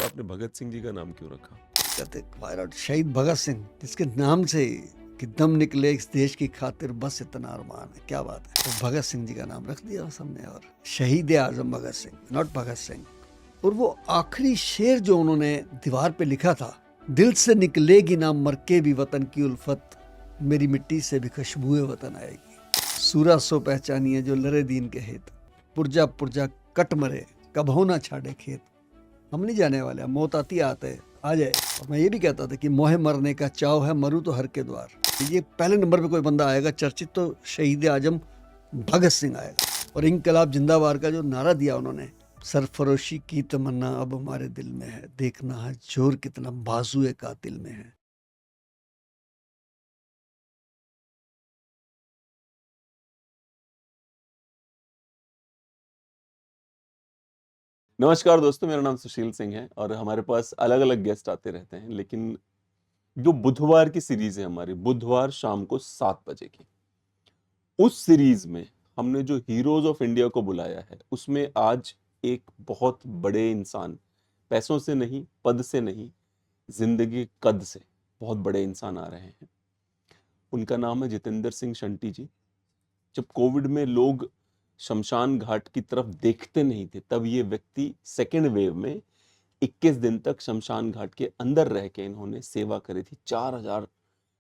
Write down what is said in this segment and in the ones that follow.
आपने भगत सिंह जी का नाम क्यों रखा? कहते व्हाई नॉट शहीद भगत सिंह, जिसके नाम से ही कि दम निकले इस देश की खातिर बस इतना अरमान है। क्या बात है। तो भगत सिंह जी का नाम रख दिया उस हमने, और शहीद आजम भगत सिंह, नॉट भगत सिंह। और वो आखिरी शेर जो उन्होंने दीवार पे लिखा था, दिल से निकलेगी ना मर के भी वतन की उल्फत, मेरी मिट्टी से भी खुशबुए वतन आएगी। सूरा सो पहचानिए जो लरे दीन के हित, पुरजा पुरजा कट मरे कब हो ना छाड़े खेत। हम नहीं जाने वाले, मौत आती आते आ जाए। और मैं ये भी कहता था कि मोहे मरने का चाव है, मरूं तो हर के द्वार। ये पहले नंबर पे कोई बंदा आएगा चर्चित तो शहीद आजम भगत सिंह आएगा। और इनकलाब जिंदाबाद का जो नारा दिया उन्होंने, सरफरोशी की तमन्ना अब हमारे दिल में है, देखना है जोर कितना बाजुए कातिल में है। नमस्कार दोस्तों, मेरा नाम सुशील सिंह है और हमारे पास अलग अलग गेस्ट आते रहते हैं। लेकिन जो बुधवार की सीरीज है हमारी, बुधवार शाम को 7 बजे की, उस सीरीज में हमने जो हीरोज ऑफ इंडिया को बुलाया है, उसमें आज एक बहुत बड़े इंसान, पैसों से नहीं, पद से नहीं, जिंदगी कद से बहुत बड़े इंसान आ रहे हैं। उनका नाम है जितेंद्र सिंह शंटी जी। जब कोविड में लोग शमशान घाट की तरफ देखते नहीं थे, तब ये व्यक्ति सेकेंड वेव में 21 दिन तक शमशान घाट के अंदर रह के इन्होंने सेवा करी थी। 4000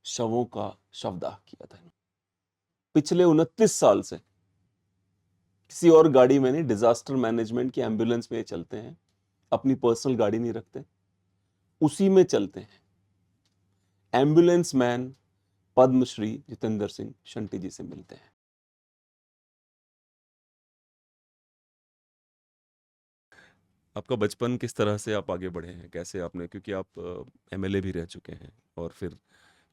शवों का शवदाह किया था। पिछले 29 साल से किसी और गाड़ी में नहीं, डिजास्टर मैनेजमेंट की एम्बुलेंस में चलते हैं, अपनी पर्सनल गाड़ी नहीं रखते, उसी में चलते हैं। एम्बुलेंस मैन पद्मश्री जितेंद्र सिंह शंटी जी से मिलते हैं। आपका बचपन किस तरह से आप आगे बढ़े हैं, कैसे आपने, क्योंकि आप एमएलए भी रह चुके हैं और फिर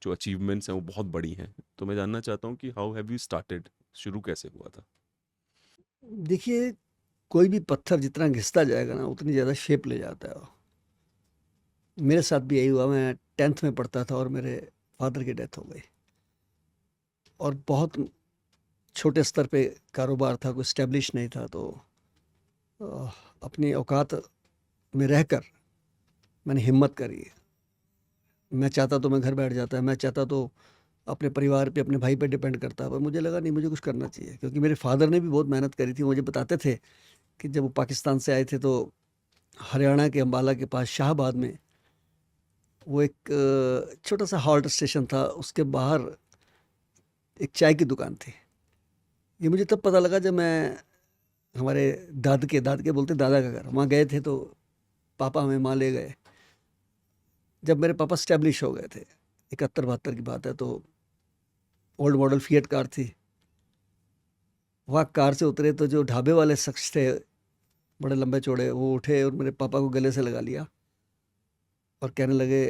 जो अचीवमेंट्स हैं वो बहुत बड़ी हैं, तो मैं जानना चाहता हूँ कि हाउ हैव यू स्टार्टेड, शुरू कैसे हुआ था? देखिए, कोई भी पत्थर जितना घिसता जाएगा ना, उतनी ज़्यादा शेप ले जाता है वो। मेरे साथ भी यही हुआ। मैं 10th में पढ़ता था और मेरे फादर की डेथ हो गई। और बहुत छोटे स्तर पे कारोबार था, कोई स्टैब्लिश नहीं था। तो अ, अपनी औकात में रहकर मैंने हिम्मत करी। मैं चाहता तो मैं घर बैठ जाता, मैं चाहता तो अपने परिवार पे, अपने भाई पे डिपेंड करता, पर मुझे लगा नहीं, मुझे कुछ करना चाहिए। क्योंकि मेरे फादर ने भी बहुत मेहनत करी थी। मुझे बताते थे कि जब वो पाकिस्तान से आए थे तो हरियाणा के अम्बाला के पास शाहबाद में वो एक छोटा सा हॉल्ट स्टेशन था, उसके बाहर एक चाय की दुकान थी। ये मुझे तब पता लगा जब मैं हमारे दाद के बोलते दादा का घर, वहाँ गए थे। तो पापा हमें वहाँ ले गए जब मेरे पापा स्टैब्लिश हो गए थे। 71-72 की बात है। तो ओल्ड मॉडल फिएट कार थी। वहाँ कार से उतरे तो जो ढाबे वाले शख्स थे, बड़े लंबे चौड़े, वो उठे और मेरे पापा को गले से लगा लिया और कहने लगे,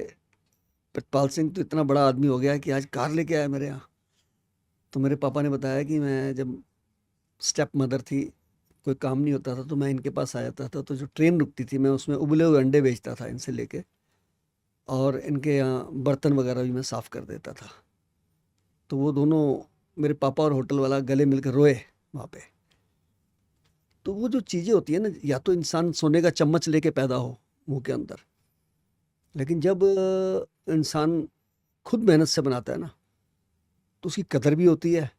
प्रतपाल सिंह तो इतना बड़ा आदमी हो गया है कि आज कार लेके आया मेरे यहाँ। तो मेरे पापा ने बताया कि मैं जब स्टेप मदर थी, कोई काम नहीं होता था तो मैं इनके पास आ जाता था। तो जो ट्रेन रुकती थी, मैं उसमें उबले हुए अंडे बेचता था इनसे लेके, और इनके यहाँ बर्तन वगैरह भी मैं साफ़ कर देता था। तो वो दोनों, मेरे पापा और होटल वाला, गले मिलकर रोए वहाँ पे। तो वो जो चीज़ें होती है ना, या तो इंसान सोने का चम्मच लेके पैदा हो मुंह के अंदर, लेकिन जब इंसान खुद मेहनत से बनाता है ना, तो उसकी कदर भी होती है,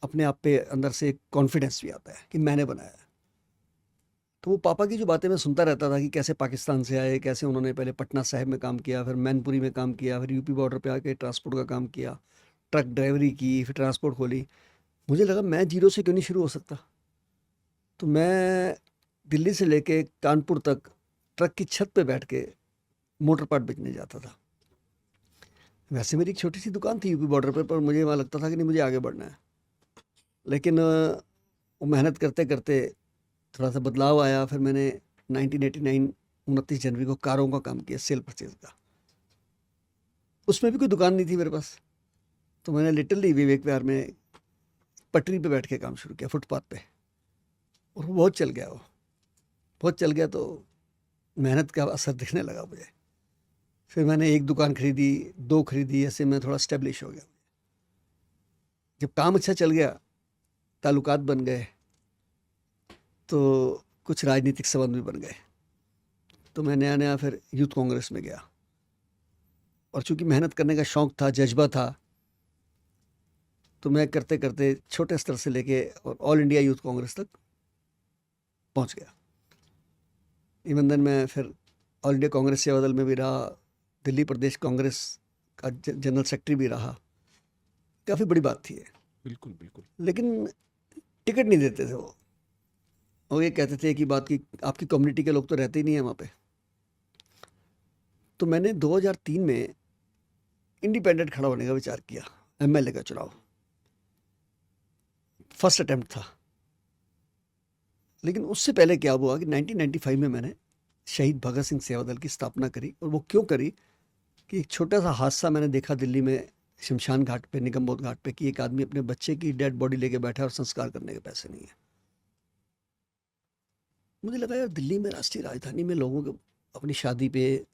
अपने आप पे अंदर से एक कॉन्फिडेंस भी आता है कि मैंने बनाया है। तो वो पापा की जो बातें मैं सुनता रहता था कि कैसे पाकिस्तान से आए, कैसे उन्होंने पहले पटना साहिब में काम किया, फिर मैनपुरी में काम किया, फिर यूपी बॉर्डर पे आके ट्रांसपोर्ट का काम किया, ट्रक ड्राइवरी की, फिर ट्रांसपोर्ट खोली। मुझे लगा मैं जीरो से क्यों नहीं शुरू हो सकता। तो मैं दिल्ली से लेके कानपुर तक ट्रक की छत पे बैठ के मोटर पार्ट बेचने जाता था। वैसे मेरी एक छोटी सी दुकान थी यूपी बॉर्डर पर मुझे वहाँ लगता था कि नहीं, मुझे आगे बढ़ना है। लेकिन वो मेहनत करते करते थोड़ा सा बदलाव आया। फिर मैंने 1989 29 जनवरी को कारों का काम किया, सेल परचेज का। उसमें भी कोई दुकान नहीं थी मेरे पास। तो मैंने लिटरली विवेक विहार में पटरी पे बैठ के काम शुरू किया, फुटपाथ पे। और वो बहुत चल गया। वो बहुत चल गया तो मेहनत का असर दिखने लगा मुझे। फिर मैंने एक दुकान खरीदी, दो खरीदी, ऐसे मैं थोड़ा स्टेब्लिश हो गया। जब काम अच्छा चल गया, ताल्लुकात बन गए, तो कुछ राजनीतिक संबंध भी बन गए। तो मैं नया फिर यूथ कांग्रेस में गया, और चूंकि मेहनत करने का शौक़ था, जज्बा था, तो मैं करते करते छोटे स्तर से लेके और ऑल इंडिया यूथ कांग्रेस तक पहुंच गया। इवन देन मैं फिर ऑल इंडिया कांग्रेस सेवा दल में भी रहा, दिल्ली प्रदेश कांग्रेस का जनरल सेक्रेटरी भी रहा। काफ़ी बड़ी बात थी ये। बिल्कुल बिल्कुल। लेकिन टिकट नहीं देते थे वो ये कहते थे कि बात की आपकी कम्युनिटी के लोग तो रहते ही नहीं हैं वहाँ पे। तो मैंने 2003 में इंडिपेंडेंट खड़ा होने का विचार किया, एमएलए का चुनाव, फर्स्ट अटेम्प्ट था। लेकिन उससे पहले क्या हुआ कि 1995 में मैंने शहीद भगत सिंह सेवा दल की स्थापना करी। और वो क्यों करी कि एक छोटा सा हादसा मैंने देखा दिल्ली में शमशान घाट पे, निगम बोध घाट पे, कि एक आदमी अपने बच्चे की डेड बॉडी लेके बैठा है और संस्कार करने के पैसे नहीं है। मुझे लगा यार दिल्ली में राष्ट्रीय राजधानी में लोगों को अपनी शादी पे,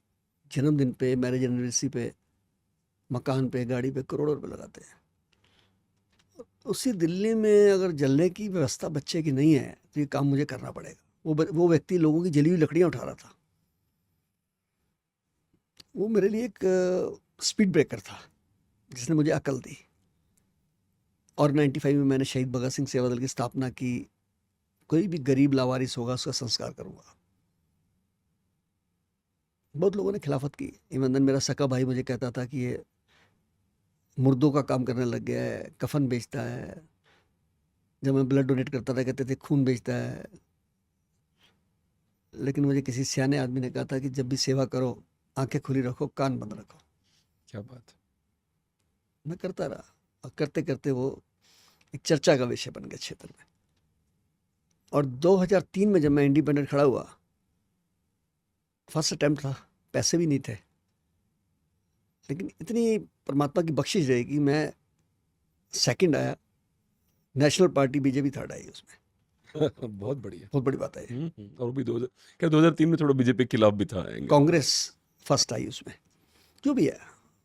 जन्मदिन पे, मैरिज एनिवर्सरी पे, मकान पे, गाड़ी पे करोड़ों रुपए लगाते हैं। उसी दिल्ली में अगर जलने की व्यवस्था बच्चे की नहीं है तो ये काम मुझे करना पड़ेगा। वो व्यक्ति लोगों की जली हुई लकड़ियाँ उठा रहा था। वो मेरे लिए एक स्पीड ब्रेकर था जिसने मुझे अकल दी। और 95 में मैंने शहीद भगत सिंह सेवा दल की स्थापना की। कोई भी गरीब लावारिस होगा उसका संस्कार करूँगा। बहुत लोगों ने खिलाफत की। इवन मेरा सका भाई मुझे कहता था कि ये मुर्दों का काम करने लग गया है, कफन बेचता है। जब मैं ब्लड डोनेट करता था कहते थे खून बेचता है। लेकिन मुझे किसी सियाने आदमी ने कहा था कि जब भी सेवा करो आंखें खुली रखो, कान बंद रखो। क्या बात। मैं करता रहा, और करते करते वो एक चर्चा का विषय बन गया क्षेत्र में। और 2003 में जब मैं इंडिपेंडेंट खड़ा हुआ, फर्स्ट अटेम्प्ट था, पैसे भी नहीं थे, लेकिन इतनी परमात्मा की बख्शिश रही कि मैं सेकंड आया। नेशनल पार्टी बीजेपी थर्ड आई उसमें। बहुत बढ़िया, बहुत बड़ी बात है। और भी 2003 में थोड़ा बीजेपी के खिलाफ भी था। कांग्रेस फर्स्ट आई उसमें, जो भी है।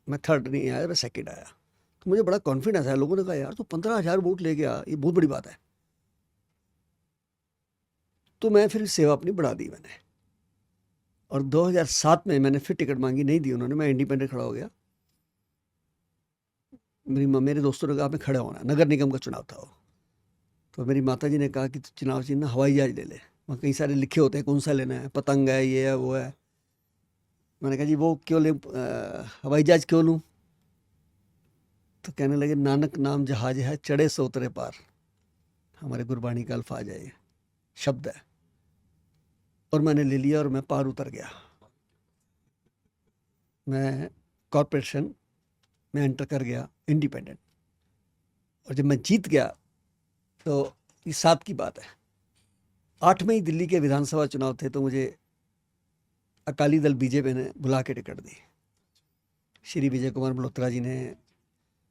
मैं थर्ड नहीं आया, मैं सेकंड आया। तो मुझे बड़ा कॉन्फिडेंस आया। लोगों ने कहा यार तो 15,000 वोट ले गया, ये बहुत बड़ी बात है। तो मैं फिर सेवा अपनी बढ़ा दी मैंने। और 2007 में मैंने फिर टिकट मांगी, नहीं दी उन्होंने। मैं इंडिपेंडेंट खड़ा हो गया। मेरे दोस्तों ने कहा आपने खड़ा होना, नगर निगम का चुनाव था वो। तो मेरी माता जी ने कहा कि चुनाव चिन्ह हवाई जहाज ले ले, वहाँ कई सारे लिखे होते हैं कौन सा लेना है, पतंग है, ये है, वो है। मैंने कहा जी वो क्यों ले, हवाई जहाज क्यों लूँ? तो कहने लगे नानक नाम जहाज है, चढ़े सो उतरे पार। हमारे गुरबाणी का अल्फाज है, ये शब्द है। और मैंने ले लिया और मैं पार उतर गया। मैं कॉरपोरेशन में एंटर कर गया इंडिपेंडेंट। और जब मैं जीत गया तो ये 7 की बात है, 8 में ही दिल्ली के विधानसभा चुनाव थे। तो मुझे अकाली दल बीजेपी ने बुला के टिकट दी। श्री विजय कुमार मल्होत्रा जी ने,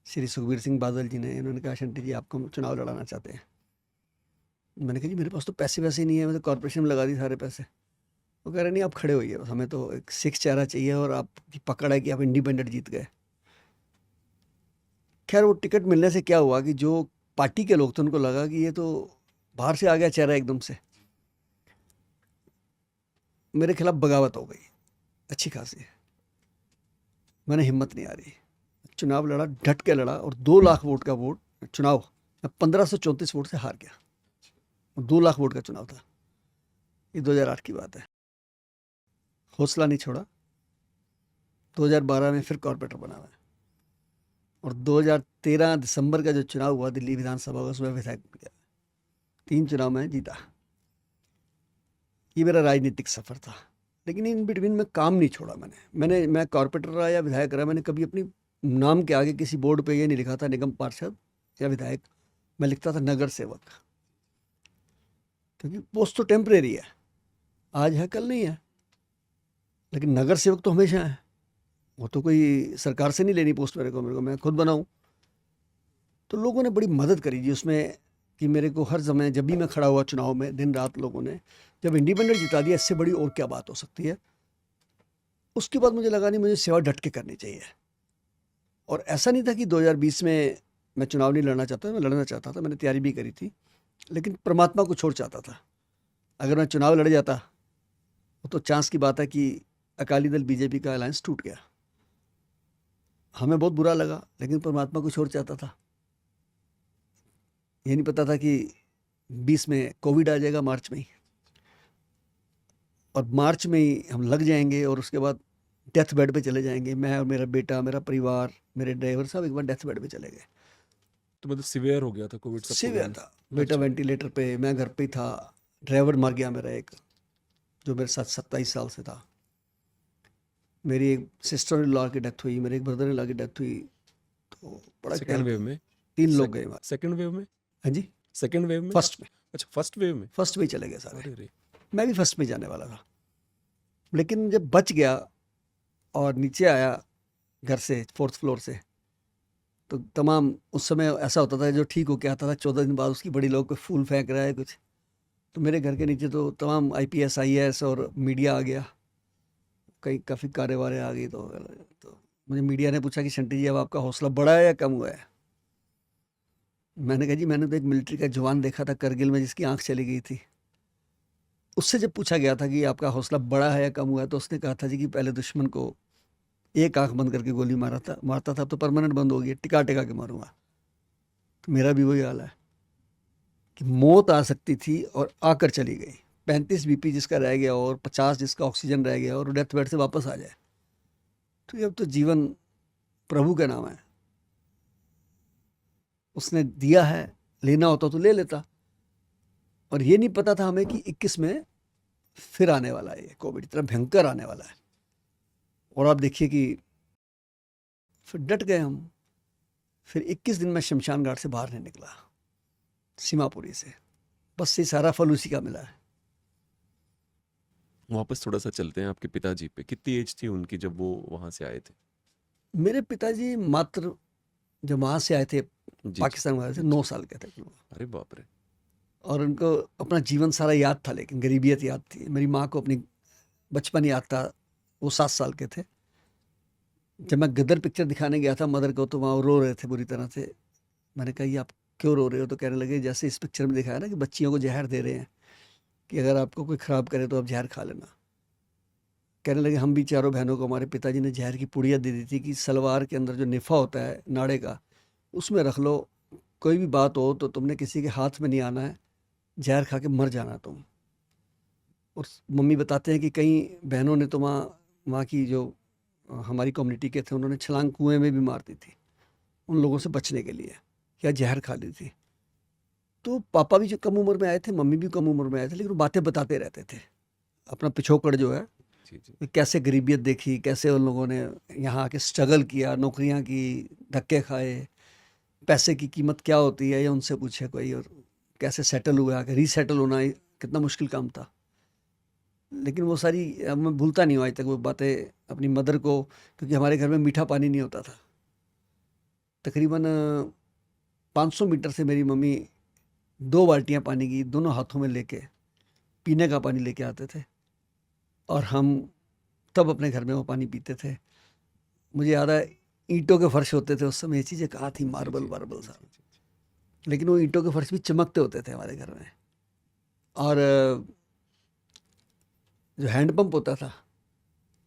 श्री सुखबीर सिंह बादल जी ने, इन्होंने कहा शंटी जी आपको चुनाव लड़ाना चाहते हैं। मैंने कहा जी मेरे पास तो पैसे वैसे ही नहीं है, मैं तो कॉरपोरेशन में लगा दी सारे पैसे। वो कह रहे नहीं आप खड़े होइए, हमें तो एक सिख चेहरा चाहिए और आपकी पकड़ है कि आप इंडिपेंडेंट जीत गए। खैर वो टिकट मिलने से क्या हुआ कि जो पार्टी के लोग थे उनको लगा कि ये तो बाहर से आ गया चेहरा एकदम से। मेरे खिलाफ बगावत हो गई अच्छी खासी। मैंने हिम्मत नहीं आ रही, चुनाव लड़ा, डट के लड़ा। और 2 लाख वोट का वोट चुनाव, 1534 वोट से हार गया। 2 लाख वोट का चुनाव था। ये 2008 की बात है। हौसला नहीं छोड़ा। 2012 में फिर कॉर्पोरेटर बना मैं। और 2013 दिसंबर का जो चुनाव हुआ दिल्ली विधानसभा का, उसमें विधायक बन गया। 3 चुनाव में जीता। ये मेरा राजनीतिक सफर था। लेकिन इन बिटवीन में काम नहीं छोड़ा मैं कॉर्पोरेटर रहा या विधायक रहा, मैंने कभी अपनी नाम के आगे किसी बोर्ड पे ये नहीं लिखा था निगम पार्षद या विधायक। मैं लिखता था नगर सेवक, क्योंकि पोस्ट तो टेम्परेरी है, आज है कल नहीं है। लेकिन नगर सेवक तो हमेशा है। वो तो कोई सरकार से नहीं लेनी पोस्ट मेरे को मैं खुद बनाऊं। तो लोगों ने बड़ी मदद करी जी उसमें, कि मेरे को हर समय जब भी मैं खड़ा हुआ चुनाव में, दिन रात लोगों ने, जब इंडिपेंडेंट जिता दिया, इससे बड़ी और क्या बात हो सकती है। उसके बाद मुझे लगा नहीं, मुझे सेवा डट के करनी चाहिए। और ऐसा नहीं था कि 2020 में मैं चुनाव नहीं लड़ना चाहता, मैं लड़ना चाहता था, मैंने तैयारी भी करी थी। लेकिन परमात्मा को छोड़ चाहता था। अगर मैं चुनाव लड़ जाता वो तो चांस की बात है कि अकाली दल बीजेपी का अलायंस टूट गया। हमें बहुत बुरा लगा, लेकिन परमात्मा कुछ और चाहता था। ये नहीं पता था कि 20 में कोविड आ जाएगा, मार्च में ही, और मार्च में ही हम लग जाएंगे और उसके बाद डेथ बेड पे चले जाएंगे। मैं और मेरा बेटा, मेरा परिवार, मेरे ड्राइवर साहब एक बार डेथ बेड पे चले गए। तो मतलब सिवियर हो गया था कोविड सबको सिवियर बोलने? था। बेटा अच्छा। वेंटिलेटर पे, मैं घर पे ही था। ड्राइवर मर गया मेरा एक, जो मेरे साथ 27 साल से था। मेरी एक सिस्टर इन लॉ की डेथ हुई, मेरे एक ब्रदर इन लॉ की डेथ हुई। तो बड़ा सेकेंड वेव में? 3 लोग गए। सेकेंड वेव में? हाँ जी, सेकेंड वेव में? फर्स्ट में। अच्छा, फर्स्ट वेव में? फर्स्ट में ही चले गए सारे। अरे रे। मैं भी फर्स्ट में जाने वाला था, लेकिन जब बच गया और नीचे आया घर से 4th फ्लोर से, तो तमाम उस समय ऐसा होता था, जो ठीक होके आता था 14 दिन बाद उसकी बड़ी लोग कोई फूल फेंक रहा है कुछ, तो मेरे घर के नीचे तो तमाम IPS IAS और मीडिया आ गया, कई काफ़ी कारें वारें आ गई। तो मुझे मीडिया ने पूछा कि शंटी जी अब आपका हौसला बढ़ा है या कम हुआ है? मैंने कहा जी मैंने तो एक मिलिट्री का जवान देखा था करगिल में जिसकी आंख चली गई थी। उससे जब पूछा गया था कि आपका हौसला बढ़ा है या कम हुआ है, तो उसने कहा था जी कि पहले दुश्मन को एक आंख बंद करके गोली मारता था, अब तो परमानेंट बंद हो गई, टिका टिका के मारूंगा। तो मेरा भी वही हाल है कि मौत आ सकती थी और आकर चली गई। 35 BP जिसका रह गया और 50 जिसका ऑक्सीजन रह गया और डेथ बेड से वापस आ जाए, तो ये अब तो जीवन प्रभु का नाम है, उसने दिया है, लेना होता तो ले लेता। और ये नहीं पता था हमें कि 21 में फिर आने वाला है, ये कोविड इतना भयंकर आने वाला है। और आप देखिए कि फिर डट गए हम। फिर 21 दिन में शमशान घाट से बाहर नहीं निकला, सीमापुरी से। बस ये सारा फल उसी का मिला है। वापस थोड़ा सा चलते हैं आपके पिताजी पे। कितनी एज थी उनकी जब वो वहां से आए थे? मेरे पिताजी मात्र जब वहाँ से आए थे, जी। पाकिस्तान में आए थे, 9 साल के थे। अरे बाप रे। और उनको अपना जीवन सारा याद था, लेकिन गरीबियत याद थी। मेरी माँ को अपनी बचपन याद था, वो 7 साल के थे। जब मैं गदर पिक्चर दिखाने गया था मदर को, तो वहाँ वो रो रहे थे बुरी तरह से। मैंने कहा ये आप क्यों रो रहे हो? तो कहने लगे जैसे इस पिक्चर में दिखाया ना कि बच्चियों को जहर दे रहे हैं कि अगर आपको कोई ख़राब करे तो आप जहर खा लेना। कहने लगे हम भी चारों बहनों को हमारे पिताजी ने जहर की पुड़िया दे दी थी कि सलवार के अंदर जो निफ़ा होता है नाड़े का, उसमें रख लो, कोई भी बात हो तो तुमने किसी के हाथ में नहीं आना है, जहर खा के मर जाना तुम। और मम्मी बताते हैं कि कई बहनों ने तो वहाँ की जो हमारी कम्युनिटी के थे, उन्होंने छलांग कुएं में भी मार दी थी उन लोगों से बचने के लिए, या जहर खा ली थी। तो पापा भी जो कम उम्र में आए थे, मम्मी भी कम उम्र में आए थे, लेकिन वो बातें बताते रहते थे अपना पिछोकड़ जो है, जी जी। कि कैसे गरीबियत देखी, कैसे उन लोगों ने यहाँ आके स्ट्रगल किया, नौकरियाँ की, धक्के खाए, पैसे की कीमत क्या होती है ये उनसे पूछे कोई, और कैसे सेटल हुआ, कि रीसेटल होना कितना मुश्किल काम था। लेकिन वो सारी अब मैं भूलता नहीं हूँ आज तक वो बातें अपनी मदर को, क्योंकि हमारे घर में मीठा पानी नहीं होता था। तकरीबन 500 मीटर से मेरी मम्मी 2 बाल्टियाँ पानी की दोनों हाथों में लेके पीने का पानी लेके आते थे, और हम तब अपने घर में वो पानी पीते थे। मुझे याद है ईंटों के फर्श होते थे उस समय, ये चीज़ें कहाँ थी, मार्बल वार्बल साहब, लेकिन वो ईंटों के फर्श भी चमकते होते थे हमारे घर में। और जो हैंडपम्प होता था,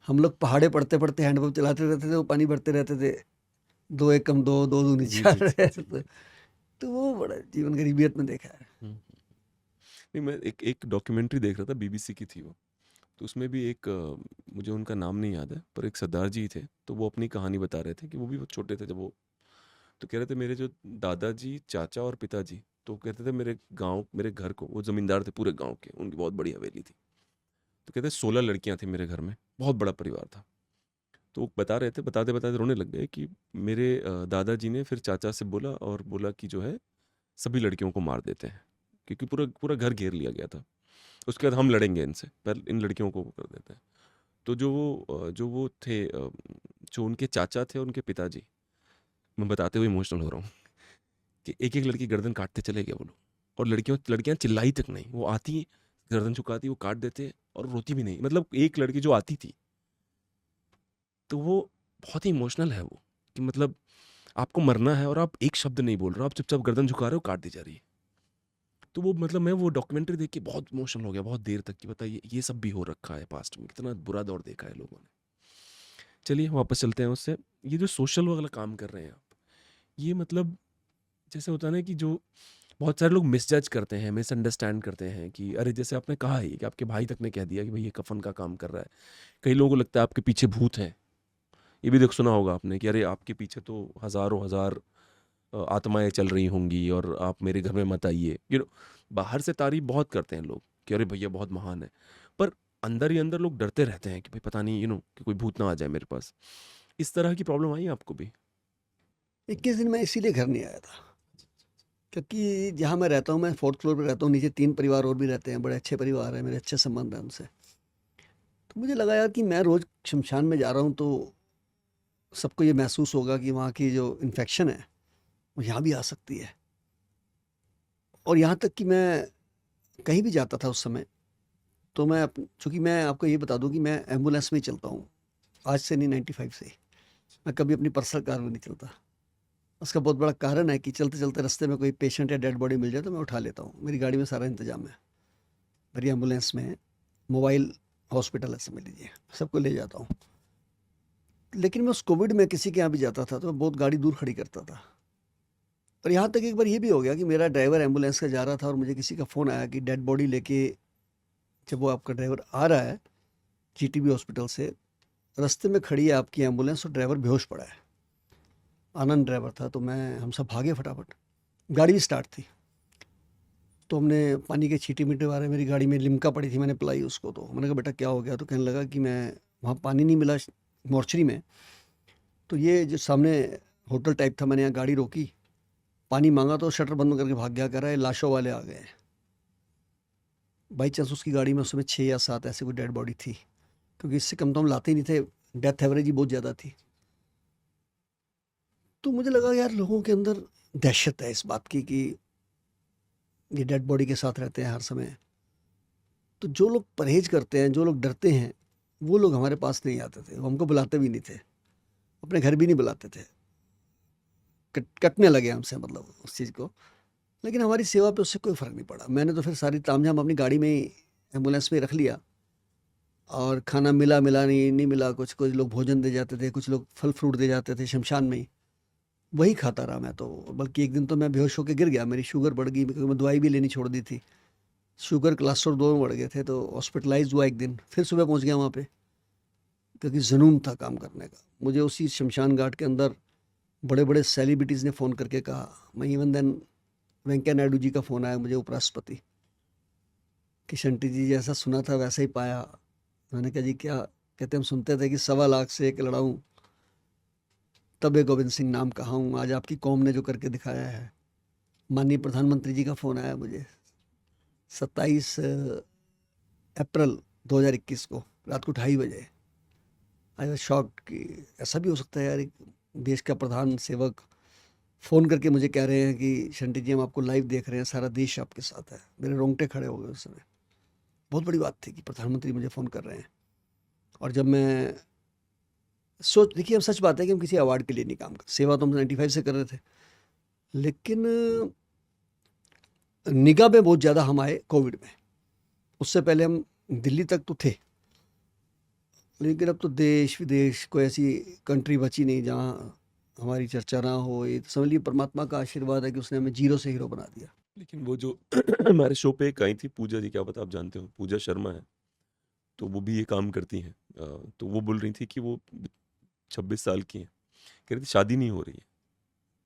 हम लोग पहाड़े पढ़ते पढ़ते हैंडपम्प चलाते रहते थे, वो पानी भरते रहते थे, 2 एकम 2, 2 दूनी जी, 4। जी, जी, जी। तो वो बड़ा जीवन गरीबियत में देखा है। नहीं, मैं एक डॉक्यूमेंट्री देख रहा था, BBC की थी वो। तो उसमें भी एक मुझे उनका नाम नहीं याद है, पर एक सरदार जी थे, तो वो अपनी कहानी बता रहे थे कि वो भी बहुत छोटे थे जब वो, तो कह रहे थे मेरे जो दादाजी, चाचा और पिताजी, तो कहते थे मेरे गांव, मेरे घर को, वो जमींदार थे पूरे गांव के, उनकी बहुत बड़ी हवेली थी, तो कहते 16 लड़कियां थी मेरे घर में, बहुत बड़ा परिवार था। तो वो बता रहे थे, बताते बताते रोने लग गए कि मेरे दादाजी ने फिर चाचा से बोला, और बोला कि जो है सभी लड़कियों को मार देते हैं, क्योंकि पूरा पूरा घर घेर लिया गया था। उसके बाद हम लड़ेंगे इनसे, पर इन लड़कियों को वो कर देते हैं। तो जो वो थे, जो उनके चाचा थे, उनके पिताजी, मैं बताते हुए इमोशनल हो रहा हूँ, कि एक एक लड़की गर्दन काटते चले गए वो लोग, और लड़कियां चिल्लाई तक नहीं, वो आती, गर्दन झुकाती, वो काट देते, और रोती भी नहीं। मतलब एक लड़की जो आती थी, तो वो बहुत ही इमोशनल है वो, कि मतलब आपको मरना है और आप एक शब्द नहीं बोल रहे हो, आप चुपचाप गर्दन झुका रहे हो, काट दी जा रही है। तो वो मतलब मैं वो डॉक्यूमेंट्री देख के बहुत इमोशनल हो गया बहुत देर तक कि बताइए ये सब भी हो रखा है पास्ट में, कितना बुरा दौर देखा है लोगों ने। चलिए वापस चलते हैं उससे। ये जो सोशल वाला काम कर रहे हैं आप, ये मतलब जैसे होता है ना कि जो बहुत सारे लोग मिसजज करते हैं, मिसअंडरस्टैंड करते हैं कि अरे जैसे आपने कहा ही कि आपके भाई तक ने कह दिया कि भाई ये कफन का काम कर रहा है। कई लोगों को लगता है आपके पीछे भूत है। ये भी देख सुना होगा आपने कि अरे आपके पीछे तो हज़ारों हज़ार आत्माएँ चल रही होंगी और आप मेरे घर में मत आइए। बाहर से तारीफ़ बहुत करते हैं लोग कि अरे भैया बहुत महान है। पर अंदर ही अंदर लोग डरते रहते हैं कि भाई पता नहीं कि कोई भूत ना आ जाए मेरे पास। इस तरह की प्रॉब्लम आई आपको भी? 21 दिन मैं इसीलिए घर नहीं आया था, क्योंकि जहाँ मैं रहता हूँ, मैं 4th फ्लोर पे रहता हूँ, नीचे 3 परिवार और भी रहते हैं, बड़े अच्छे परिवार हैं, मेरे अच्छे संबंध हैं उनसे। तो मुझे लगा यार कि मैं रोज़ शमशान में जा रहा हूँ तो सबको ये महसूस होगा कि वहाँ की जो इन्फेक्शन है वो यहाँ भी आ सकती है। और यहाँ तक कि मैं कहीं भी जाता था उस समय, तो चूँकि मैं आपको ये बता दूँ कि मैं एम्बुलेंस में ही चलता हूँ, आज से नहीं 95 से। मैं कभी अपनी पर्सनल कार में नहीं चलता। उसका बहुत बड़ा कारण है कि चलते-चलते रास्ते में कोई पेशेंट या डेड बॉडी मिल जाए तो मैं उठा लेता हूँ। मेरी गाड़ी में सारा इंतज़ाम है। मेरी एम्बुलेंस में मोबाइल हॉस्पिटल है, समझ लीजिए, सबको ले जाता हूँ। लेकिन मैं उस कोविड में किसी के यहाँ भी जाता था तो मैं बहुत गाड़ी दूर खड़ी करता था। और यहाँ तक एक बार ये भी हो गया कि मेरा ड्राइवर एम्बुलेंस का जा रहा था और मुझे किसी का फ़ोन आया कि डेड बॉडी लेके जब वो आपका ड्राइवर आ रहा है जीटीबी हॉस्पिटल से, रास्ते में खड़ी है आपकी एम्बुलेंस और ड्राइवर बेहोश पड़ा है। आनंद ड्राइवर था, तो हम सब भागे फटाफट। गाड़ी भी स्टार्ट थी, तो हमने पानी के छींटे-मीटे मारे। मेरी गाड़ी में लिम्का पड़ी थी, मैंने पिलाई उसको। तो मैंने कहा बेटा क्या हो गया? तो कहने लगा कि मैं वहाँ पानी नहीं मिला मॉर्चरी में, तो ये जो सामने होटल टाइप था, मैंने यहाँ गाड़ी रोकी, पानी मांगा तो शटर बंद करके भाग गया। कह रहा है लाशों वाले आ गए हैं। बाई चांस उसकी गाड़ी में उस समय 6 या 7 ऐसे कोई डेड बॉडी थी, क्योंकि इससे कम तो हम लाते ही नहीं थे, डेथ एवरेज ही बहुत ज़्यादा थी। तो मुझे लगा यार लोगों के अंदर दहशत है इस बात की कि ये डेड बॉडी के साथ रहते हैं हर समय। तो जो लोग परहेज करते हैं, जो लोग डरते हैं, वो लोग हमारे पास नहीं आते थे, वो हमको बुलाते भी नहीं थे, अपने घर भी नहीं बुलाते थे। कटने लगे हमसे, मतलब उस चीज़ को। लेकिन हमारी सेवा पे उससे कोई फ़र्क नहीं पड़ा। मैंने तो फिर सारी तामझाम अपनी गाड़ी में ही, एम्बुलेंस में ही रख लिया। और खाना मिला नहीं मिला, कुछ लोग भोजन दे जाते थे, कुछ लोग फल फ्रूट दे जाते थे शमशान में ही, वही खाता रहा मैं तो। बल्कि एक दिन तो मैं बेहोश होकर गिर गया, मेरी शुगर बढ़ गई, क्योंकि मैं दवाई भी लेनी छोड़ दी थी। शुगर कोलेस्ट्रॉल 2 में बढ़ गए थे, तो हॉस्पिटलाइज हुआ एक दिन। फिर सुबह पहुंच गया वहाँ पे, क्योंकि जुनून था काम करने का। मुझे उसी शमशान घाट के अंदर बड़े बड़े सेलिब्रिटीज़ ने फ़ोन करके कहा। मैं इवन देन वेंकैया नायडू जी का फ़ोन आया मुझे, उपराष्ट्रपति, कि शंटी जी जैसा सुना था वैसा ही पाया। मैंने कहा जी क्या? कहते हम सुनते थे कि 1.25 लाख से एक लड़ाऊँ, तबे गोविंद सिंह नाम कहा हूँ, आज आपकी कौम ने जो करके दिखाया है। माननीय प्रधानमंत्री जी का फ़ोन आया मुझे 27 अप्रैल 2021 को रात को 2:30 बजे। आई वाज शॉक्ड कि ऐसा भी हो सकता है यार, एक देश का प्रधान सेवक फ़ोन करके मुझे कह रहे हैं कि शंटी जी हम आपको लाइव देख रहे हैं, सारा देश आपके साथ है। मेरे रोंगटे खड़े हो गए उस समय। बहुत बड़ी बात थी कि प्रधानमंत्री मुझे फ़ोन कर रहे हैं। और जब मैं देखिए अब सच बात है कि हम किसी अवार्ड के लिए नहीं काम कर, सेवा तो हम 95 से कर रहे थे, लेकिन निगाह में बहुत ज़्यादा हम आए कोविड में। उससे पहले हम दिल्ली तक तो थे, लेकिन अब तो देश विदेश कोई ऐसी कंट्री बची नहीं जहाँ हमारी चर्चा ना हो। ये तो समझ लीजिए परमात्मा का आशीर्वाद है कि उसने हमें जीरो से हीरो बना दिया। लेकिन वो जो हमारे शो पे एक आई थी पूजा जी, क्या पता आप जानते हो, पूजा शर्मा है, तो वो भी ये काम करती हैं। तो वो बोल रही थी कि वो 26 साल की हैं, कह रही थी शादी नहीं हो रही है,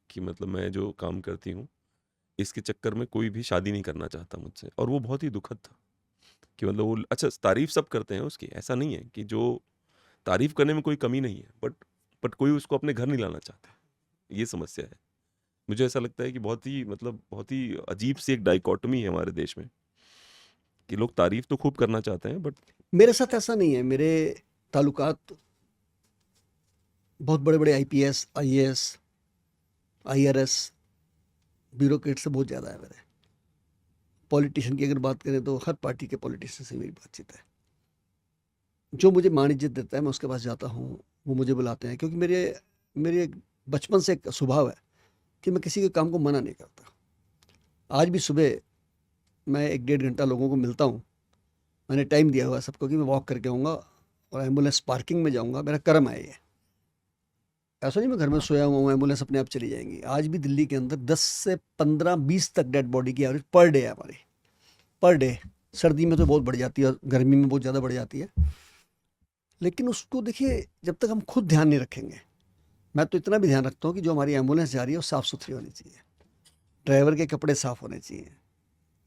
कि मतलब मैं जो काम करती हूँ इसके चक्कर में कोई भी शादी नहीं करना चाहता मुझसे। और वो बहुत ही दुखद था कि मतलब वो, अच्छा तारीफ सब करते हैं उसकी, ऐसा नहीं है कि जो तारीफ करने में कोई कमी नहीं है, बट कोई उसको अपने घर नहीं लाना चाहता, ये समस्या है। मुझे ऐसा लगता है कि बहुत ही मतलब बहुत ही अजीब सी एक डाइकोटमी है हमारे देश में कि लोग तारीफ तो खूब करना चाहते हैं बट मेरे साथ ऐसा नहीं है। मेरे ताल्लुकात बहुत बड़े बड़े आईपीएस, आईएएस, आईआरएस ब्यूरोक्रेट से बहुत ज़्यादा है मेरे। पॉलिटिशियन की अगर बात करें तो हर पार्टी के पॉलिटिशियन से मेरी बातचीत है। जो मुझे मान इज्जत देता है मैं उसके पास जाता हूँ, वो मुझे बुलाते हैं, क्योंकि मेरे बचपन से एक स्वभाव है कि मैं किसी के काम को मना नहीं करता। आज भी सुबह मैं 1-1.5 घंटा लोगों को मिलता हूँ। मैंने टाइम दिया हुआ है सबको कि मैं वॉक करके आऊँगा और एम्बुलेंस पार्किंग में जाऊँगा, मेरा कर्म है ये। ऐसा नहीं मैं घर में सोया हुआ हूँ, एम्बुलेंस अपने आप चली जाएंगी। आज भी दिल्ली के अंदर 10 से 15-20 तक डेड बॉडी की एवरेज पर डे है हमारी, पर डे। सर्दी में तो बहुत बढ़ जाती है और गर्मी में बहुत ज़्यादा बढ़ जाती है। लेकिन उसको देखिए, जब तक हम खुद ध्यान नहीं रखेंगे, मैं तो इतना भी ध्यान रखता हूँ कि जो हमारी एम्बुलेंस जा रही है वो साफ़ सुथरी होनी चाहिए, ड्राइवर के कपड़े साफ़ होने चाहिए,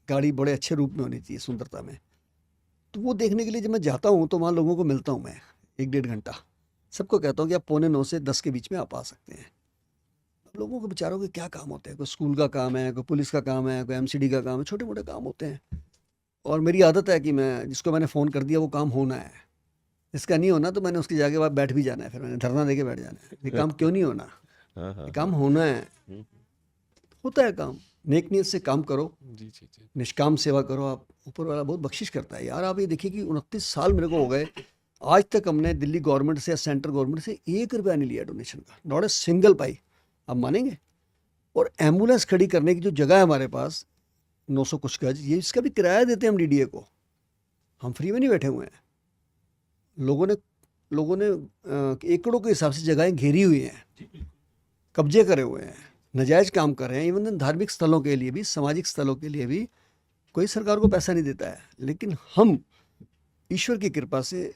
गाड़ी बड़े अच्छे रूप में होनी चाहिए, सुंदरता में। तो वो देखने के लिए जब मैं जाता हूँ तो वहाँ लोगों को मिलता हूँ मैं 1-1.5 घंटा। सबको कहता हूँ कि आप 9:45 से 10 के बीच में आप आ सकते हैं। अब लोगों को बेचारों के क्या काम होते हैं, कोई स्कूल का काम है, कोई पुलिस का काम है, कोई एमसीडी का काम है, छोटे मोटे काम होते हैं। और मेरी आदत है कि मैं जिसको मैंने फ़ोन कर दिया वो काम होना है, इसका नहीं होना तो मैंने उसकी जगह बाद बैठ भी जाना है, फिर मैंने धरना दे के बैठ जाना है। ये काम क्यों नहीं होना, हाँ हाँ ये काम हाँ। होना है। हम्म, होता है काम, नेक नीयत से काम करो, जी जी जी। निष्काम सेवा करो, आप ऊपर वाला बहुत बख्शिश करता है यार। आप ये देखिए कि 29 साल मेरे को हो गए, आज तक हमने दिल्ली गवर्नमेंट से या सेंट्रल गवर्नमेंट से 1 रुपया नहीं लिया डोनेशन का, नॉट ए सिंगल पाई। आप मानेंगे? और एम्बुलेंस खड़ी करने की जो जगह है हमारे पास 900 कुछ गज, ये इसका भी किराया देते हैं हम डीडीए को, हम फ्री में नहीं बैठे हुए हैं। लोगों ने एकड़ों के हिसाब से जगहें घेरी हुई हैं, कब्जे करे हुए हैं, नाजायज काम कर रहे हैं। इवन धार्मिक स्थलों के लिए भी, सामाजिक स्थलों के लिए भी कोई सरकार को पैसा नहीं देता है, लेकिन हम ईश्वर की कृपा से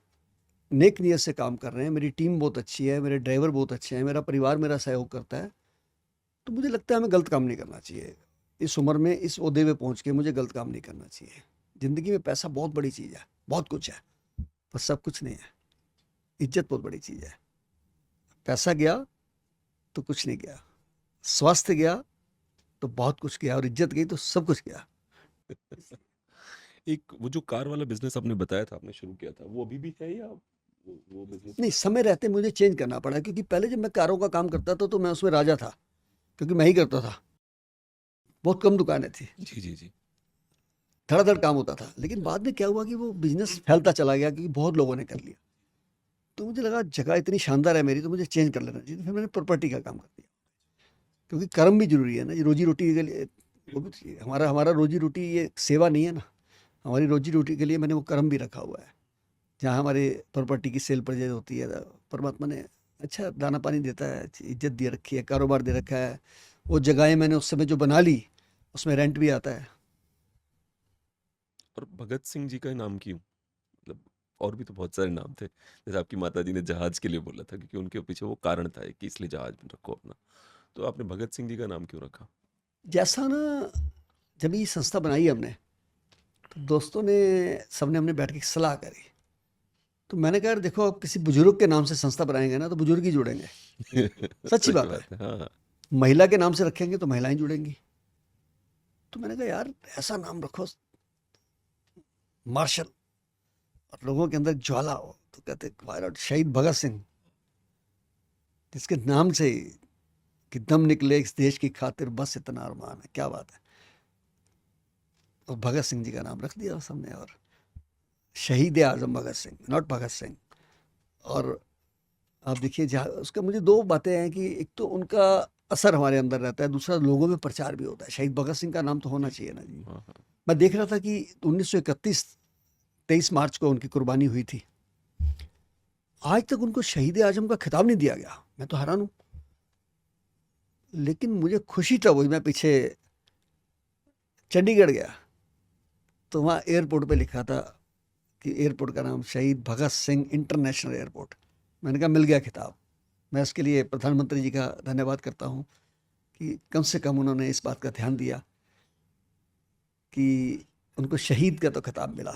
नेक नीयत से काम कर रहे हैं। मेरी टीम बहुत अच्छी है, मेरे ड्राइवर बहुत अच्छे हैं, मेरा परिवार मेरा सहयोग करता है। तो मुझे लगता है हमें गलत काम नहीं करना चाहिए। इस उम्र में इस ओहदे पे पहुंच के मुझे गलत काम नहीं करना चाहिए। ज़िंदगी में पैसा बहुत बड़ी चीज़ है, बहुत कुछ है, पर सब कुछ नहीं है। इज्जत बहुत बड़ी चीज़ है। पैसा गया तो कुछ नहीं गया, स्वास्थ्य गया तो बहुत कुछ गया, और इज्जत गई तो सब कुछ गया। एक वो जो कार वाला बिजनेस आपने बताया था, आपने शुरू किया था, वो अभी भी है या वो बिजनेस? नहीं, समय रहते मुझे चेंज करना पड़ा, क्योंकि पहले जब मैं कारों का काम करता था तो मैं उसमें राजा था, क्योंकि मैं ही करता था। बहुत कम दुकानें थी, जी जी जी। धड़ाधड़ काम होता था। लेकिन बाद में क्या हुआ कि वो बिजनेस फैलता चला गया, क्योंकि बहुत लोगों ने कर लिया। तो मुझे लगा जगह इतनी शानदार है मेरी, तो मुझे चेंज कर लेना चाहिए। फिर मैंने प्रॉपर्टी का काम कर दिया, क्योंकि कर्म भी जरूरी है ना, ये रोजी रोटी के लिए वो भी चाहिए। हमारा हमारा रोजी रोटी ये सेवा नहीं है ना, हमारी रोजी रोटी के लिए मैंने वो कर्म भी रखा हुआ है। जहाँ हमारे प्रॉपर्टी की सेल परचेज होती है, परमात्मा ने अच्छा दाना पानी देता है, अच्छी इज्जत दे रखी है, कारोबार दे रखा है। वो जगहें मैंने उस समय जो बना ली, उसमें रेंट भी आता है। और भगत सिंह जी का नाम क्यों? मतलब और भी तो बहुत सारे नाम थे, जैसे आपकी माता जी ने जहाज के लिए बोला था, क्योंकि उनके पीछे वो कारण था कि इसलिए जहाज में रखो अपना, तो आपने भगत सिंह जी का नाम क्यों रखा? जैसा ना, जब ये संस्था बनाई हमने, तो दोस्तों ने, सबने हमने बैठ के सलाह करी। तो मैंने कहा यार देखो, अब किसी बुजुर्ग के नाम से संस्था बनाएंगे ना तो बुजुर्ग ही जुड़ेंगे, सच्ची सच बात है। बात है, हाँ हाँ। महिला के नाम से रखेंगे तो महिलाएं जुड़ेंगी। तो मैंने कहा यार ऐसा नाम रखो, मार्शल, और लोगों के अंदर ज्वाला हो। तो कहते व्हाई नॉट शहीद भगत सिंह, जिसके नाम से ही कि दम निकले इस देश की खातिर, बस इतना अरमान है। क्या बात है। और भगत सिंह जी का नाम रख दिया उस हमने, और शहीद आजम भगत सिंह, नॉट भगत सिंह। और आप देखिए, जहाँ उसका मुझे दो बातें हैं कि एक तो उनका असर हमारे अंदर रहता है, दूसरा लोगों में प्रचार भी होता है। शहीद भगत सिंह का नाम तो होना चाहिए ना जी। हाँ हाँ। मैं देख रहा था कि 1931 23 मार्च को उनकी कुर्बानी हुई थी, आज तक उनको शहीद आजम का खिताब नहीं दिया गया। मैं तो हैरान हूँ। लेकिन मुझे खुशी तब हुई, मैं पीछे चंडीगढ़ गया तो वहाँ एयरपोर्ट पे लिखा था कि एयरपोर्ट का नाम शहीद भगत सिंह इंटरनेशनल एयरपोर्ट। मैंने कहा मिल गया खिताब। मैं इसके लिए प्रधानमंत्री जी का धन्यवाद करता हूँ कि कम से कम उन्होंने इस बात का ध्यान दिया कि उनको शहीद का तो खिताब मिला।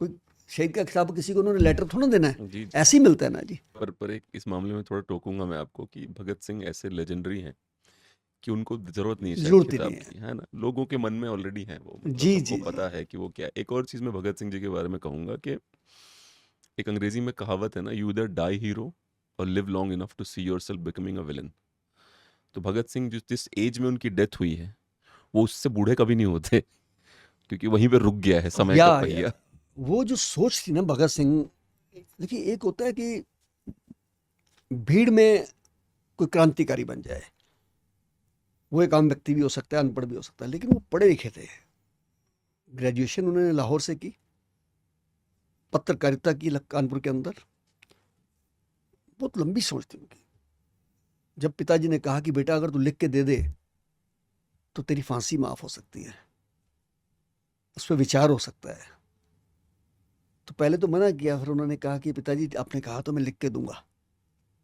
कोई शहीद का खिताब किसी को उन्होंने लेटर थोड़ा देना है, जी जी। ऐसे ही मिलता है ना जी। पर एक इस मामले में थोड़ा टोकूंगा मैं आपको कि भगत सिंह ऐसे लेजेंडरी हैं कि उनको जरूरत नहीं है शायद जरूरत ही खिताब नहीं है। की, है ना, लोगों के मन में ऑलरेडी है वो, मतलब जी सबको जी पता है कि वो क्या है। एक और चीज मैं भगत सिंह जी के बारे में कहूंगा कि एक अंग्रेजी में कहावत है ना, you either die hero or live long enough to see yourself becoming a villain. तो भगत सिंह जिस एज में उनकी डेथ हुई है, वो उससे बूढ़े कभी नहीं होते, क्योंकि वहीं पे रुक गया है समय का या पहिया। वो जो सोच थी ना भगत सिंह, देखिए एक होता है कि भीड़ में कोई क्रांतिकारी बन जाए, वो एक आम व्यक्ति भी हो सकता है, अनपढ़ भी हो सकता है, लेकिन वो पढ़े लिखे थे, ग्रेजुएशन उन्होंने लाहौर से की, पत्रकारिता की कानपुर के अंदर। बहुत लंबी सोच थी उनकी। जब पिताजी ने कहा कि बेटा अगर तू लिख के दे दे तो तेरी फांसी माफ हो सकती है, उस पर विचार हो सकता है, तो पहले तो मना किया, फिर उन्होंने कहा कि पिताजी आपने कहा तो मैं लिख के दूंगा।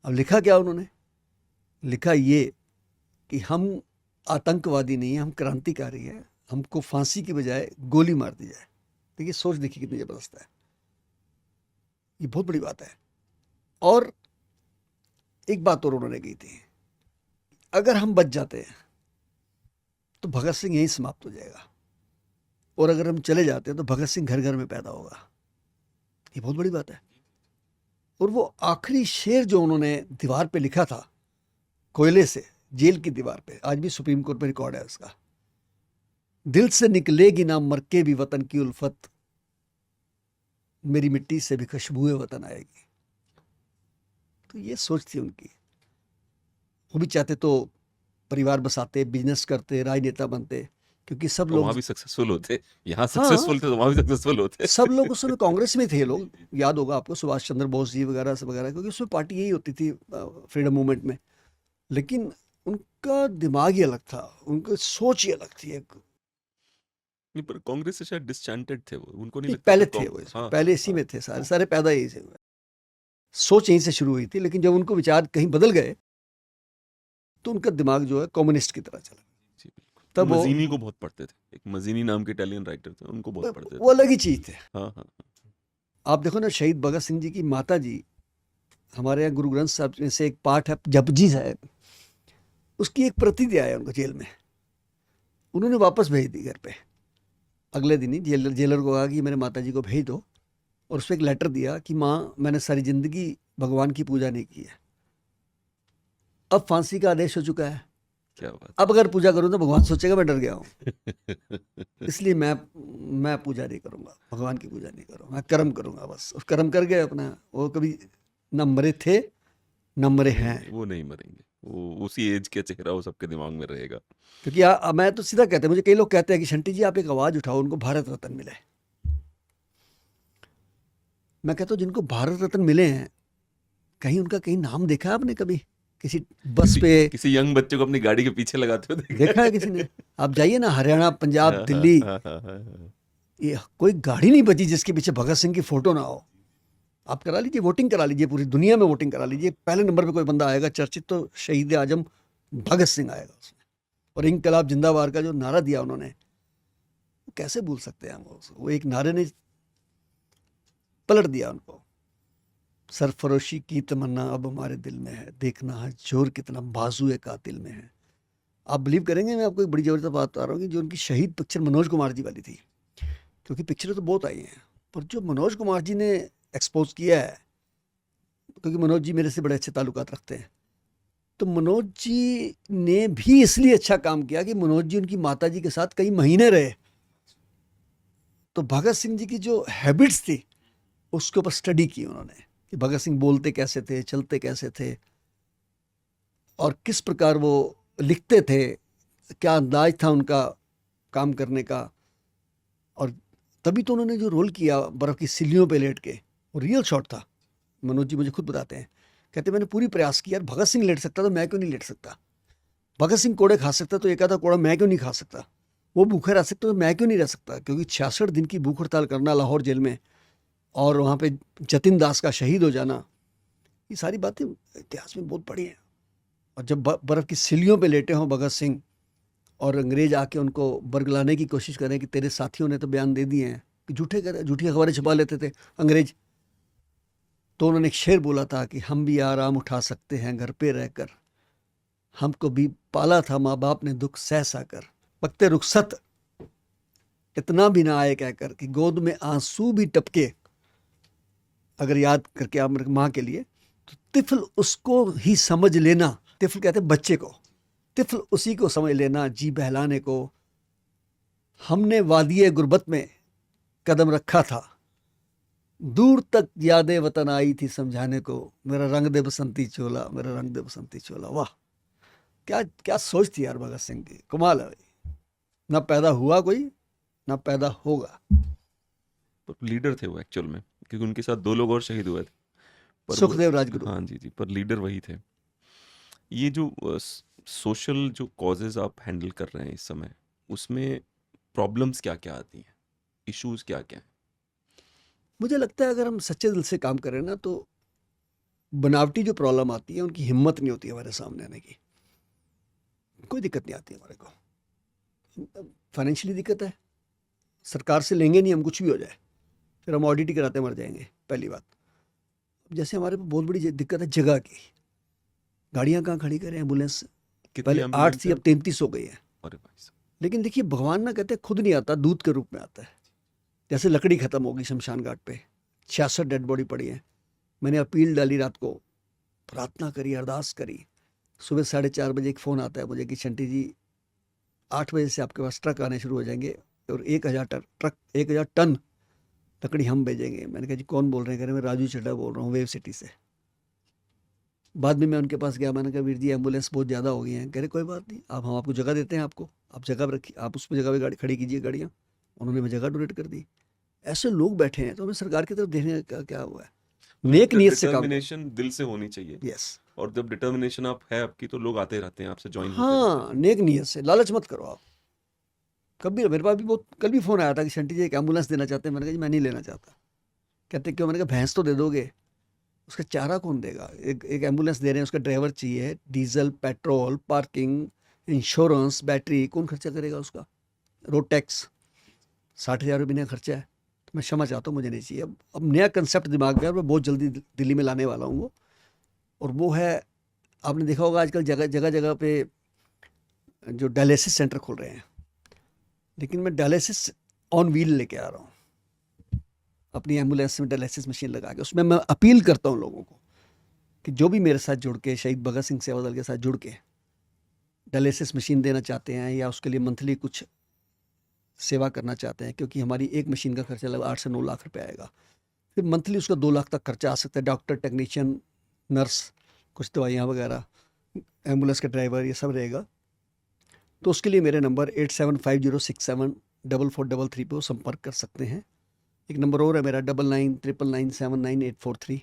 अब लिखा क्या उन्होंने? लिखा ये कि हम आतंकवादी नहीं हैं, हम क्रांतिकारी हैं, हमको फांसी की बजाय गोली मार दी जाए। देखिए सोच देखिए कितनी जबरदस्त है, ये बहुत बड़ी बात है। और एक बात और उन्होंने कही थी, अगर हम बच जाते हैं तो भगत सिंह यहीं समाप्त हो जाएगा, और अगर हम चले जाते हैं तो भगत सिंह घर घर में पैदा होगा। ये बहुत बड़ी बात है। और वो आखिरी शेर जो उन्होंने दीवार पे लिखा था, कोयले से, जेल की दीवार पे, आज भी सुप्रीम कोर्ट में रिकॉर्ड है उसका, दिल से निकलेगी ना मर के भी वतन की उल्फत, मेरी मिट्टी से भी खुशबुए वतन आएगी। तो ये सोच थी उनकी। वो भी चाहते तो परिवार बसाते, बिजनेस करते, राजनेता बनते, क्योंकि सब तो लोग, वहां भी सक्सेसफुल होते, यहाँ हाँ सक्सेसफुल थे तो वहां भी सक्सेसफुल होते। सब लोग उस समय कांग्रेस में थे। लोग, याद होगा आपको, सुभाष चंद्र बोस जी वगैरह सब वगैरह, क्योंकि उसमें पार्टी यही होती थी फ्रीडम मूवमेंट में। लेकिन उनका दिमाग ही अलग था, उनकी सोच ही अलग थी। एक नहीं, पर कांग्रेस से शायद डिसचैंटेड थे वो, उनको नहीं नहीं, लगता पहले कि थे वो, हाँ पहले इसी में थे, सारे पैदा यही से हुए, सोच यहीं से शुरू हुई थी। लेकिन जब उनको विचार कहीं बदल गए तो उनका दिमाग जो है कम्युनिस्ट की तरह चला। जी बिल्कुल। तब वो मजीनी को बहुत पढ़ते थे, एक मजीनी नाम के इटालियन राइटर थे, उनको बहुत पढ़ते वो थे। अलग ही चीज थे। हाँ हाँ आप देखो ना, शहीद भगत सिंह जी की माता जी, हमारे यहाँ गुरु ग्रंथ साहब में से एक पाठ है जपजी साहब, उसकी एक प्रति दिया है उनको जेल में, उन्होंने वापस भेज दी घर पे। अगले दिन ही जेलर को कहा कि मेरे माता जी को भेज दो, और उस पर एक लेटर दिया कि माँ, मैंने सारी जिंदगी भगवान की पूजा नहीं की है, अब फांसी का आदेश हो चुका है, क्या बात अब अगर पूजा करूँ तो भगवान सोचेगा मैं डर गया हूँ, इसलिए मैं पूजा नहीं करूँगा, भगवान की पूजा नहीं करूँगा, मैं कर्म करूँगा बस। और कर्म कर गए अपना। वो कभी न मरे थे न मरे हैं, वो नहीं मरेंगे, वो उसी एज के चेहरा वो सबके दिमाग में रहेगा। क्योंकि मैं तो सीधा कहते हैं, मुझे कई लोग कहते हैं कि शंटी जी आप एक आवाज़ उठाओ, उनको भारत रत्न मिले। मैं कहता हूँ जिनको भारत रत्न मिले हैं, कहीं उनका कहीं नाम देखा है आपने कभी किसी बस पे? किसी यंग बच्चे को अपनी गाड़ी के पीछे लगाते हुए देखा है किसी ने? आप जाइए ना हरियाणा, पंजाब, हाँ, दिल्ली, हाँ, हाँ, हाँ, हाँ। ये कोई गाड़ी नहीं बची जिसके पीछे भगत सिंह की फोटो ना हो। आप करा लीजिए, वोटिंग करा लीजिए, पूरी दुनिया में वोटिंग करा लीजिए, पहले नंबर पे कोई बंदा आएगा चर्चित तो शहीद आजम भगत सिंह आएगा उसमें। और इंकलाब जिंदाबाद का जो नारा दिया उन्होंने, वो कैसे भूल सकते हैं हम? वो एक नारे ने पलट दिया उनको। सरफरोशी की तमन्ना अब हमारे दिल में है, देखना है जोर कितना बाजुए कातिल में है। आप बिलीव करेंगे, मैं आपको एक बड़ी जबरदस्त बात बता रहा हूँ कि जो उनकी शहीद पिक्चर मनोज कुमार जी वाली थी, क्योंकि पिक्चरें तो बहुत आई हैं, पर जो मनोज कुमार जी ने एक्सपोज किया है, क्योंकि मनोज जी मेरे से बड़े अच्छे ताल्लुकात रखते हैं, तो मनोज जी ने भी इसलिए अच्छा काम किया कि मनोज जी उनकी माता जी के साथ कई महीने रहे, तो भगत सिंह जी की जो हैबिट्स थी उसके ऊपर स्टडी की उन्होंने, कि भगत सिंह बोलते कैसे थे, चलते कैसे थे, और किस प्रकार वो लिखते थे, क्या अंदाज था उनका काम करने का। और तभी तो उन्होंने जो रोल किया बर्फ़ की सिल्लियों पे लेट के, वो रियल शॉट था। मनोज जी मुझे खुद बताते हैं, कहते मैंने पूरी प्रयास किया, यार भगत सिंह लेट सकता तो मैं क्यों नहीं लेट सकता, भगत सिंह कोड़े खा सकता तो एक आधा कोड़ा मैं क्यों नहीं खा सकता, वो भूखे रह सकते तो मैं क्यों नहीं रह सकता। क्योंकि 66 दिन की भूख हड़ताल करना लाहौर जेल में, और वहाँ पे जतिन दास का शहीद हो जाना, ये सारी बातें इतिहास में बहुत बड़ी हैं। और जब बर्फ़ की सिल्लियों पे लेटे हों भगत सिंह, और अंग्रेज आके उनको बरगलाने की कोशिश करें कि तेरे साथियों ने तो बयान दे दिए हैं, कि झूठी खबरें छुपा लेते थे अंग्रेज, तो उन्होंने एक शेर बोला था कि हम भी आराम उठा सकते हैं घर पे रहकर, हमको भी पाला था माँ बाप ने दुख सह कर, वक्ते रुखसत इतना भी ना आए कहकर कि गोद में आंसू भी टपके। अगर याद करके आप माँ के लिए, तो तिफल उसको ही समझ लेना, तिफल कहते हैं बच्चे को, तिफल उसी को समझ लेना जी बहलाने को, हमने वादिये गुर्बत में कदम रखा था, दूर तक यादें वतन आई थी समझाने को, मेरा रंग दे बसंती चोला, मेरा रंग दे बसंती चोला। वाह, क्या क्या सोच थी यार भगत सिंह की, कमाल है भाई। ना पैदा हुआ कोई, ना पैदा होगा। पर लीडर थे वो एक्चुअल में, क्योंकि उनके साथ 2 लोग और शहीद हुए थे। पर वो, सुखदेव राजगुरु। हाँ जी जी, पर लीडर वही थे। ये जो सोशल जो कॉजेज आप हैंडल कर रहे हैं इस समय, उसमें प्रॉब्लम्स क्या क्या आती हैं, इश्यूज क्या क्या हैं? मुझे लगता है अगर हम सच्चे दिल से काम करें ना, तो बनावटी जो प्रॉब्लम आती है उनकी हिम्मत नहीं होती हमारे सामने आने की। कोई दिक्कत नहीं आती हमारे को। फाइनेंशियली दिक्कत है, सरकार से लेंगे नहीं हम, कुछ भी हो जाए फिर हम ऑडिट ही कराते मर जाएंगे, पहली बात। जैसे हमारे पे बहुत बड़ी दिक्कत है जगह की। गाड़ियाँ कहाँ खड़ी करें, एम्बुलेंस कितनी पहले 8 एम्बुलेंस थी, है? अब 33 हो गई है। अरे भाई साहब। लेकिन देखिए भगवान ना कहते खुद नहीं आता, दूध के रूप में आता है। जैसे लकड़ी खत्म होगी शमशान घाट पे, 66 डेड बॉडी पड़ी है। मैंने अपील डाली, रात को प्रार्थना करी, अरदास करी। सुबह 4:30 बजे एक फ़ोन आता है मुझे कि शंटी जी 8 बजे से आपके पास ट्रक आने शुरू हो जाएंगे और 1000 टन लकड़ी हम भेजेंगे। मैंने कहा जी कौन बोल रहे हैं? कह रहे मैं राजू चड्ढा बोल रहा हूँ, वेव सिटी से। बाद में मैं उनके पास गया, मैंने कहा वीर जी एम्बुलेंस बहुत ज़्यादा हो गई हैं। कह रहे कोई बात नहीं, आप हम आपको जगह देते हैं, आपको आप जगह पर रखिए, आप उस जगह पर गाड़ी खड़ी कीजिए गाड़ियाँ। उन्होंने मैं जगह डोनेट कर दी। ऐसे लोग बैठे हैं, तो हमें सरकार की तरफ देखने का क्या हुआ है? नेक नीयत से काम। डिटर्मिनेशन दिल से होनी चाहिए, यस, और जब डिटर्मिनेशन आप है आपकी, तो लोग आते रहते हैं, आपसे ज्वाइन होते रहते हाँ, नेक नीयत से, लालच मत करो आप। कभी मेरे पास भी बहुत कल भी फ़ोन आया था कि शंटी जी एक एम्बुलेंस देना चाहते हैं। मैंने कहा जी मैं नहीं लेना चाहता। कहते क्यों? मैंने कहा भैंस तो दे दोगे, उसका चारा कौन देगा? एक एम्बुलेंस दे रहे हैं, उसका ड्राइवर चाहिए, diesel, petrol, parking, insurance, battery, कौन खर्चा करेगा उसका? रोड टैक्स 60,000 रुपये का खर्चा है। तो मैं क्षमा चाहता हूँ, मुझे नहीं चाहिए। अब नया कंसेप्ट दिमाग में है और मैं बहुत जल्दी दिल्ली में लाने वाला हूँ वो। और वो है, आपने देखा होगा आजकल जगह जगह पे जो डायलिसिस सेंटर खुल रहे हैं, लेकिन मैं डायलिसिस ऑन व्हील लेके आ रहा हूँ अपनी एम्बुलेंस में, डायलिसिस मशीन लगा के। उसमें मैं अपील करता हूँ लोगों को कि जो भी मेरे साथ जुड़ के, शहीद भगत सिंह सेवा दल के साथ जुड़ के डायलिसिस मशीन देना चाहते हैं या उसके लिए मंथली कुछ सेवा करना चाहते हैं, क्योंकि हमारी एक मशीन का खर्चा लगभग 8 से 9 लाख रुपए आएगा। फिर मंथली उसका 2 लाख तक खर्चा आ सकता है। डॉक्टर, टेक्नीशियन, नर्स, कुछ दवाइयाँ वगैरह, एम्बुलेंस का ड्राइवर, ये सब रहेगा। तो उसके लिए मेरे नंबर 8750674433 पे वो संपर्क कर सकते हैं। एक नंबर और है मेरा 9999979843,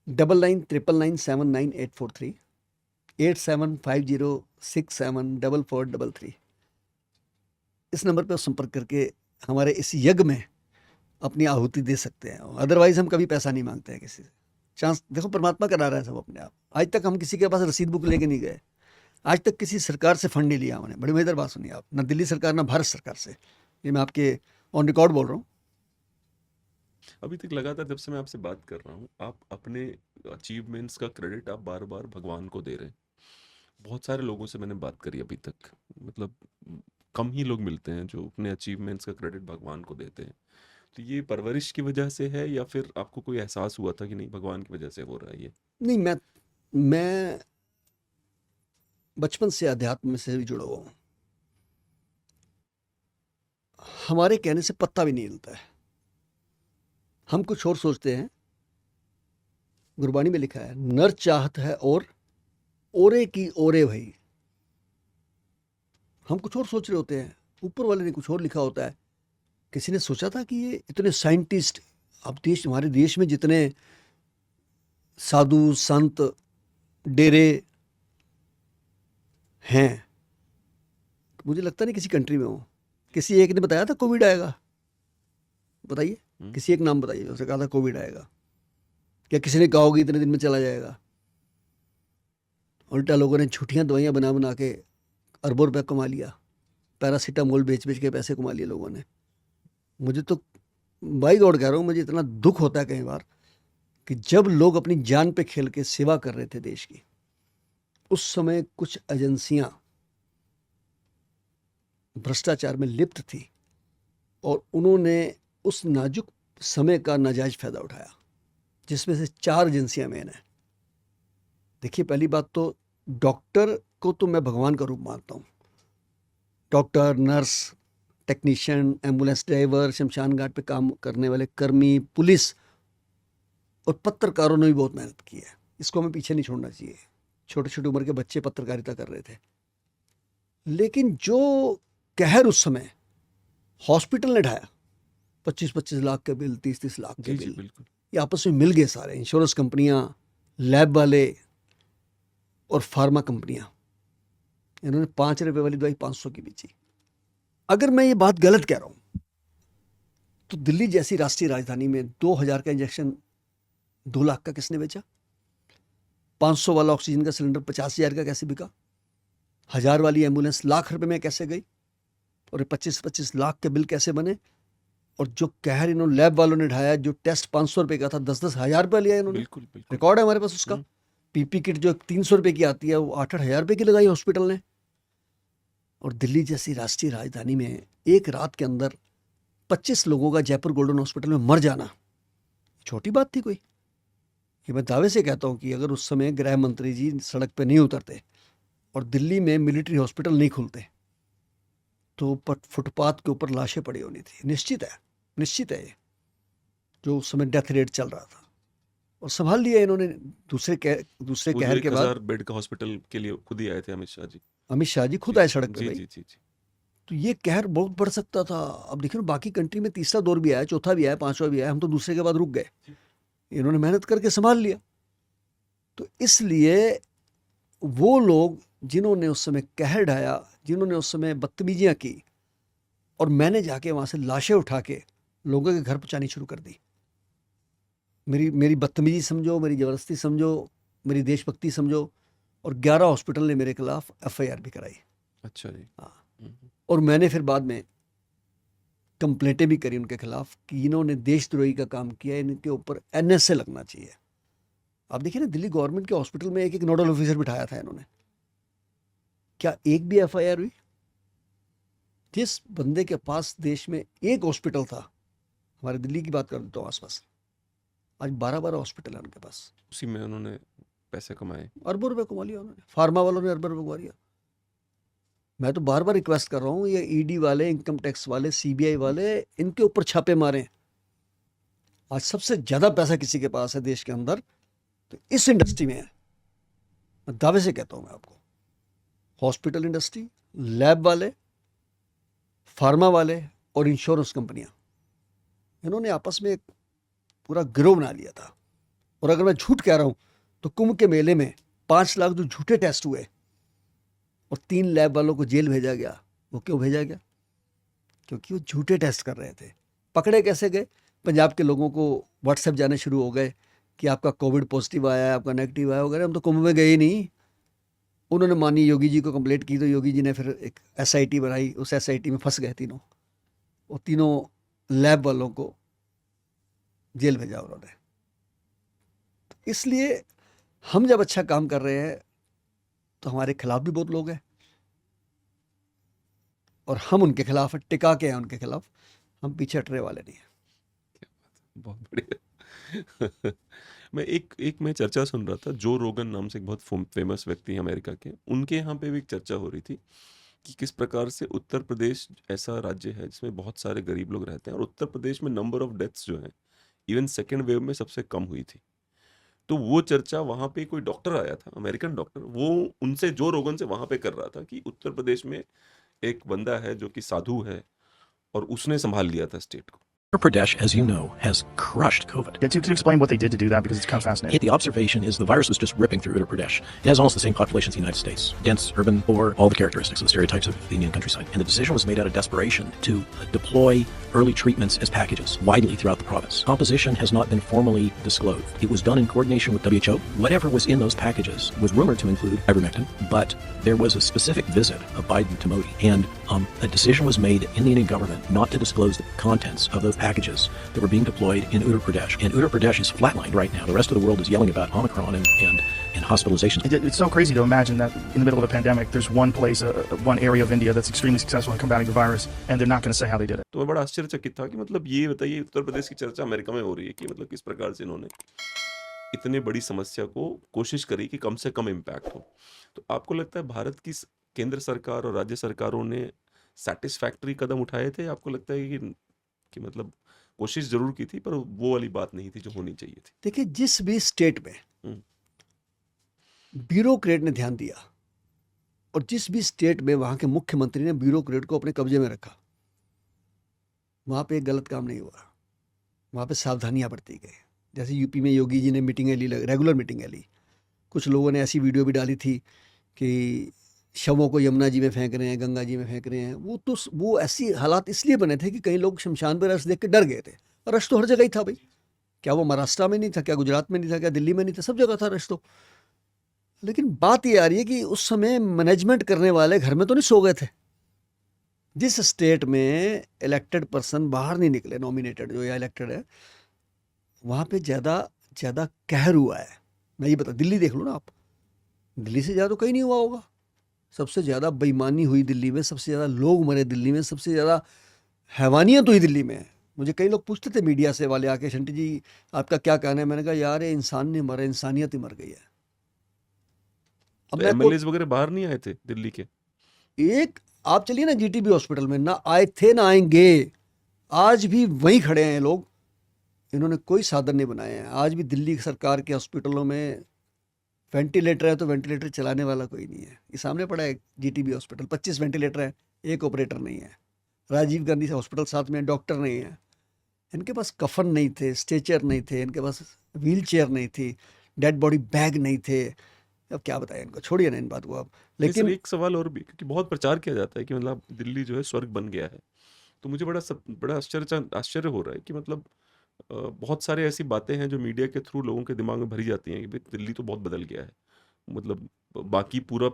9999979843, 8750674433। इस नंबर पर संपर्क करके हमारे इस यज्ञ में अपनी आहुति दे सकते हैं। अदरवाइज हम कभी पैसा नहीं मांगते हैं किसी से। चांस देखो, परमात्मा करा रहा है सब अपने आप। आज तक हम किसी के पास रसीद बुक लेके नहीं गए, आज तक किसी सरकार से फंड नहीं लिया हमने। बड़ी मजेदार बात सुनिए आप, ना दिल्ली सरकार ना भारत सरकार से। ये मैं आपके ऑन रिकॉर्ड बोल रहा हूँ। अभी तक लगातार जब से मैं आपसे बात कर रहा हूँ, आप अपने अचीवमेंट्स का क्रेडिट आप बार बार भगवान को दे रहे हैं। बहुत सारे लोगों से मैंने बात करी अभी तक, मतलब कम ही लोग मिलते हैं जो अपने अचीवमेंट्स का क्रेडिट भगवान को देते हैं। तो ये परवरिश की वजह से है, या फिर आपको कोई एहसास हुआ था कि नहीं भगवान की वजह से हो रहा है ये? नहीं, मैं बचपन से अध्यात्म से भी जुड़ा हुआ हूँ। हमारे कहने से पत्ता भी नहीं हिलता है, हम कुछ और सोचते हैं। गुरबानी में लिखा है, नर चाहत है और ओरे की ओरे भई। हम कुछ और सोच रहे होते हैं, ऊपर वाले ने कुछ और लिखा होता है। किसी ने सोचा था कि ये इतने साइंटिस्ट, अब हमारे देश में जितने साधु संत डेरे हैं, मुझे लगता नहीं किसी कंट्री में हो। किसी एक ने बताया था कोविड आएगा, बताइए किसी एक नाम बताइए, उसने कहा था कोविड आएगा। क्या किसी ने कहा होगा इतने दिन में चला जाएगा? उल्टा लोगों ने झूठियाँ दवाइयाँ बना बना के अरबों रुपये कमा लिया। पैरासीटामोल बेच बेच के पैसे कमा लिए लोगों ने। मुझे तो बाई गॉड कह रहा हूँ, मुझे इतना दुख होता है कई बार कि जब लोग अपनी जान पे खेल के सेवा कर रहे थे देश की, उस समय कुछ एजेंसियां भ्रष्टाचार में लिप्त थी और उन्होंने उस नाजुक समय का नाजायज फायदा उठाया, जिसमें से 4 एजेंसियां मेन हैं। देखिए, पहली बात तो डॉक्टर को तो मैं भगवान का रूप मानता हूँ। Doctor, nurse, technician, ambulance driver, शमशान घाट पे काम करने वाले कर्मी, पुलिस और पत्रकारों ने भी बहुत मेहनत की है। इसको हमें पीछे नहीं छोड़ना चाहिए। छोटे छोटे उम्र के बच्चे पत्रकारिता कर रहे थे, लेकिन जो कहर उस समय हॉस्पिटल ने ढाया 25-25 लाख के बिल, 30-30 लाख के जी जी बिल, बिल्कुल। ये आपस में मिल गए सारे, इंश्योरेंस कंपनियां, लैब वाले और फार्मा कंपनियां। इन्होंने 5 रुपए वाली दवाई 500 की बेची। अगर मैं ये बात गलत कह रहा हूं तो दिल्ली जैसी राष्ट्रीय राजधानी में 2000 का इंजेक्शन 2 लाख का किसने बेचा? 500 वाला ऑक्सीजन का सिलेंडर 50,000 का कैसे बिका? 1000 वाली एम्बुलेंस लाख रुपए में कैसे गई? और 25-25 लाख के बिल कैसे बने? और जो कहर इन्होंने लैब वालों ने ढाया, जो टेस्ट 500 रुपए का था 10-10 हजार रुपया लिया इन्होंने। बिल्कुल बिल्कुल। रिकॉर्ड है हमारे पास उसका। हम्म, पीपी किट जो 300 रुपए की आती है वो 8-8 हजार रुपए की लगाई हॉस्पिटल ने। और दिल्ली जैसी राष्ट्रीय राजधानी में एक रात के अंदर 25 लोगों का जयपुर गोल्डन हॉस्पिटल में मर जाना छोटी बात थी कोई? ये मैं दावे से कहता हूं कि अगर उस समय गृह मंत्री जी सड़क पे नहीं उतरते और दिल्ली में मिलिट्री हॉस्पिटल नहीं खुलते तो फुटपाथ के ऊपर लाशें पड़ी होनी थी। निश्चित है ये जो उस समय डेथ रेट चल रहा था। और संभाल लिया इन्होंने दूसरे वो जो कहर के बाद। 1000 बेड का हॉस्पिटल के लिए खुद ही आए थे अमित शाह जी। अमित शाह जी खुद जी आए सड़क पे जी भाई। जी जी जी। तो ये कहर बहुत बढ़ सकता था। अब देखिए ना, बाकी कंट्री में तीसरा दौर भी आया, चौथा भी आया, पांचवा भी आया, हम तो दूसरे के बाद रुक गए। इन्होंने मेहनत करके संभाल लिया। तो इसलिए वो लोग जिन्होंने उस समय कहर ढाया, जिन्होंने उस समय बदतमीजियां की, और मैंने जाके वहां से लाशें उठा के लोगों के घर पहुंचानी शुरू कर दी। मेरी बदतमीजी समझो, मेरी जबरदस्ती समझो, मेरी देशभक्ति समझो। और 11 हॉस्पिटल ने मेरे खिलाफ एफआईआर भी कराई। अच्छा जी। हाँ। हम्म, और मैंने फिर बाद में कंप्लेंटें भी करी उनके खिलाफ कि इन्होंने देशद्रोही का काम किया, इनके ऊपर एनएसए लगना चाहिए। आप देखिए ना, दिल्ली गवर्नमेंट के हॉस्पिटल में एक एक नोडल ऑफिसर बिठाया था इन्होंने। क्या एक भी एफआईआर हुई? जिस बंदे के पास देश में एक हॉस्पिटल था, हमारे दिल्ली की बात कर देता हूँ आसपास, आज 12-12 हॉस्पिटल है उनके पास। उसी में उन्होंने पैसे कमाए। अरबों रुपए कमा लिया उन्होंने। फार्मा वालों ने अरबों रुपए कमा लिया। मैं तो बार बार रिक्वेस्ट कर रहा हूँ, ये ईडी वाले, इनकम टैक्स वाले, सीबीआई वाले, इनके ऊपर छापे मारें। आज सबसे ज्यादा पैसा किसी के पास है देश के अंदर तो इस इंडस्ट्री में है। मैं दावे से कहता हूं मैं आपको, हॉस्पिटल इंडस्ट्री, लैब वाले, फार्मा वाले और इंश्योरेंस कंपनियां, इन्होंने आपस में एक पूरा गिरोह बना लिया था। और अगर मैं झूठ कह रहा हूं तो कुंभ के मेले में 5 लाख जो झूठे टेस्ट हुए और 3 लैब वालों को जेल भेजा गया, वो क्यों भेजा गया? क्योंकि वो झूठे टेस्ट कर रहे थे। पकड़े कैसे गए? पंजाब के लोगों को व्हाट्सएप जाने शुरू हो गए कि आपका कोविड पॉजिटिव आया है, आपका नेगेटिव आया वगैरह। हम तो कुंभ में गए ही नहीं। उन्होंने मानी योगी जी को कंप्लेंट की तो योगी जी ने फिर एक एसआईटी बनाई। उस एसआईटी में फंस गए तीनों। वो तीनों लैब वालों को जेल भेजा उन्होंने। इसलिए हम जब अच्छा काम कर रहे हैं तो हमारे खिलाफ भी बहुत लोग हैं और हम उनके खिलाफ टिका के हैं उनके खिलाफ। हम पीछे हटने वाले नहीं हैं। बहुत बढ़िया। मैं चर्चा सुन रहा था, जो रोगन नाम से एक बहुत फेमस व्यक्ति हैं अमेरिका के, उनके यहाँ पे भी एक चर्चा हो रही थी कि किस प्रकार से उत्तर प्रदेश ऐसा राज्य है जिसमें बहुत सारे गरीब लोग रहते हैं और उत्तर प्रदेश में नंबर ऑफ डेथ्स जो है इवन सेकेंड वेव में सबसे कम हुई थी। तो वो चर्चा वहाँ पे कोई डॉक्टर आया था, अमेरिकन डॉक्टर, वो उनसे जो रोगन से वहाँ पे कर रहा था कि उत्तर प्रदेश में एक बंदा है जो कि साधु है और उसने संभाल लिया था स्टेट को। Uttar Pradesh, as you know, has crushed COVID. Yeah, to explain what they did to do that, because it's kind of fascinating. The observation is the virus was just ripping through Uttar Pradesh. It has almost the same population as the United States. Dense, urban, poor, all the characteristics of the stereotypes of the Indian countryside. And the decision was made out of desperation to deploy early treatments as packages widely throughout the province. Composition has not been formally disclosed. It was done in coordination with WHO. Whatever was in those packages was rumored to include ivermectin, but there was a specific visit of Biden to Modi, and a decision was made in the Indian government not to disclose the contents of those packages that were being deployed in Uttar Pradesh. And Uttar Pradesh is flatlined right now. The rest of the world is yelling about Omicron and hospitalizations. It's so crazy to imagine that in the middle of a pandemic, there's one place, one area of India that's extremely successful in combating the virus, and they're not going to say how they did it. तो मैं बड़ा आश्चर्यचकित था कि मतलब ये बताइए, उत्तर प्रदेश की चर्चा अमेरिका में हो रही है कि मतलब किस प्रकार से इन्होंने इतने बड़ी समस्या को कोशिश करी कि कम से कम इम्पैक्ट हो। तो आपको लगता है भारत की केंद्र सरकार और राज्य सरकारों ने सैटिस्फैक्टरी कदम उठाए थे? आपको लगता है कि मतलब कोशिश जरूर की थी पर वो वाली बात नहीं थी जो होनी चाहिए थी? देखिए, जिस भी स्टेट में ब्यूरोक्रेट ने ध्यान दिया और जिस भी स्टेट में वहां के मुख्यमंत्री ने ब्यूरोक्रेट को अपने कब्जे में रखा, वहाँ पे एक गलत काम नहीं हुआ, वहाँ पे सावधानियाँ बरती गई। जैसे यूपी में योगी जी ने मीटिंगें ली, रेगुलर मीटिंगें ली। कुछ लोगों ने ऐसी वीडियो भी डाली थी कि शवों को यमुना जी में फेंक रहे हैं, गंगा जी में फेंक रहे हैं। वो ऐसी हालात इसलिए बने थे कि कई लोग शमशान पर रश देख के डर गए थे। और रश तो हर जगह ही था भाई, क्या वो महाराष्ट्र में नहीं था, क्या गुजरात में नहीं था, क्या दिल्ली में नहीं था, सब जगह था रश तो। लेकिन बात ये आ रही है कि उस समय मैनेजमेंट करने वाले घर में तो नहीं सो गए थे। जिस स्टेट में इलेक्टेड पर्सन बाहर नहीं निकले, नॉमिनेटेड जो या इलेक्टेड है, वहाँ पे ज़्यादा कहर हुआ है। मैं ये बता, दिल्ली देख लो ना आप, दिल्ली से ज़्यादा तो कहीं नहीं हुआ होगा। सबसे ज़्यादा बेईमानी हुई दिल्ली में, सबसे ज़्यादा लोग मरे दिल्ली में, सबसे ज़्यादा हैवानियत हुई दिल्ली में। मुझे कई लोग पूछते थे मीडिया से वाले आके, शंटी जी आपका क्या कहना है? मैंने कहा यार ये इंसान नहीं मरा, इंसानियत ही मर गई है। अब तो मैं एमएलएज वगैरह बाहर नहीं आए थे दिल्ली के? एक आप चलिए ना जीटीबी हॉस्पिटल में, ना आए थे ना आएंगे, आज भी वहीं खड़े हैं लोग। इन्होंने कोई साधन नहीं बनाए हैं। आज भी दिल्ली सरकार के हॉस्पिटलों में वेंटिलेटर है तो वेंटिलेटर चलाने वाला कोई नहीं है। ये सामने पड़ा है जीटीबी हॉस्पिटल, 25 वेंटिलेटर है, एक ऑपरेटर नहीं है। राजीव गांधी से हॉस्पिटल साथ में, डॉक्टर नहीं है। इनके पास कफन नहीं थे, स्ट्रेचर नहीं थे, इनके पास व्हील चेयर नहीं थी, डेड बॉडी बैग नहीं थे। अब क्या बताएं इनको, छोड़िए ना इन बात को आप। नहीं सर, लेकिन एक सवाल और भी, क्योंकि बहुत प्रचार किया जाता है कि मतलब दिल्ली जो है स्वर्ग बन गया है। तो मुझे बड़ा आश्चर्य हो रहा है कि मतलब बहुत सारे ऐसी बातें हैं जो मीडिया के थ्रू लोगों के दिमाग में भरी जाती हैं कि भाई दिल्ली तो बहुत बदल गया है, मतलब बाकी पूरा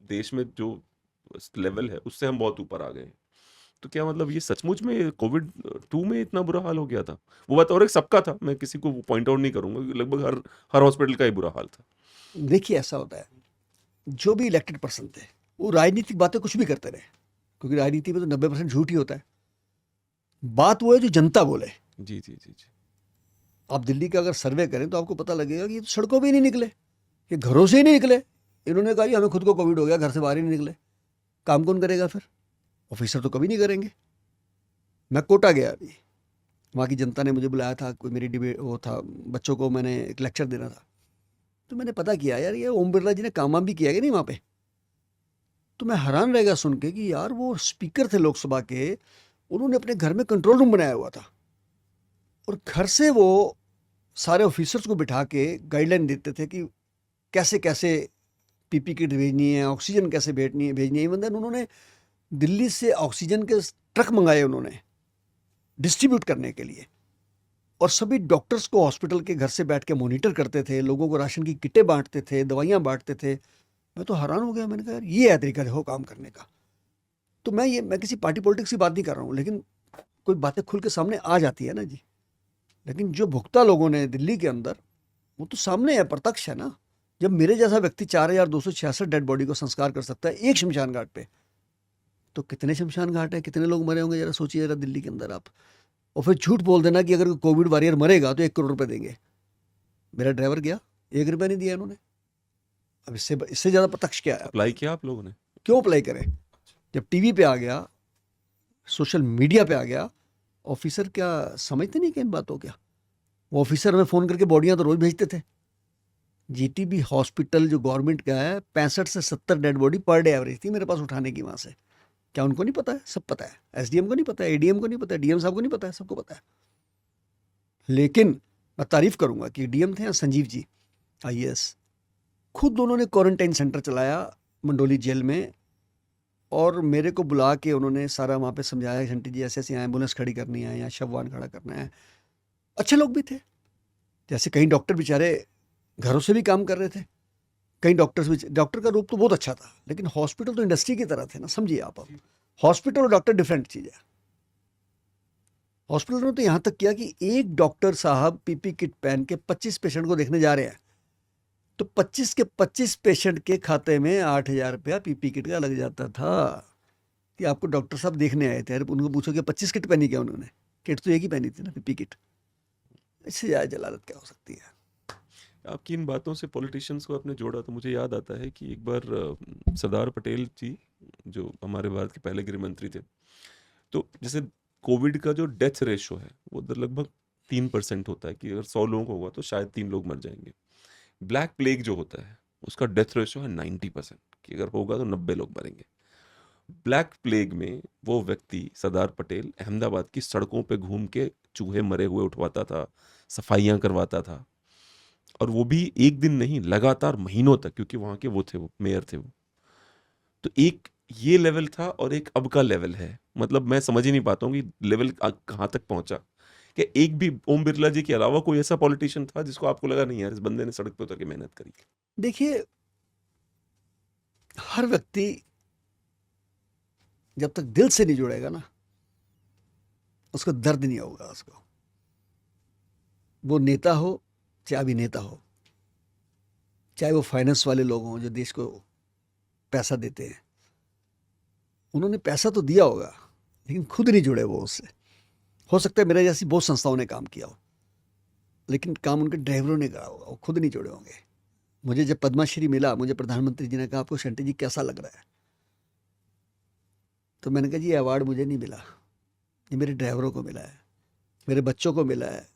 देश में जो लेवल है उससे हम बहुत ऊपर आ गए हैं। तो क्या मतलब ये सचमुच में कोविड-2 में इतना बुरा हाल हो गया था? वो बात और एक सबका था, मैं किसी को पॉइंट आउट नहीं करूँगा, लगभग हर हॉस्पिटल का ही बुरा हाल था। देखिए ऐसा होता है, जो भी इलेक्टेड पर्सन थे वो राजनीतिक बातें कुछ भी करते रहे, क्योंकि राजनीति में तो 90% झूठ ही होता है। बात वो है जो जनता बोले। जी, जी, जी, जी। आप दिल्ली का अगर सर्वे करें तो आपको पता लगेगा कि ये तो सड़कों पे ही नहीं निकले, ये घरों से ही नहीं निकले। इन्होंने कहा हमें खुद को कोविड हो गया, घर से बाहर ही नहीं निकले। काम कौन करेगा फिर? ऑफिसर तो कभी नहीं करेंगे। मैं कोटा गया अभी, वहाँ की जनता ने मुझे बुलाया था, कोई मेरी डिबेट वो था, बच्चों को मैंने एक लेक्चर देना था। तो मैंने पता किया यार ये ओम बिरला जी ने काम वाम भी किया कि नहीं वहाँ पे। तो मैं हैरान रह गया सुन के कि यार वो स्पीकर थे लोकसभा के, उन्होंने अपने घर में कंट्रोल रूम बनाया हुआ था और घर से वो सारे ऑफिसर्स को बिठा के गाइडलाइन देते थे कि कैसे कैसे पीपी किट भेजनी है, ऑक्सीजन कैसे भेजनी है। इवन देन उन्होंने दिल्ली से ऑक्सीजन के ट्रक मंगाए उन्होंने डिस्ट्रीब्यूट करने के लिए, और सभी डॉक्टर्स को हॉस्पिटल के घर से बैठ के मॉनिटर करते थे, लोगों को राशन की किटें बांटते थे, दवाइयाँ बांटते थे। मैं तो हैरान हो गया, मैंने कहा यार ये है तरीका देखो काम करने का। तो मैं किसी पार्टी पॉलिटिक्स की बात नहीं कर रहा हूँ, लेकिन कोई बातें खुल के सामने आ जाती है ना जी। लेकिन जो भुगता लोगों ने दिल्ली के अंदर, वो तो सामने है, प्रत्यक्ष है ना। जब मेरे जैसा व्यक्ति 4266 डेड बॉडी को संस्कार कर सकता है एक शमशान घाट पे, तो कितने शमशान घाट है, कितने लोग मरे होंगे, जरा सोचिए जरा दिल्ली के अंदर आप। और फिर झूठ बोल देना कि अगर कोविड वॉरियर मरेगा तो 1 करोड़ रुपए देंगे। मेरा ड्राइवर गया, 1 रुपया नहीं दिया इन्होंने। अब इससे ज़्यादा प्रत्यक्ष क्या है? अप्लाई किया आप लोगों ने? क्यों अप्लाई करें? जब टीवी पे आ गया, सोशल मीडिया पे आ गया, ऑफिसर क्या समझते नहीं कि इन बातों क्या? वो ऑफिसर हमें फ़ोन करके बॉडियाँ तो रोज़ भेजते थे। जीटीबी हॉस्पिटल जो गवर्नमेंट का है, 65 से 70 dead body per day average थी मेरे पास उठाने की वहाँ से। क्या उनको नहीं पता है? सब पता है। एसडीएम को नहीं पता है, एडीएम को नहीं पता है, डीएम साहब को नहीं पता है, सबको पता है। लेकिन मैं तारीफ करूंगा कि डीएम थे संजीव जी आईएएस, खुद उन्होंने क्वारंटाइन सेंटर चलाया मंडोली जेल में, और मेरे को बुला के उन्होंने सारा वहाँ पे समझाया, घंटी जी ऐसे ऐसे एम्बुलेंस खड़ी करनी है या शववान खड़ा करना है। अच्छे लोग भी थे, जैसे कई डॉक्टर बेचारे घरों से भी काम कर रहे थे, कई डॉक्टर का रूप तो बहुत अच्छा था, लेकिन हॉस्पिटल तो इंडस्ट्री की तरह थे ना, समझिए आप। अब हॉस्पिटल और डॉक्टर डिफरेंट चीज़ है। हॉस्पिटल ने तो यहाँ तक किया कि एक डॉक्टर साहब पीपी किट पहन के 25 पेशेंट को देखने जा रहे हैं, तो 25 के 25 पेशेंट के खाते में 8,000 रुपया पीपी किट का लग जाता था। कि आपको डॉक्टर साहब देखने आए थे, अरे उनको पूछो कि 25 किट पहनी क्या उन्होंने? किट तो एक ही पहनी थी ना, पीपी किट। इससे ज़्यादा जलालत क्या हो सकती है? आपकी इन बातों से पॉलिटिशियंस को आपने जोड़ा तो मुझे याद आता है कि एक बार सरदार पटेल जी जो हमारे भारत के पहले गृह मंत्री थे, तो जैसे कोविड का जो डेथ रेशो है वो लगभग 3% होता है कि अगर 100 लोगों को होगा तो शायद 3 लोग मर जाएंगे। ब्लैक प्लेग जो होता है उसका डेथ रेशो है 90% कि अगर होगा तो 90 लोग मरेंगे। ब्लैक प्लेग में वो व्यक्ति सरदार पटेल अहमदाबाद की सड़कों पे घूम के चूहे मरे हुए उठवाता था, सफाइयाँ करवाता था, और वो भी एक दिन नहीं, लगातार महीनों तक, क्योंकि वहाँ के वो थे, वो मेयर थे वो। तो एक ये लेवल था और एक अब का लेवल है, मतलब मैं समझ ही नहीं पाता हूँ कि लेवल कहाँ तक पहुंचा, कि एक भी ओम बिरला जी के अलावा कोई ऐसा पॉलिटिशियन था जिसको आपको लगा नहीं यार इस बंदे ने सड़क पे उतर के मेहनत करी। देखिए, हर व्यक्ति जब तक दिल से नहीं जुड़ेगा ना, उसको दर्द नहीं होगा। उसको, वो नेता हो चाहे अभिनेता हो, चाहे वो फाइनेंस वाले लोग हों जो देश को पैसा देते हैं, उन्होंने पैसा तो दिया होगा लेकिन खुद नहीं जुड़े वो उससे। हो सकता है मेरे जैसी बहुत संस्थाओं ने काम किया हो, लेकिन काम उनके ड्राइवरों ने करा होगा, वो खुद नहीं जुड़े होंगे। मुझे जब पद्मश्री मिला, मुझे प्रधानमंत्री जी ने कहा आपको शंटी जी कैसा लग रहा है, तो मैंने कहा जी ये अवार्ड मुझे नहीं मिला, ये मेरे ड्राइवरों को मिला है, मेरे बच्चों को मिला है,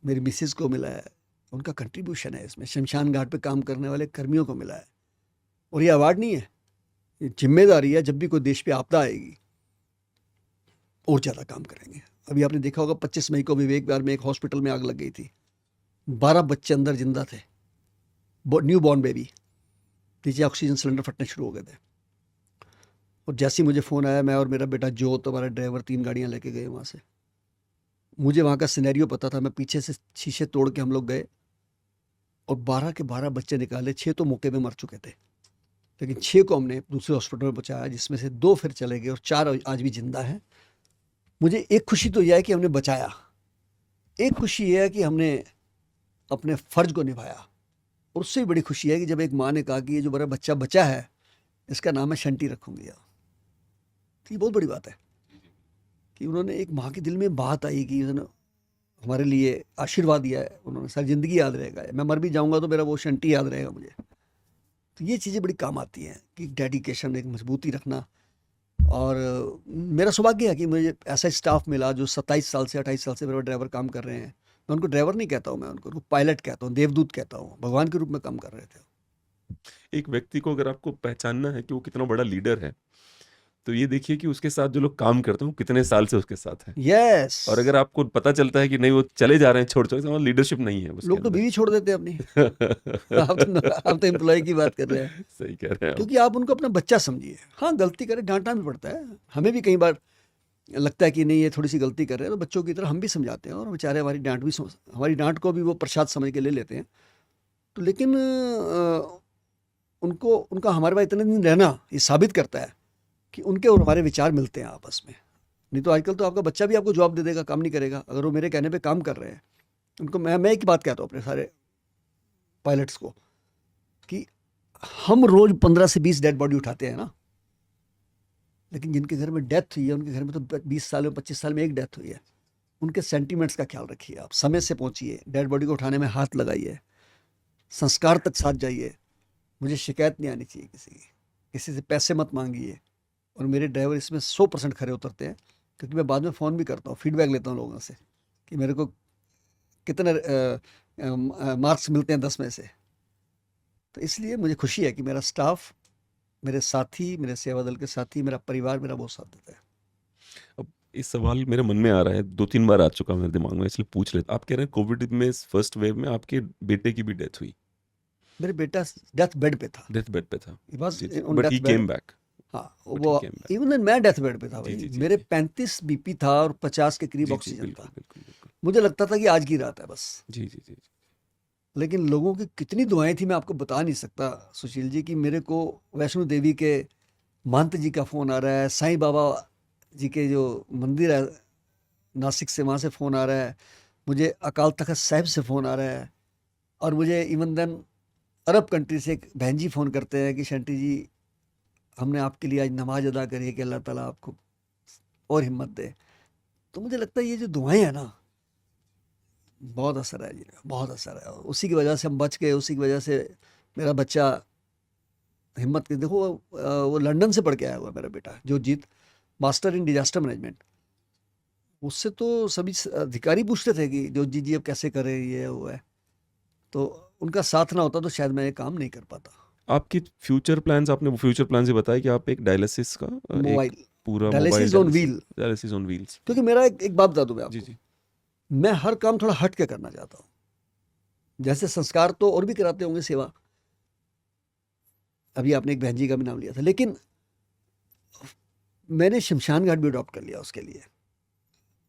मेरी मिसेस को मिला है, उनका कंट्रीब्यूशन है इसमें, शमशान घाट पे काम करने वाले कर्मियों को मिला है। और ये अवार्ड नहीं है, ये जिम्मेदारी है। जब भी कोई देश पे आपदा आएगी और ज़्यादा काम करेंगे। अभी आपने देखा होगा 25 मई को विवेक विहार में एक हॉस्पिटल में आग लग गई थी, 12 बच्चे अंदर जिंदा थे, न्यू बॉर्न बेबी, नीचे ऑक्सीजन सिलेंडर फटने शुरू हो गए थे। और जैसे ही मुझे फ़ोन आया, मैं और मेरा बेटा जो, तो हमारा ड्राइवर 3 गाड़ियाँ लेके गए वहाँ से। मुझे वहाँ का सिनेरियो पता था, मैं पीछे से शीशे तोड़ के हम लोग गए और 12 के 12 बच्चे निकाले। 6 तो मौके पे मर चुके थे, लेकिन 6 को हमने दूसरे हॉस्पिटल में पहुँचाया, जिसमें से 2 फिर चले गए और 4 आज भी जिंदा हैं। मुझे एक खुशी तो यह है कि हमने बचाया, एक खुशी यह है कि हमने अपने फ़र्ज को निभाया, और उससे भी बड़ी खुशी है कि जब एक माँ ने कहा कि ये जो मेरा बच्चा बचा है इसका नाम मैं शंटी रखूँगी। तो ये बहुत बड़ी बात है कि उन्होंने, एक माँ के दिल में बात आई कि उन्होंने हमारे लिए आशीर्वाद दिया है, उन्होंने सारी ज़िंदगी याद रहेगा। मैं मर भी जाऊँगा तो मेरा वो शंटी याद रहेगा मुझे। तो ये चीज़ें बड़ी काम आती हैं कि डेडिकेशन, एक मजबूती रखना। और मेरा सौभाग्य है कि मुझे ऐसा स्टाफ मिला जो 27 साल से 28 साल से मेरे ड्राइवर काम कर रहे हैं। मैं उनको ड्राइवर नहीं कहता हूँ, मैं उनको पायलट कहता हूँ, देवदूत कहता हूँ, भगवान के रूप में काम कर रहे थे। एक व्यक्ति को अगर आपको पहचानना है कि वो कितना बड़ा लीडर है, तो ये देखिए कि उसके साथ जो लोग काम करते हैं वो कितने साल से उसके साथ हैं। यस। और अगर आपको पता चलता है कि नहीं वो चले जा रहे हैं छोड़ छोड़, तो लीडरशिप नहीं है उसके लोग तो अंदर। बीवी छोड़ देते हैं अपनी। आप तो एम्प्लॉय की बात कर रहे हैं, सही कह रहे हैं आप। क्योंकि आप उनको अपना बच्चा समझिए। हाँ, गलती करे, डांटना भी पड़ता है, हमें भी कई बार लगता है कि नहीं ये थोड़ी सी गलती कर रहे हैं, तो बच्चों की तरह हम भी समझाते हैं, और बेचारे हमारी डांट को भी वो प्रसाद समझ के ले लेते हैं। तो लेकिन उनको, उनका हमारे पास इतने दिन रहना ये साबित करता है कि उनके और हमारे विचार मिलते हैं आपस में। नहीं तो आजकल तो आपका बच्चा भी आपको जवाब दे देगा, काम नहीं करेगा अगर वो मेरे कहने पे काम कर रहे हैं। उनको मैं एक बात कहता हूँ अपने सारे पायलट्स को कि हम रोज 15 से 20 डेड बॉडी उठाते हैं ना, लेकिन जिनके घर में डेथ हुई है उनके घर में तो 20 साल में 25 साल में एक डेथ हुई है। उनके सेंटीमेंट्स का ख्याल रखिए, आप समय से पहुंचिए, डेड बॉडी को उठाने में हाथ लगाइए, संस्कार तक साथ जाइए। मुझे शिकायत नहीं आनी चाहिए किसी से पैसे मत मांगिए। और मेरे ड्राइवर इसमें 100% खरे उतरते हैं, क्योंकि मैं बाद में फ़ोन भी करता हूँ, फीडबैक लेता हूँ लोगों से कि मेरे को कितने मार्क्स मिलते हैं 10 में से। तो इसलिए मुझे खुशी है कि मेरा स्टाफ, मेरे साथी, मेरे सेवा दल के साथी, मेरा परिवार मेरा बहुत साथ देता है। अब इस सवाल मेरे मन में आ रहा है, 2-3 बार आ चुका मेरे दिमाग में, इसलिए पूछ लेता। आप कह रहे हैं कोविड में फर्स्ट वेव में आपके बेटे की भी डेथ हुई? मेरे बेटा डेथ बेड पे था, डेथ बेड पे था, बट ही केम बैक। हाँ, But वो he came back. इवन मैं डेथ बेड पे था जी, भाई। जी, जी, मेरे जी। 35 बीपी था और 50 के करीब जी, जी, ऑक्सीजन बिल्कुल था। बिल्कुल बिल्कुल। मुझे लगता था कि आज की रात है बस। जी जी जी। लेकिन लोगों की कितनी दुआएं थी मैं आपको बता नहीं सकता सुशील जी। कि मेरे को वैष्णो देवी के महंत जी का फ़ोन आ रहा है, साईं बाबा जी के जो मंदिर है नासिक से, वहाँ से फ़ोन आ रहा है, मुझे अकाल तख्त साहिब से फ़ोन आ रहा है, और मुझे इवन देन अरब कंट्री से एक बहन जी फ़ोन करते हैं कि शंटी जी हमने आपके लिए आज नमाज अदा करी है कि अल्लाह ताला आपको और हिम्मत दे। तो मुझे लगता है ये जो दुआएं हैं ना, बहुत असर है जी, बहुत असर है। उसी की वजह से हम बच गए, उसी की वजह से मेरा बच्चा हिम्मत के, देखो वो लंदन से पढ़ के आया हुआ मेरा बेटा, जो जीत मास्टर इन डिजास्टर मैनेजमेंट। उससे तो सभी अधिकारी पूछते थे कि जो जी अब कैसे करें, ये वो है। तो उनका साथ ना होता तो शायद मैं ये काम नहीं कर पाता। आपकी फ्यूचर प्लान्स, आपने वो फ्यूचर प्लान्स ही बताया कि आप एक डायलिसिस का एक मोबाइल पूरा mobile dialysis on wheel, dialysis on wheels. क्योंकि मेरा एक बात बता दूं मैं जी आपको, जी मैं हर काम थोड़ा हट के करना चाहता हूँ। जैसे संस्कार तो और भी कराते होंगे, सेवा, अभी आपने एक बहन जी का भी नाम लिया था, लेकिन मैंने शमशान घाट भी अडॉप्ट कर लिया उसके लिए।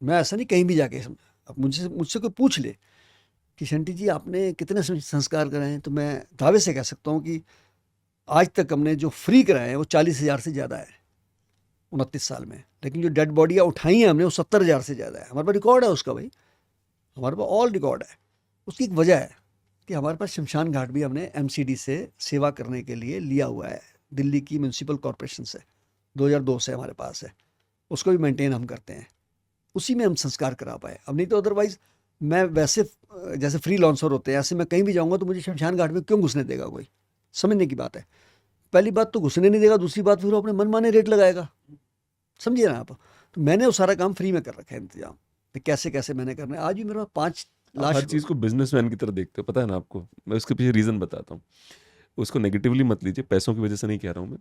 मैं ऐसा नहीं कहीं भी जाके, अब मुझसे कोई पूछ ले कि शंटी जी आपने कितने संस्कार कराए हैं, तो मैं दावे से कह सकता हूँ कि आज तक हमने जो फ्री कराए हैं वो 40,000 से ज़्यादा है 29 साल में। लेकिन जो डेड बॉडियाँ उठाई हैं हमने वो 70,000 से ज़्यादा है। हमारे पास रिकॉर्ड है उसका भाई, हमारे पास ऑल रिकॉर्ड है। उसकी एक वजह है कि हमारे पास शमशान घाट भी हमने एमसीडी से सेवा करने के लिए लिया हुआ है, दिल्ली की म्यूनसिपल कॉरपोरेशन से 2002 से हमारे पास है, उसको भी मेंटेन हम करते हैं, उसी में हम संस्कार करा पाए। अब नहीं तो अदरवाइज मैं वैसे जैसे फ्री लॉन्सर होते हैं ऐसे मैं कहीं भी जाऊंगा तो मुझे शमशान घाट में क्यों घुसने देगा कोई? समझने की बात है। पहली बात तो घुसने नहीं देगा, दूसरी बात फिर वो अपने मनमाने रेट लगाएगा, समझिए ना आप। तो मैंने वो सारा काम फ्री में कर रखा है इंतजाम, कि कैसे कैसे मैंने करना है। आज भी मेरे पास 5 आप लाश हर चीज़ को बिजनेसमैन की तरह देखते हो, पता है ना आपको। मैं उसके पीछे रीज़न बताता हूँ, उसको नेगेटिवली मत लीजिए, पैसों की वजह से नहीं कह रहा हूँ मैं।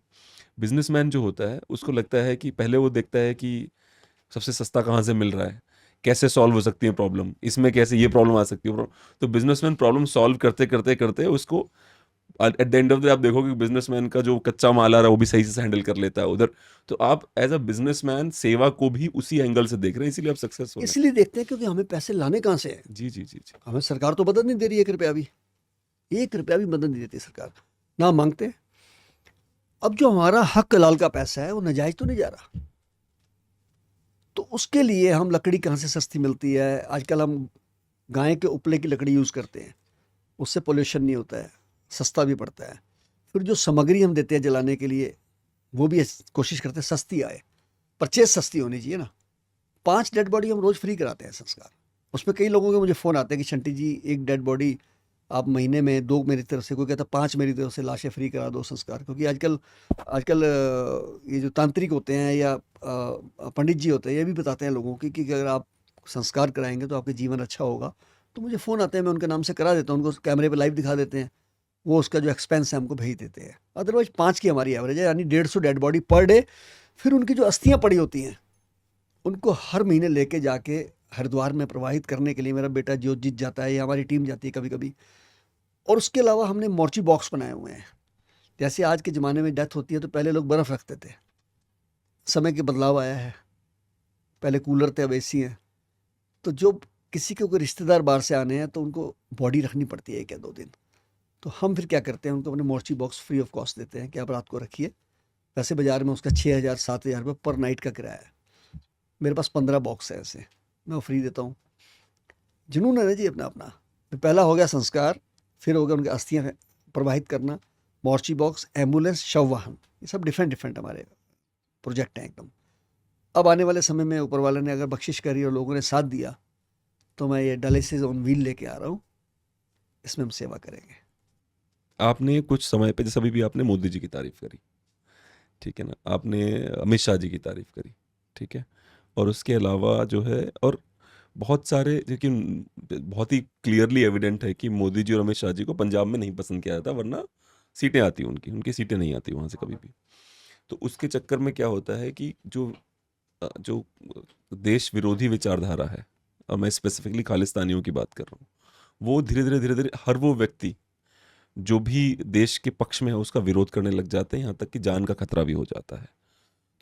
बिजनेसमैन जो होता है उसको लगता है कि पहले वो देखता है कि सबसे सस्ता कहाँ से मिल रहा है, कैसे सॉल्व हो सकती है प्रॉब्लम, इसमें कैसे ये प्रॉब्लम आ सकती है। तो बिजनेसमैन प्रॉब्लम सॉल्व करते करते करते उसको at the end of the आप देखोगे बिजनेसमैन का जो कच्चा माल आ रहा है वो भी सही से हैंडल कर लेता है उधर। तो आप एज अ बिजनेसमैन सेवा को भी उसी एंगल से देख रहे हैं, इसीलिए आप सक्सेसफुल हैं। इसलिए देखते हैं क्योंकि हमें पैसे लाने कहाँ से हैं? जी जी जी जी। हमें सरकार तो मदद नहीं दे रही, 1 रुपया भी, 1 रुपया भी मदद नहीं देती सरकार, ना मांगते। अब जो हमारा हक लाल का पैसा है वो नाजायज तो नहीं जा रहा, तो उसके लिए हम लकड़ी कहाँ से सस्ती मिलती है? आजकल हम गाय के उपले की लकड़ी यूज़ करते हैं, उससे पोल्यूशन नहीं होता है, सस्ता भी पड़ता है। फिर जो सामग्री हम देते हैं जलाने के लिए वो भी कोशिश करते हैं सस्ती आए, परचेज सस्ती होनी चाहिए ना। 5 डेड बॉडी हम रोज़ फ्री कराते हैं संस्कार। उसमें कई लोगों के मुझे फ़ोन आते हैं कि शंटी जी एक डेड बॉडी आप महीने में 2 मेरी तरफ से, कोई कहता 5 मेरी तरफ से लाशें फ्री करा दो संस्कार। क्योंकि आजकल ये जो तांत्रिक होते हैं या पंडित जी होते हैं ये भी बताते हैं लोगों की कि अगर आप संस्कार कराएंगे तो आपके जीवन अच्छा होगा। तो मुझे फ़ोन आते हैं, मैं उनके नाम से करा देता हूँ, उनको कैमरे पर लाइव दिखा देते हैं, वो उसका जो एक्सपेंस है हमको भेज देते हैं। अदरवाइज 5 की हमारी एवरेज है, यानी 150 डेड बॉडी पर डे। फिर उनकी जो अस्थियाँ पड़ी होती हैं उनको हर महीने लेके जाके हरिद्वार में प्रवाहित करने के लिए मेरा बेटा ज्योतिजीत जाता है या हमारी टीम जाती है कभी कभी। और उसके अलावा हमने मोर्ची बॉक्स बनाए हुए हैं। जैसे आज के ज़माने में डेथ होती है तो पहले लोग बर्फ़ रखते थे, समय के बदलाव आया है, पहले कूलर थे अब एसी हैं। तो जो किसी के कोई रिश्तेदार बाहर से आने हैं तो उनको बॉडी रखनी पड़ती है 1 या 2 दिन। तो हम फिर क्या करते हैं, उनको अपने Morshi box free of cost देते हैं कि आप रात को रखिए। वैसे बाज़ार में उसका 6,000 7,000 रुपये पर नाइट का किराया है। मेरे पास 15 बॉक्स है ऐसे, मैं वो फ्री देता हूँ। जुनून है ना जी अपना अपना। तो पहला हो गया संस्कार, फिर हो गया उनकी अस्थियाँ प्रवाहित करना, मोर्ची बॉक्स, एम्बुलेंस, शव वाहन, ये सब डिफरेंट हमारे प्रोजेक्ट हैं एकदम। अब आने वाले समय में ऊपर वाले ने अगर बख्शिश करी और लोगों ने साथ दिया तो मैं ये डायलिसिस ऑन व्हील लेके आ रहा हूँ, इसमें हम सेवा करेंगे। आपने कुछ समय पे, जैसे अभी भी आपने मोदी जी की तारीफ करी, ठीक है ना, आपने अमित शाह जी की तारीफ करी, ठीक है, और उसके अलावा जो है और बहुत सारे, लेकिन बहुत ही क्लियरली एविडेंट है कि मोदी जी और अमित शाह जी को पंजाब में नहीं पसंद किया जाता, वरना सीटें आती उनकी सीटें नहीं आती वहाँ से कभी भी। तो उसके चक्कर में क्या होता है कि जो देश विरोधी विचारधारा है, और मैं स्पेसिफिकली खालिस्तानियों की बात कर रहा हूँ, वो धीरे धीरे हर वो व्यक्ति जो भी देश के पक्ष में है उसका विरोध करने लग जाते हैं, यहाँ तक कि जान का खतरा भी हो जाता है।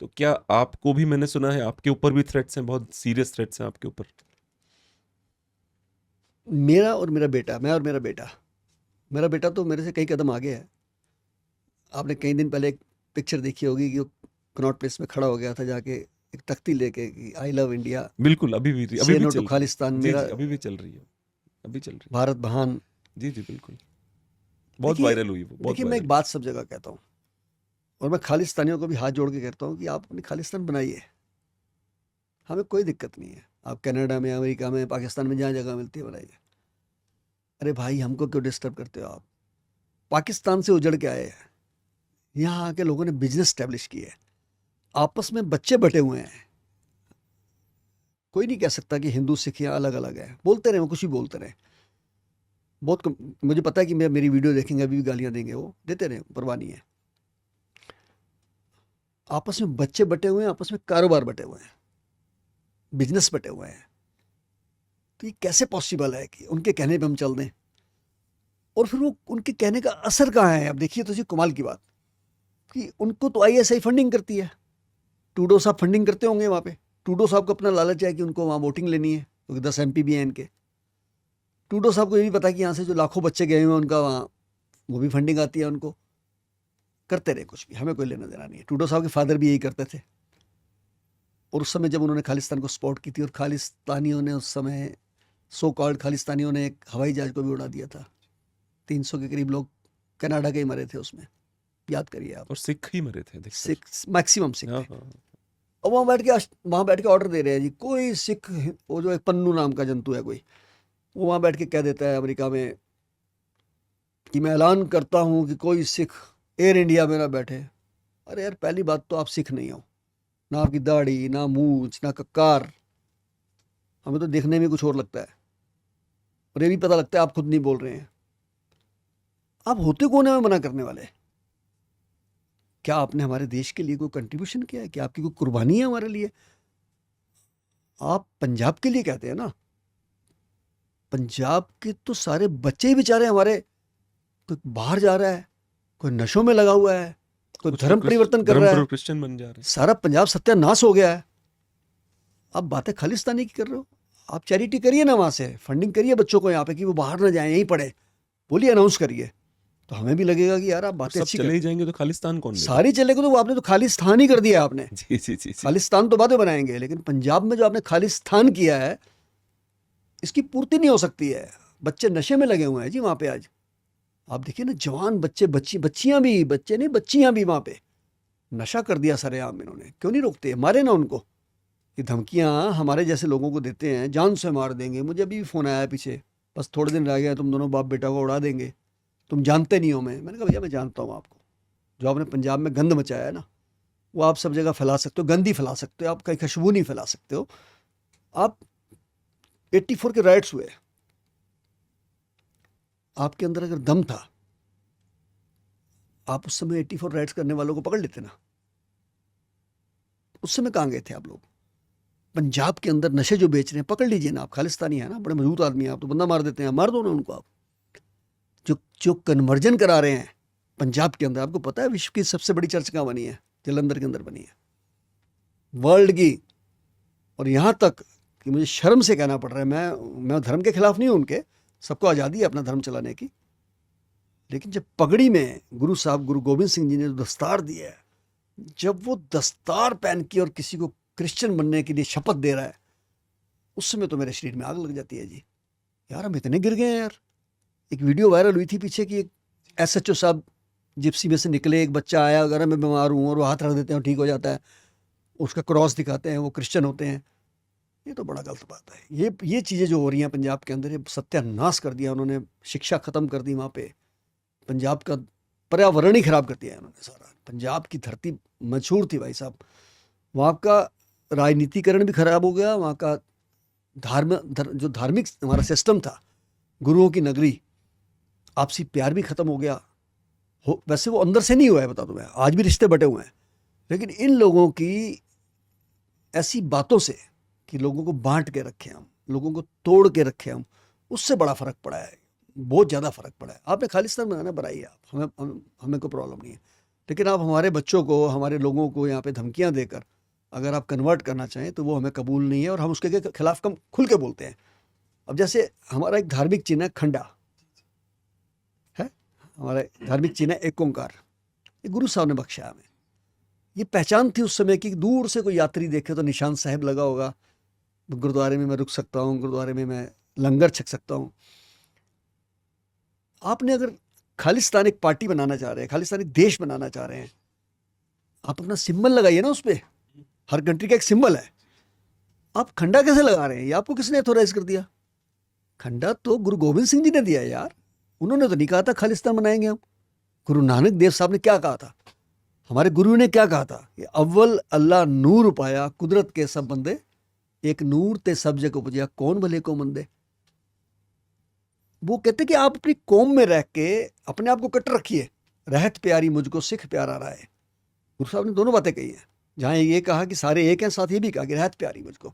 तो क्या आपको भी, मैंने सुना है आपके ऊपर भी थ्रेट्स हैं, बहुत सीरियस थ्रेट्स हैं आपके ऊपर? मेरा और मेरा बेटा, मैं और मेरा बेटा तो मेरे से कई कदम आगे है। आपने कई दिन पहले एक पिक्चर देखी होगी कि वो कनॉट प्लेस में खड़ा हो गया था जाके एक तख्ती लेके कि आई लव इंडिया, बिल्कुल, अभी भी से नो चल टू रही है। खालिस्तान, जी, मेरा जी, अभी भी चल रही है, अभी चल रही है। भारत महान। जी जी बिल्कुल, बहुत देखिए वायरल हुई वो, बहुत देखिए मैं वायरल। एक बात सब जगह कहता हूँ और मैं खालिस्तानियों को भी हाथ जोड़ के कहता हूँ कि आप अपनी खालिस्तान बनाइए, हमें कोई दिक्कत नहीं है। आप कनाडा में, अमेरिका में, पाकिस्तान में, जहाँ जगह मिलती है बनाइए। अरे भाई हमको क्यों डिस्टर्ब करते हो आप? पाकिस्तान से उजड़ के आए हैं, यहाँ आके लोगों ने बिजनेस स्टैब्लिश किए है, आपस में बच्चे बटे हुए हैं। कोई नहीं कह सकता कि हिंदू सिख यहाँ अलग अलग है, बोलते रहे, वो कुछ भी बोलते रहे। मुझे पता है कि मेरी वीडियो देखेंगे, अभी भी गालियां देंगे, वो देते रहे, परवाह नहीं है। आपस में बच्चे बटे हुए हैं, आपस में कारोबार बटे हुए हैं, बिजनेस बटे हुए हैं। तो ये कैसे पॉसिबल है कि उनके कहने पे हम चल दें? और फिर वो उनके कहने का असर कहाँ है? अब देखिए तो जी कमाल की बात कि उनको तो ISI फंडिंग करती है, टूडो साहब फंडिंग करते होंगे वहाँ पे। टूडो साहब को अपना लालच है कि उनको वहाँ वोटिंग लेनी है, क्योंकि 10 MP भी हैं इनके। टूडो साहब को ये भी पता है कि यहाँ से जो लाखों बच्चे गए हुए हैं उनका वहाँ वो भी फंडिंग आती है उनको। करते रहे कुछ भी, हमें कोई लेना देना नहीं है। टूडो साहब के फादर भी यही करते थे। और उस समय जब उन्होंने खालिस्तान को सपोर्ट की थी, और खालिस्तानियों ने उस समय, सो कॉल्ड खालिस्तानियों ने एक हवाई जहाज को भी उड़ा दिया था। 300 के करीब लोग कनाडा के ही मरे थे उसमें, याद करिए आप। और सिख ही मरे थे अधिकतर। सिख, मैक्सिमम सिख हाँ थे। हाँ और वहाँ बैठ के ऑर्डर दे रहे हैं जी, कोई सिख, वो जो एक पन्नू नाम का जंतु है कोई, वो वहाँ बैठ के कह देता है अमेरिका में कि मैं ऐलान करता हूँ कि कोई सिख एयर इंडिया में ना बैठे। अरे यार, पहली बात तो आप सिख नहीं हो, ना आपकी दाढ़ी, ना मूंछ, ना कक्कार, हमें तो देखने में कुछ और लगता है। और ये भी पता लगता है आप खुद नहीं बोल रहे हैं। आप होते कौन है हमें मना करने वाले? क्या आपने हमारे देश के लिए कोई कंट्रीब्यूशन किया है? क्या आपकी कोई कुर्बानी है हमारे लिए? आप पंजाब के लिए कहते हैं ना, पंजाब के तो सारे बच्चे ही बेचारे हमारे, कोई बाहर जा रहा है, कोई नशों में लगा हुआ है, कोई कुछ धर्म परिवर्तन कर रहा है, क्रिश्चियन बन जा रहे हैं। सारा पंजाब सत्यानाश हो गया है। आप बातें खालिस्तानी की कर रहे हो? आप चैरिटी करिए ना, वहाँ से फंडिंग करिए बच्चों को यहाँ पे कि वो बाहर ना जाएं, यहीं पढ़े, बोलिए, अनाउंस करिए, तो हमें भी लगेगा कि यार आप बातें सब अच्छी चले कर। ही जाएंगे तो खालिस्तान कौन लेगा? सारी चलेगा तो आपने तो खालिस्तान ही कर दिया है आपने। जी जी जी जी। खालिस्तान तो बातें बनाएंगे, लेकिन पंजाब में जो आपने खालिस्तान किया है, इसकी पूर्ति नहीं हो सकती है। बच्चे नशे में लगे हुए हैं जी वहाँ पे आज। आप देखिए ना, जवान बच्चे, बच्चियां भी, बच्चे नहीं बच्चियां भी वहाँ पे नशा कर दिया सरेआम इन्होंने। क्यों नहीं रोकते? मारे ना उनको। ये धमकियाँ हमारे जैसे लोगों को देते हैं, जान से मार देंगे। मुझे अभी भी फ़ोन आया पीछे, बस थोड़े दिन रह गए, तुम दोनों बाप बेटा को उड़ा देंगे, तुम जानते नहीं हो। मैंने कहा भैया मैं जानता हूँ आपको। जो आपने पंजाब में गंद मचाया है ना, वो आप सब जगह फैला सकते हो, गंद ही फैला सकते हो, आप कहीं खुशबू नहीं फैला सकते हो। आप 84 के राइट्स हुए, आपके अंदर अगर दम था, आप उस समय 84 राइट्स करने वालों को पकड़ लेते ना। उस समय कहाँ गए थे आप लोग? पंजाब के अंदर नशे जो बेच रहे हैं, पकड़ लीजिए ना। आप खालिस्तानी है ना, बड़े मजबूत आदमी हैं आप, तो बंदा मार देते हैं, मार दो ना उनको आप। जो कन्वर्जन करा रहे हैं पंजाब के अंदर, आपको पता है विश्व की सबसे बड़ी चर्च कहाँ बनी है? जलंधर के अंदर बनी है, वर्ल्ड की। और यहाँ तक कि मुझे शर्म से कहना पड़ रहा है, मैं धर्म के खिलाफ नहीं हूँ उनके, सबको आज़ादी है अपना धर्म चलाने की, लेकिन जब पगड़ी में गुरु साहब, गुरु गोविंद सिंह जी ने जो दस्तार दिया है, जब वो दस्तार पहन के और किसी को क्रिश्चियन बनने के लिए शपथ दे रहा है, उस समय तो मेरे शरीर में आग लग जाती है जी। यार हम इतने गिर गए हैं यार। एक वीडियो वायरल हुई थी पीछे कि एक SHO साहब जिप्सी में से निकले, एक बच्चा आया, अगर मैं बीमार हूँ, और वो हाथ रख देते हैं, ठीक हो जाता है, उसका क्रॉस दिखाते हैं, वो क्रिश्चियन होते हैं। ये तो बड़ा गलत बात है। ये चीज़ें जो हो रही हैं पंजाब के अंदर, ये सत्यानाश कर दिया उन्होंने। शिक्षा ख़त्म कर दी वहाँ पे, पंजाब का पर्यावरण ही ख़राब कर दिया इन्होंने सारा। पंजाब की धरती मशहूर थी भाई साहब, वहाँ का राजनीतिकरण भी ख़राब हो गया, वहाँ का जो धार्मिक हमारा सिस्टम था, गुरुओं की नगरी, आपसी प्यार भी ख़त्म हो गया। वैसे वो अंदर से नहीं हुआ है, बता दूँ मैं, आज भी रिश्ते बटे हुए हैं, लेकिन इन लोगों की ऐसी बातों से कि लोगों को बांट के रखे हम, लोगों को तोड़ के रखे हम, उससे बड़ा फ़र्क पड़ा है, बहुत ज़्यादा फ़र्क पड़ा है। आपने खालिस्तान बनाना बनाइए आप, हमें कोई प्रॉब्लम नहीं है, लेकिन आप हमारे बच्चों को, हमारे लोगों को यहाँ पे धमकियाँ देकर अगर आप कन्वर्ट करना चाहें तो वो हमें कबूल नहीं है, और हम उसके खिलाफ कम खुल के बोलते हैं। अब जैसे हमारा एक धार्मिक चिन्ह है खंडा है, हमारा धार्मिक चिन्ह है एक ओंकार, ये गुरु साहब ने बख्शा हमें। ये पहचान थी उस समय की दूर से कोई यात्री देखे तो निशान साहब लगा होगा, गुरुद्वारे में मैं रुक सकता हूँ, गुरुद्वारे में मैं लंगर छक सकता हूँ। आपने अगर खालिस्तान एक पार्टी बनाना चाह रहे हैं, खालिस्तानी देश बनाना चाह रहे हैं, आप अपना सिंबल लगाइए ना उस पर। हर कंट्री का एक सिंबल है। आप खंडा कैसे लगा रहे हैं? ये आपको किसने ऑथोराइज कर दिया? खंडा तो गुरु गोविंद सिंह जी ने दिया है यार, उन्होंने तो नहीं कहा था खालिस्तान बनाएंगे हम। गुरु नानक देव साहब ने क्या कहा था? हमारे गुरु ने क्या कहा था? ये अव्वल अल्लाह नूर पाया, कुदरत के सब बंदे, एक नूर ते सब जग उपजया, कौन भले को मंदे। वो कहते कि आप अपनी कौम में रह के अपने आप को कट रखिए, रहत प्यारी मुझको सिख प्यारा राय। गुरु साहब ने दोनों बातें कही हैं, जहाँ ये कहा कि सारे एक हैं, साथ ये भी कहा कि रहत प्यारी मुझको।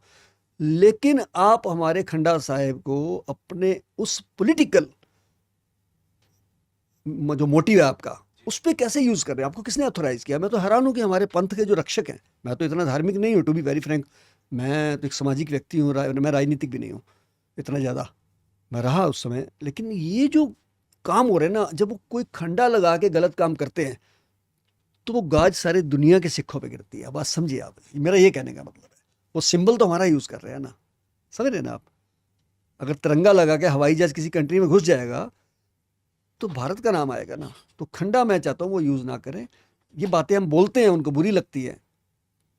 लेकिन आप हमारे खंडा साहिब को अपने उस पॉलिटिकल जो मोटिव है आपका, उस पर कैसे यूज़ कर रहे हैं? आपको किसने ऑथोराइज किया? मैं तो हैरान हूँ कि हमारे पंथ के जो रक्षक हैं, मैं तो इतना धार्मिक नहीं हूँ, टू बी वेरी फ्रैंक, मैं तो एक सामाजिक व्यक्ति हूँ, मैं राजनीतिक भी नहीं हूँ इतना ज़्यादा, मैं रहा उस समय। लेकिन ये जो काम हो रहे हैं ना, जब वो कोई खंडा लगा के गलत काम करते हैं तो वो गाज सारे दुनिया के सिखों पे गिरती है। बात समझिए आप, मेरा ये कहने का मतलब है, वो सिंबल तो हमारा यूज़ कर रहे हैं ना, समझ रहे हैं ना आप? अगर तिरंगा लगा के हवाई जहाज किसी कंट्री में घुस जाएगा तो भारत का नाम आएगा ना। तो खंडा मैं चाहता हूँ वो यूज़ ना करें। ये बातें हम बोलते हैं, उनको बुरी लगती है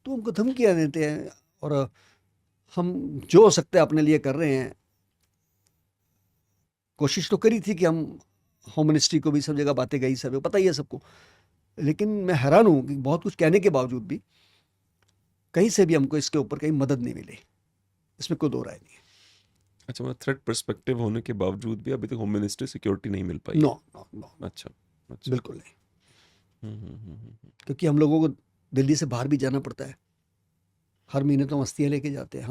तो उनको धमकियाँ देते हैं, और हम जो हो सकता है अपने लिए कर रहे हैं। कोशिश तो करी थी कि हम होम मिनिस्ट्री को भी, सब जगह बातें गई, सब पता ही है सबको, लेकिन मैं हैरान हूँ कि बहुत कुछ कहने के बावजूद भी कहीं से भी हमको इसके ऊपर कहीं मदद नहीं मिली। इसमें कोई दो राय नहीं है। अच्छा, मतलब थ्रेट पर्सपेक्टिव होने के बावजूद भी अभी तक होम मिनिस्ट्री सिक्योरिटी नहीं मिल पाई? नो नो नो, अच्छा, अच्छा। बिल्कुल नहीं, हम्म। क्योंकि हम लोगों को दिल्ली से बाहर भी जाना पड़ता है। हर महीने तो मस्तियाँ लेके जाते हैं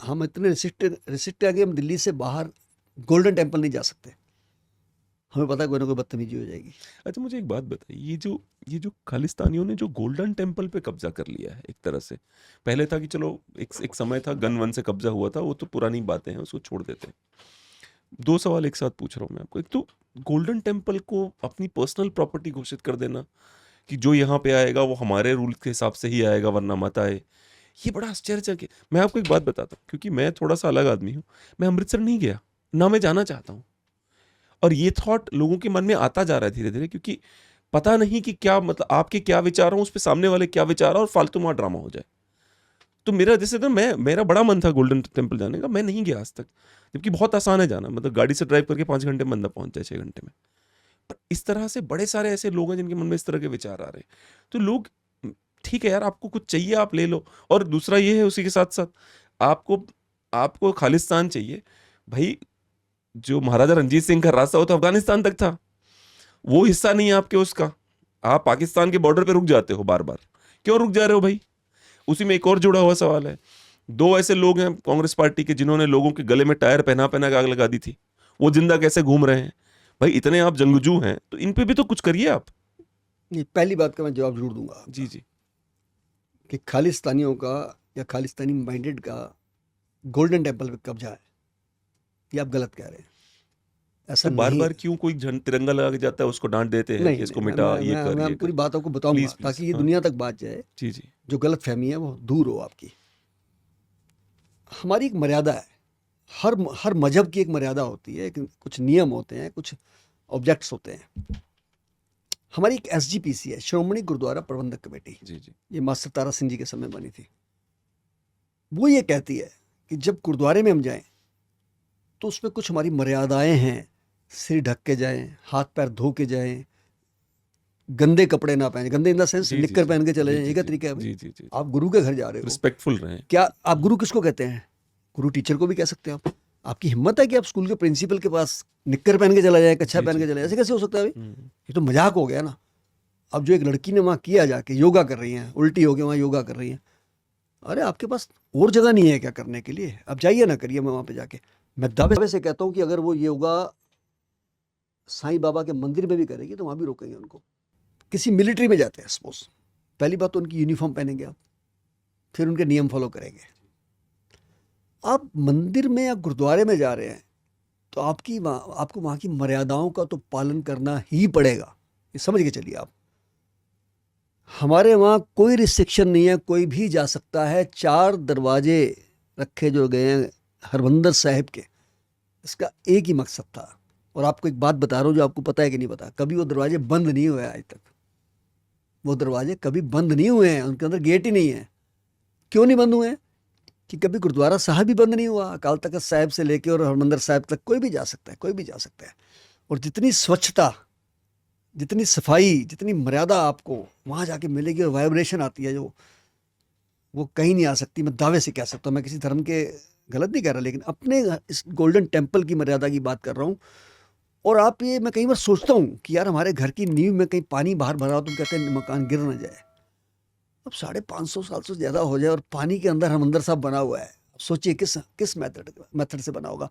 हम इतने रिस्ट्रिक्ट है कि हम दिल्ली से बाहर गोल्डन टेम्पल नहीं जा सकते। हमें पता है कोई ना कोई बदतमीजी हो जाएगी। अच्छा, मुझे एक बात बताइए, ये जो खालिस्तानियों ने जो गोल्डन टेम्पल पे कब्जा कर लिया है एक तरह से, पहले था कि चलो एक समय था गन वन से कब्जा हुआ था, वो तो पुरानी बातें हैं, उसको छोड़ देते हैं। दो सवाल एक साथ पूछ रहा हूँ मैं आपको। एक तो गोल्डन टेम्पल को अपनी पर्सनल प्रॉपर्टी घोषित कर देना कि जो यहाँ पे आएगा वो हमारे रूल के हिसाब से ही आएगा, वरना मत आए, ये बड़ा आश्चर्यजनक है। मैं आपको एक बात बताता हूँ, क्योंकि मैं थोड़ा सा अलग आदमी हूँ। मैं अमृतसर नहीं गया, ना मैं जाना चाहता हूँ, और ये थॉट लोगों के मन में आता जा रहा है धीरे धीरे, क्योंकि पता नहीं कि क्या, मतलब आपके क्या विचार हो, उस पर सामने वाले क्या विचार हो, और फालतू में ड्रामा हो जाए। तो मेरा जैसे ना, मेरा बड़ा मन था गोल्डन टेम्पल जाने का, मैं नहीं गया आज तक, जबकि बहुत आसान है जाना, मतलब गाड़ी से ड्राइव करके 5 घंटे में बंदा पहुंच जाए, 6 घंटे में। पर इस तरह से बड़े सारे ऐसे लोग हैं जिनके मन में इस तरह के विचार आ रहे हैं। तो लोग, ठीक है यार, आपको कुछ चाहिए आप ले लो, और दूसरा ये है उसी के साथ साथ आपको खालिस्तान चाहिए भाई। जो महाराजा रंजीत सिंह का रास्ता, वो तो अफगानिस्तान तक था, वो हिस्सा नहीं है आपके उसका। आप पाकिस्तान के बॉर्डर पे रुक जाते हो बार बार, क्यों रुक जा रहे हो भाई? उसी में एक और जुड़ा हुआ सवाल है, 2 ऐसे लोग हैं कांग्रेस पार्टी के जिन्होंने लोगों के गले में टायर पहना पहना के आग लगा दी थी, वो जिंदा कैसे घूम रहे हैं भाई? इतने आप जंगजू हैं तो इन पे भी तो कुछ करिए आप। ये पहली बात का मैं जवाब जरूर दूंगा जी जी। कि खालिस्तानियों का या खालिस्तानी माइंडेड का गोल्डन टेम्पल पे कब्जा है, ये आप गलत कह रहे हैं। ऐसा तो बार नहीं बार है। क्यों कोई तिरंगा लगा के जाता है, उसको डांट देते हैं नहीं, कि इसको नहीं, मिटा, ये मैं कर, ये पूरी कर। बात आपको बताऊंगा प्लीज, ताकि ये हाँ। दुनिया तक बात जाए, जी जी। जो गलत फहमी है वो दूर हो आपकी। हमारी एक मर्यादा है, हर मजहब की एक मर्यादा होती है, कुछ नियम होते हैं, कुछ ऑब्जेक्ट्स होते हैं। हमारी एक SGPC है, श्रोमणी गुरुद्वारा प्रबंधक कमेटी, जी जी। ये मास्टर तारा सिंह जी के समय बनी थी। वो ये कहती है कि जब गुरुद्वारे में हम जाएं तो उसमें कुछ हमारी मर्यादाएं हैं। सिर ढक के जाएं, हाथ पैर धो के जाएं, गंदे कपड़े ना पहने, गंदे इन द सेंस जी, जी, निक्कर जी, पहन के चले जी, जाएं, जी, ये क्या जी, तरीका है भाई? जी जी जी। आप गुरु के घर जा रहे हो, रिस्पेक्टफुल रहें। क्या आप गुरु किसको कहते हैं? गुरु टीचर को भी कह सकते हैं आप। आपकी हिम्मत है कि आप स्कूल के प्रिंसिपल के पास निक्कर पहन के चला जाए, कच्छा जी, पहन जी। के चला जाए? ऐसे कैसे हो सकता है भाई? हम्म। ये तो मजाक हो गया ना। अब जो एक लड़की ने वहाँ किया, जाके योगा कर रही हैं, उल्टी हो के वहाँ योगा कर रही हैं, अरे आपके पास और जगह नहीं है क्या करने के लिए? आप जाइए ना, करिए। मैं वहाँ पे जाके, मैं दावे से कहता हूँ कि अगर वो योगा साईं बाबा के मंदिर में भी करेगी तो वहाँ भी रोकेंगे उनको। किसी मिलिट्री में जाते हैं सपोज, पहली बात तो उनकी यूनिफॉर्म पहनेंगे आप, फिर उनके नियम फॉलो करेंगे। आप मंदिर में या गुरुद्वारे में जा रहे हैं तो आपको वहाँ की मर्यादाओं का तो पालन करना ही पड़ेगा, ये समझ के चलिए आप। हमारे वहाँ कोई रिस्ट्रिक्शन नहीं है, कोई भी जा सकता है। 4 दरवाजे रखे जो गए हैं हरमंदिर साहिब के, इसका एक ही मकसद था। और आपको एक बात बता रहा हूँ जो आपको पता है कि नहीं पता, कभी वो दरवाजे बंद नहीं हुए आज तक। वो दरवाजे कभी बंद नहीं हुए हैं, उनके अंदर गेट ही नहीं है। क्यों नहीं बंद हुए हैं? कि कभी गुरुद्वारा साहब भी बंद नहीं हुआ। अकाल तख्त साहिब से लेके और हरमंदिर साहिब तक कोई भी जा सकता है, कोई भी जा सकता है। और जितनी स्वच्छता, जितनी सफाई, जितनी मर्यादा आपको वहाँ जाके मिलेगी और वाइब्रेशन आती है जो, वो कहीं नहीं आ सकती। मैं दावे से कह सकता हूँ, मैं किसी धर्म के गलत नहीं कह रहा, लेकिन अपने इस गोल्डन टेम्पल की मर्यादा की बात कर रहा हूँ। और आप ये, मैं कई बार सोचता हूँ कि यार हमारे घर की नींव में कहीं पानी बाहर भरा हो, तुम कहते हैं मकान गिर ना जाए। अब 550 साल से ज़्यादा हो जाए और पानी के अंदर हरमंदिर साहब बना हुआ है, अब सोचिए किस मेथड से बना होगा।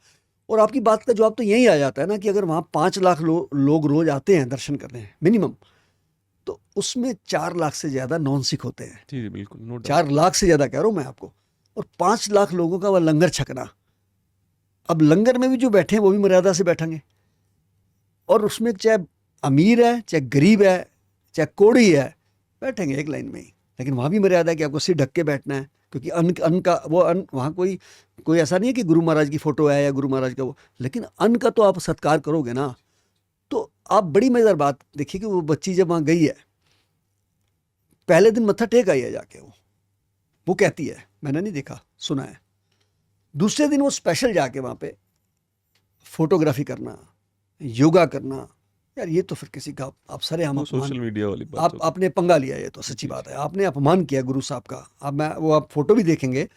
और आपकी बात का जवाब तो यही आ जाता है ना कि अगर वहाँ 5 लाख लोग रोज आते हैं दर्शन करने मिनिमम, तो उसमें 4 लाख से ज़्यादा नॉन सिख होते हैं। जी जी बिल्कुल, नो डाउट। 4 लाख से ज़्यादा कह रहा हूँ मैं आपको, और 5 लाख लोगों का वह लंगर छकना। अब लंगर में भी जो बैठे हैं वो भी मर्यादा से बैठेंगे, और उसमें चाहे अमीर है, चाहे गरीब है, चाहे कोढ़ी है, बैठेंगे एक लाइन में ही। लेकिन वहाँ भी मर्यादा है कि आपको सिर ढक के बैठना है, क्योंकि अन्न का वो अन्न वहाँ कोई ऐसा नहीं है कि गुरु महाराज की फोटो है या गुरु महाराज का वो, लेकिन अन्न का तो आप सत्कार करोगे ना। तो आप बड़ी मजेदार बात देखिए कि वो बच्ची जब वहाँ गई है, पहले दिन मत्था टेक आई है जाके, वो कहती है, मैंने नहीं देखा, सुना है। दूसरे दिन वो स्पेशल जाके वहाँ पे फोटोग्राफी करना, योगा करना, यार ये तो फिर किसी का आप सरे हम वो सोशल मीडिया वाली बात होगी। आपने पंगा लिया, ये तो सच्ची बात है, आपने अपमान किया गुरु साहब का। अब आप फोटो भी देखेंगे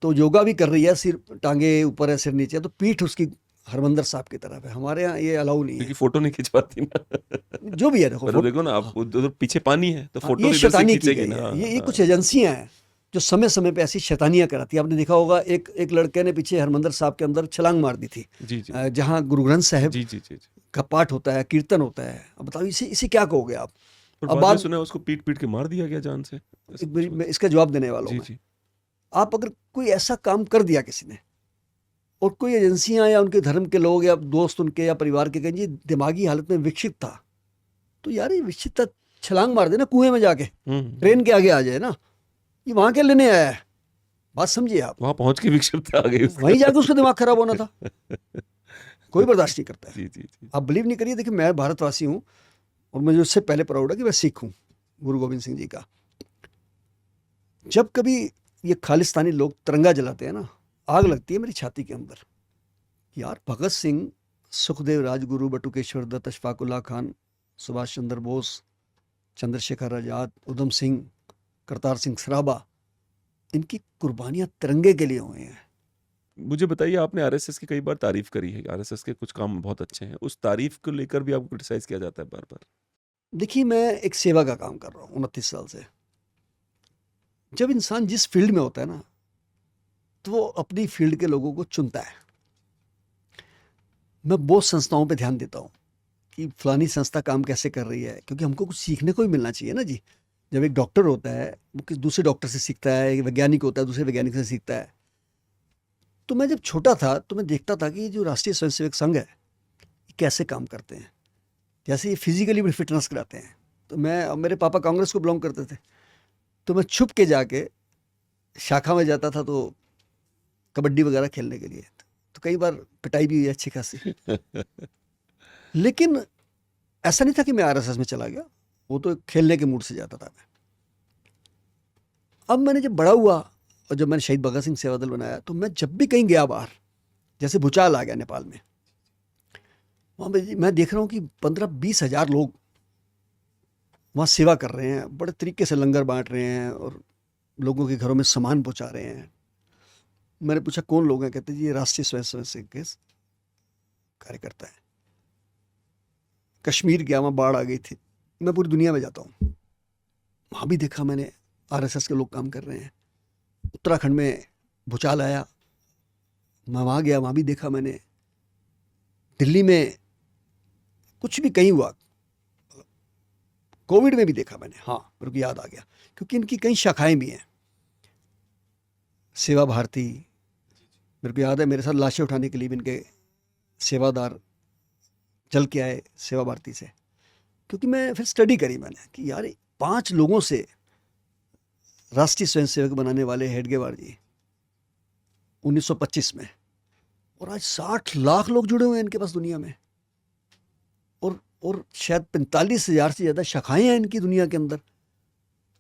तो योगा भी कर रही है, सिर टांगे ऊपर है, सिर नीचे है, तो पीठ उसकी हरमंदिर साहब की तरफ है। हमारे यहाँ ये अलाउ नहीं क्योंकि है, फोटो नहीं खिंचवाती ना। जो भी है देखो। पर देखो ना, आप उधर पीछे पानी है तो फोटो ये इधर से शैतानी की खींचेगी गई ना। है, ये कुछ एजेंसियां हैं जो समय समय पे ऐसी शैतानियां कराती है। आपने देखा होगा एक लड़के ने पीछे हरमंदिर साहब के अंदर छलांग मार दी थी, जी जी जहाँ गुरु ग्रंथ साहिब जी जी जी जी। का पाठ होता है, कीर्तन होता है। अब बताओ इसे क्या कहोगे आप? पर अब बाद में सुना है उसको पीट पीट के मार दिया गया जान से। मैं इसका जवाब देने वाला जी हूँ। जी। आप अगर कोई ऐसा काम कर दिया किसी ने, और कोई एजेंसियां या उनके धर्म के लोग या दोस्त उनके या परिवार के कहें जी दिमागी हालत में विकसित था, तो यार ये विकसित था, छलांग मार देना कुएं में जाके, ट्रेन के आगे आ जाए ना। ये वहां के लेने आया है, बात समझिए आप। वहां पहुंच के विक्षिप्तता आ गई उसका। वहीं जाके उसका दिमाग खराब होना था। कोई बर्दाश्त नहीं करता है। जी जी जी। आप बिलीव नहीं करिए, देखिए मैं भारतवासी हूँ और मुझे उससे पहले प्राउड है कि मैं सिख हूँ गुरु गोविंद सिंह जी का। जब कभी ये खालिस्तानी लोग तिरंगा जलाते हैं ना, आग लगती है मेरी छाती के अंदर। यार भगत सिंह, सुखदेव, राजगुरु, बटुकेश्वर दत्त, अशफाक उल्लाह खान, सुभाष चंद्र बोस, चंद्रशेखर आजाद, उधम सिंह, करतार सिंह सराबा, इनकी कुर्बानियां तिरंगे के लिए हुई हैं। मुझे बताइए, आपने आरएसएस की कई बार तारीफ करी है, आरएसएस के कुछ काम बहुत अच्छे हैं, उस तारीफ को लेकर भी आपको क्रिटिसाइज किया जाता है बार बार। देखिए मैं एक सेवा का काम कर रहा हूँ 29 साल से। जब इंसान जिस फील्ड में होता है ना, तो वो अपनी फील्ड के लोगों को चुनता है। मैं बहुत संस्थाओं पे ध्यान देता हूँ कि फलानी संस्था काम कैसे कर रही है, क्योंकि हमको कुछ सीखने को भी मिलना चाहिए ना जी। जब एक डॉक्टर होता है वो किसी दूसरे डॉक्टर से सीखता है, एक वैज्ञानिक होता है दूसरे वैज्ञानिक से सीखता है। तो मैं जब छोटा था तो मैं देखता था कि ये जो राष्ट्रीय स्वयंसेवक संघ है ये कैसे काम करते हैं। जैसे ये फिजिकली भी फिटनेस कराते हैं, तो मेरे पापा कांग्रेस को बिलोंग करते थे, तो मैं छुप के जाके शाखा में जाता था तो कबड्डी वगैरह खेलने के लिए, तो कई बार पिटाई भी हुई है अच्छी खासी। लेकिन ऐसा नहीं था कि मैं आरएसएस में चला गया, वो तो खेलने के मूड से जाता था मैं। अब मैंने जब बड़ा हुआ और जब मैंने शहीद भगत सिंह सेवा दल बनाया, तो मैं जब भी कहीं गया बाहर, जैसे भूचाल आ गया नेपाल में, वहाँ पे मैं देख रहा हूँ कि 15-20 हज़ार लोग वहाँ सेवा कर रहे हैं, बड़े तरीके से लंगर बांट रहे हैं और लोगों के घरों में सामान पहुँचा रहे हैं। मैंने पूछा कौन लोग हैं? कहते जी ये राष्ट्रीय स्वयंसेवक के कार्यकर्ता है। कश्मीर गया, वहाँ बाढ़ आ गई थी, मैं पूरी दुनिया में जाता हूँ, वहाँ भी देखा मैंने आरएसएस के लोग काम कर रहे हैं। उत्तराखंड में भूचाल आया, मैं वहाँ गया, वहाँ भी देखा मैंने। दिल्ली में कुछ भी कहीं हुआ, कोविड में भी देखा मैंने। हाँ मेरे को याद आ गया, क्योंकि इनकी कई शाखाएं भी हैं। सेवा भारती, मेरे को याद है मेरे साथ लाशें उठाने के लिए भी इनके सेवादार चल के आए सेवा भारती से। क्योंकि मैं फिर स्टडी करी मैंने कि यार 5 लोगों से राष्ट्रीय स्वयंसेवक बनाने वाले हेडगेवार जी 1925 में, और आज 60 लाख लोग जुड़े हुए हैं इनके पास दुनिया में, और शायद 45,000 से ज़्यादा शाखाएं हैं इनकी दुनिया के अंदर।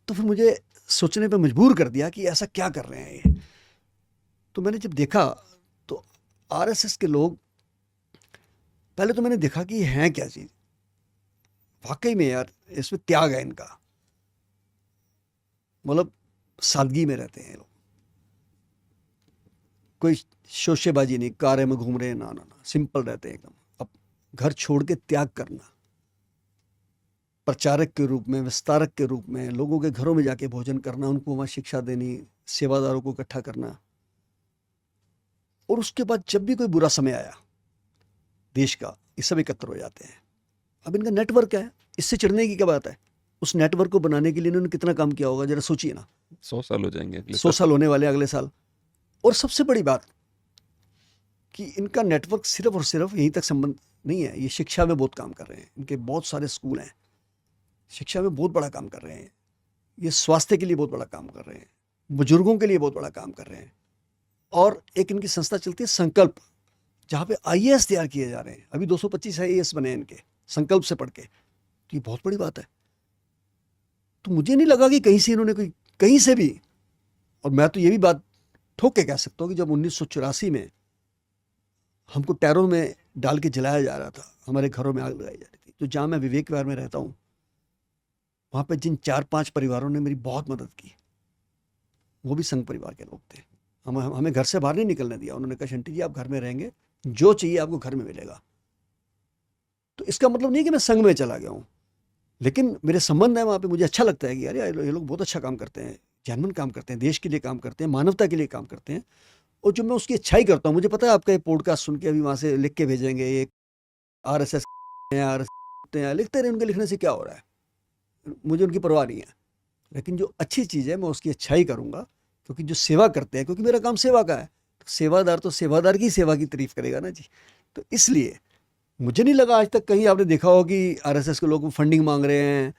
तो फिर मुझे सोचने पे मजबूर कर दिया कि ऐसा क्या कर रहे हैं ये। तो मैंने जब देखा तो आरएसएस के लोग, पहले तो मैंने देखा कि ये हैं क्या चीज़, वाकई में यार इसमें त्याग है इनका, मतलब सादगी में रहते हैं लोग, कोई शोशेबाजी नहीं, कारें में घूम रहे हैं, ना ना ना, सिंपल रहते हैं एकदम, घर छोड़ के त्याग करना, प्रचारक के रूप में, विस्तारक के रूप में लोगों के घरों में जाके भोजन करना, उनको वहाँ शिक्षा देनी, सेवादारों को इकट्ठा करना, और उसके बाद जब भी कोई बुरा समय आया देश का, ये सब एकत्र हो जाते हैं। अब इनका नेटवर्क है, इससे चिढ़ने की क्या बात है? उस नेटवर्क को बनाने के लिए इन्होंने कितना काम किया होगा, जरा सोचिए ना। 100 साल हो जाएंगे 100 साल होने वाले अगले साल। और सबसे बड़ी बात कि इनका नेटवर्क सिर्फ और सिर्फ यहीं तक संबंध नहीं है, ये शिक्षा में बहुत काम कर रहे हैं, इनके बहुत सारे स्कूल हैं, शिक्षा में बहुत बड़ा काम कर रहे हैं, ये स्वास्थ्य के लिए बहुत बड़ा काम कर रहे हैं, बुजुर्गों के लिए बहुत बड़ा काम कर रहे हैं। और एक इनकी संस्था चलती है संकल्प, जहाँ पे आईएएस तैयार किए जा रहे हैं। अभी 225 आईएएस बने हैं इनके संकल्प से पढ़ के, तो ये बहुत बड़ी बात है। तो मुझे नहीं लगा कि कहीं से इन्होंने कोई, कहीं से भी, और मैं तो ये भी बात ठोक के कह सकता हूँ कि जब 1984 में हमको टैरों में डाल के जलाया जा रहा था, हमारे घरों में आग लगाई जा रही थी, तो जहाँ मैं विवेक विहार में रहता हूँ, वहाँ पे जिन 4-5 परिवारों ने मेरी बहुत मदद की, वो भी संघ परिवार के लोग थे। हमें घर से बाहर नहीं निकलने दिया। उन्होंने कहा शंटी जी आप घर में रहेंगे, जो चाहिए आपको घर में मिलेगा। तो इसका मतलब नहीं कि मैं संघ में चला गया हूँ, लेकिन मेरे संबंध है वहाँ पे। मुझे अच्छा लगता है कि यार ये लोग बहुत अच्छा काम करते हैं, जेन्युइन काम करते हैं, देश के लिए काम करते हैं, मानवता के लिए काम करते हैं। और जो मैं उसकी अच्छाई करता हूँ, मुझे पता है आपका ये पॉडकास्ट सुन के अभी वहाँ से लिख के भेजेंगे, ये RSS लिखते रहे, उनके लिखने से क्या हो रहा है, मुझे उनकी परवाह नहीं है। लेकिन जो अच्छी चीज़ है मैं उसकी अच्छाई करूँगा, क्योंकि जो सेवा करते हैं, क्योंकि मेरा काम सेवा का है, तो सेवादार तो सेवादार की सेवा की तारीफ करेगा ना जी। तो इसलिए मुझे नहीं लगा आज तक कहीं आपने देखा हो कि RSS के लोग फंडिंग मांग रहे हैं।